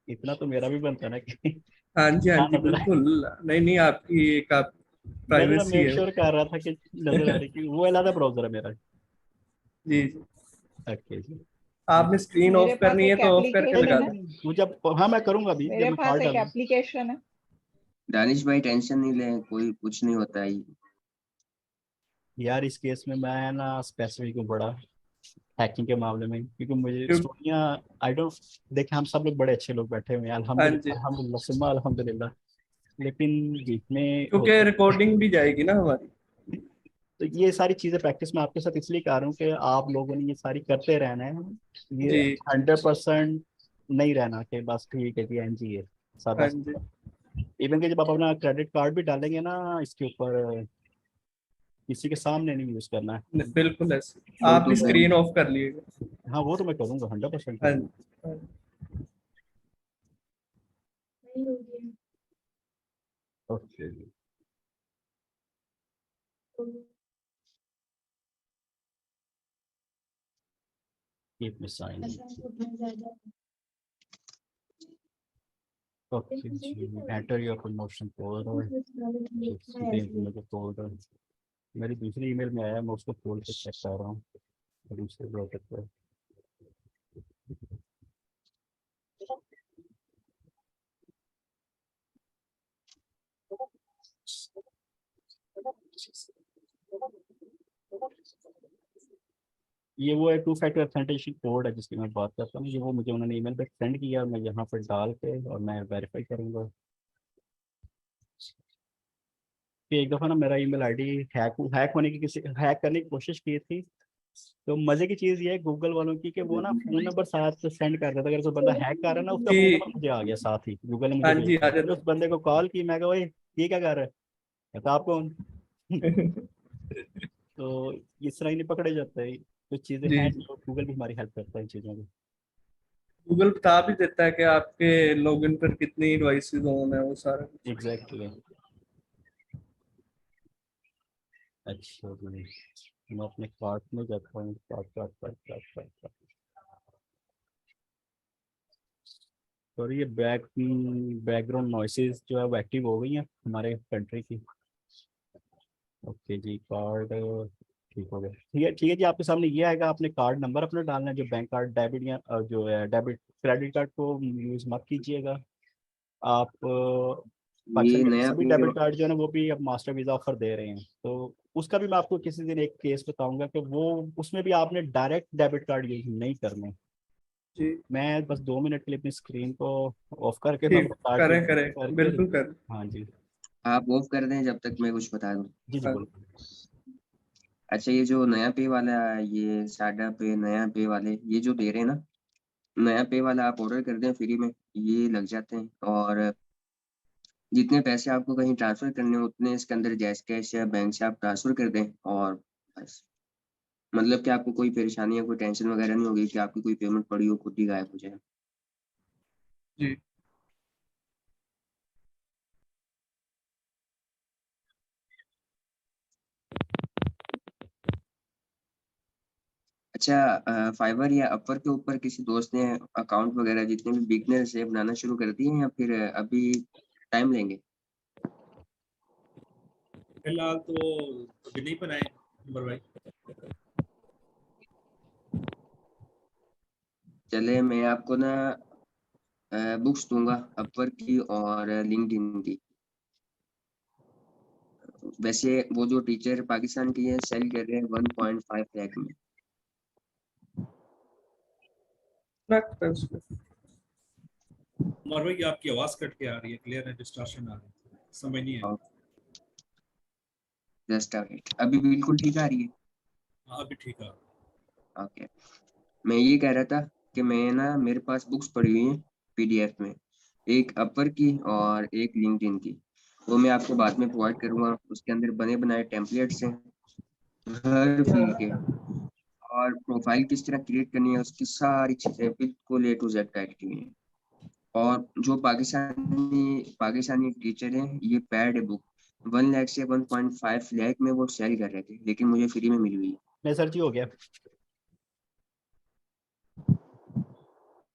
इतना तो मेरा भी बनता है ना कि हाँ जी हाँ हाँ जी नजर आए। बिल्कुल। नहीं नहीं, आपकी एक आप मैं तो प्राइवेसी मेक है। श्योर कर रहा था कि नजर आ रही, कि वो अलग ब्राउजर है मेरा। जी जी, ओके जी। आपने स्क्रीन मेरे ऑफ पास करनी है एक तो ऑफ करके नहीं लगा एप्लीकेशन है, दें। नहीं, मुझे हाँ मैं करूँगा अभी जब मेरे मैं पास कार्ड एक डालूंगा। एप्लीकेशन है। दानिश भाई टेंशन नहीं ले, कोई कुछ नहीं होता है। यार इस केस में मैं ना स्पेसिफिक हूँ बड़ा हैकिंग के मामले में, क्योंकि मुझे क्यों- स्टोरियाँ, आई डोंट, देखे हम सब लोग बड़े अच्छे लोग बैठे हुए हैं, हाँ जी, अल्हम्दुलिल्लाह अल्हम्दुलिल्लाह सुम्मा अल्हम्दुलिल्लाह, लेकिन जितने क्योंकि होते रिकॉर्डिंग भी जाएगी ना हमारी। तो ये सारी चीज़ें प्रैक्टिस में आपके साथ इसलिए कर रहा हूँ कि आप लोगों ने ये सारी करते रहना है, ये जी 100% नहीं रहना कि बस ठीक है जी एनजी है सादा। हाँ जी इवन कि जब आप अपना क्रेडिट कार्ड भी डालेंगे ना इसके ऊपर, किसी के सामने नहीं यूज़ करना है। बिल्कुल ऐसे। वो आप तो भी मैं स्क्रीन ऑफ कर लीजिएगा। हाँ वो तो मैं करूँगा, 100% हाँ करूँगा। जी हाँ okay, keep me sign. Okay जी, एंटर योर प्रमोशन कोड, और मुझे कोड मेरी दूसरी ईमेल में आया, मैं उसको खोल के चेक कर रहा हूँ दूसरे ब्राउज़र पर। ये वो है 2 फैक्टर ऑथेंटिकेशन कोड है जिसकी मैं बात करता हूँ, ये वो मुझे उन्होंने ईमेल पे सेंड किया, और मैं यहाँ पर डाल के और मैं वेरीफाई करूँगा कि एक दफ़ा ना मेरा ईमेल आईडी हैक होने की, किसी हैक करने की कोशिश की थी। तो मजे की चीज़ ये है गूगल वालों की कि वो ना फ़ोन नंबर साथ सेंड कर देता, अगर कोई बंदा हैक कर रहा है ना उसका फ़ोन नंबर जी मुझे आ गया साथ ही, गूगल ने हाँ मुझे भेज जी आ दिया। मैंने जाता उस बंदे को कॉल की, मैं कहा ओए ये क्या कर रहा है, कहता आप कौन? है। तो इस तरह ही नहीं पकड़े जाते हैं, कुछ चीज़ें जी हैं जी, जो गूगल भी हमारी हेल्प करता है इन चीज़ों में। गूगल बता भी देता है कि आपके लॉगिन पर कितनी डिवाइसेस ऑन है, वो सारा कुछ। एग्जैक्टली। अच्छा जी, मैं अपने कार्ट में जाता हूँ, कार्ट। और ये बैकग्राउंड नॉइसेस जो है वो एक्टिव हो गई हैं हमारे कंट्री की। ओके जी, कार्ड ठीक हो गया, ठीक है जी। आपके सामने ये आएगा, आपने कार्ड नंबर अपना डालना है, जो बैंक कार्ड, डेबिट या जो है डेबिट क्रेडिट कार्ड को यूज़ मत कीजिएगा आप। पाकिस्तान ये के नया सभी पे डेबिट कार्ड जो है ना वो भी अब मास्टर वीज़ा ऑफर दे रहे हैं, तो उसका भी मैं आपको किसी दिन एक केस बताऊंगा कि वो, उसमें भी आपने डायरेक्ट डेबिट कार्ड यूज नहीं करने। जी मैं बस 2 मिनट के लिए अपनी स्क्रीन को ऑफ करके मैं ठीक, अपना कार्ड करें को करें करके, बिल्कुल करें। हाँ जी, आप ऑफ कर दें जब तक मैं कुछ बता दूं। जी जी हाँ बोलो। अच्छा, ये जो नया पे वाला है, ये साडा पे, नया पे वाले ये जो दे रहे हैं ना, नया पे वाला आप ऑर्डर कर दें फ्री में, ये लग जाते हैं। और जितने पैसे आपको कहीं ट्रांसफर करने हो उतने इसके अंदर जैस कैश या बैंक से आप ट्रांसफर कर दें और बस। मतलब कि आपको कोई परेशानी या कोई टेंशन वगैरह नहीं होगी कि आपकी कोई पेमेंट पड़ी हो खुद ही गायब हो जाए। जी अच्छा, फाइवर या अपवर के ऊपर किसी दोस्त ने अकाउंट वगैरह जितने भी बिगनर्स है बनाना शुरू कर दिए या फिर अभी टाइम लेंगे? फिलहाल तो अभी नहीं बनाए उमर भाई। चले मैं आपको ना बुक्स दूंगा अपवर की और लिंक्डइन की। वैसे वो जो टीचर पाकिस्तान की है सेल कर रहे हैं 1.5 लाख में। उमर भाई आपकी आवाज कट के आ रही है, क्लियर है, डिस्टॉर्शन आ रही है, समझ नहीं आ रही। जस्ट वेट, अभी बिल्कुल ठीक आ रही है? हाँ अभी ठीक है। ओके, मैं ये कह रहा था कि मैं ना मेरे पास बुक्स पड़ी हुई हैं पीडीएफ में, एक अपवर की और एक लिंक्डइन की। वो मैं आपको बाद में प्रोवाइड करूंगा। उसके अंदर बने बनाए टेम्पलेट्स हैं हर फील्ड के, और प्रोफाइल किस तरह क्रिएट करनी है उसकी सारी चीजें बिल्कुल A to Z गाइड की हुई हैं। और जो पाकिस्तानी टीचर हैं, ये पैड बुक 1 लाख से 1.5 लाख में वो सेल कर रहे थे, लेकिन मुझे फ्री में मिली हुई है। नहीं सर जी, हो गया।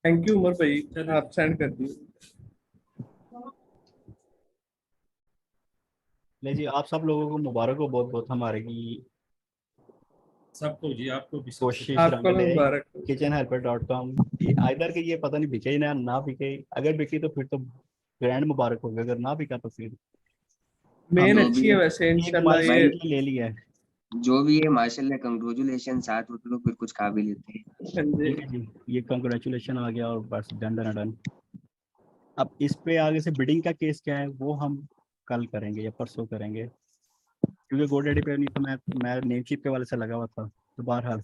थैंक यू उमर भाई, आप सेंड कर दीजिए। नहीं जी, आप सब लोगों को मुबारक हो बहुत बहुत हमारे की सबको जी, आपको भी कोशिश आपको रंग ले मुबारक। kitchenhelper.com। आइदर के ये पता नहीं बिके ना बिके, अगर बिकी तो फिर तो ग्रैंड मुबारक हो गया, अगर ना बिका तो फिर मेन हमने अच्छी है वैसे एक इंशाल्लाह ये। माइलस्टोन ले लिया है। जो भी है माशाल्लाह, कंग्रेचुलेशन, साथ हो तो फिर कुछ खा भी लेते हैं। ठीक है जी, ये कंग्रेचुलेशन आ गया और बस डन डन डन। अब इस पे आगे से बिडिंग का केस क्या है वो हम कल करेंगे या परसों करेंगे, क्योंकि गोडेडी पे नहीं तो मैं नेमशिप के वाले से लगा हुआ था, तो बहरहाल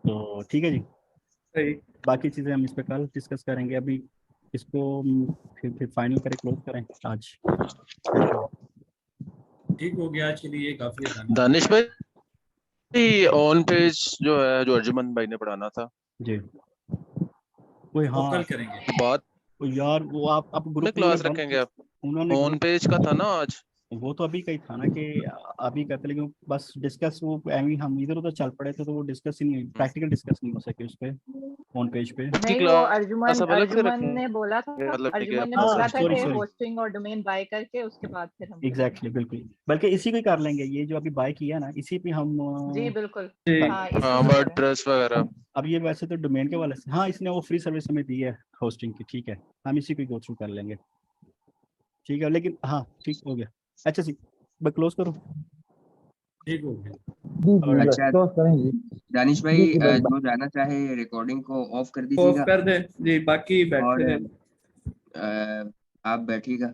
तो ठीक है जी। सही। बाकी चीज़ें हम इस पे कल डिस्कस करेंगे। अभी इसको फिर फाइनल करें, क्लोज करें आज। ठीक हो गया आज के लिए, काफी है। दानिश भाई ऑन पेज जो है, जो अर्जुमंद भाई ने पढ़ाना था जी, कोई वो हाँ कल करेंगे बात यार, वो आप ग्रुप क्लास रखेंगे आप? उन्होंने ऑन पेज का था ना आज? वो तो अभी कहीं था ना कि अभी कहते, लेकिन बस डिस्कस वो एमी हम इधर उधर चल पड़े थे तो वो डिस्कस ही नहीं, प्रैक्टिकल डिस्कस नहीं हो सके उस पे ऑन पेज पे। नहीं, वो अर्जुमन ने बोला था, मतलब अर्जुमन ने बोला था सॉरी कि सॉरी होस्टिंग और डोमेन बाय करके उसके बाद फिर हम एग्जैक्टली बिल्कुल, बल्कि इसी को ही कर लेंगे, ये जो अभी बाय किया ना इसी पे हम जी बिल्कुल, हाँ इसी पे वर्डप्रेस वगैरह। अब ये वैसे तो डोमेन के वाले से, हाँ इसने वो फ्री सर्विस हमें दी है होस्टिंग की, ठीक है हम इसी को गो थ्रू कर लेंगे, ठीक है। लेकिन हाँ ठीक हो गया। अच्छा सी मैं क्लोज करूँ? ठीक हो गया। अच्छा दानिश भाई, जो जाना चाहे रिकॉर्डिंग को ऑफ कर ऑफ दीजिएगा कर दें जी, बाकी बैठे और रहें। आप बैठिएगा।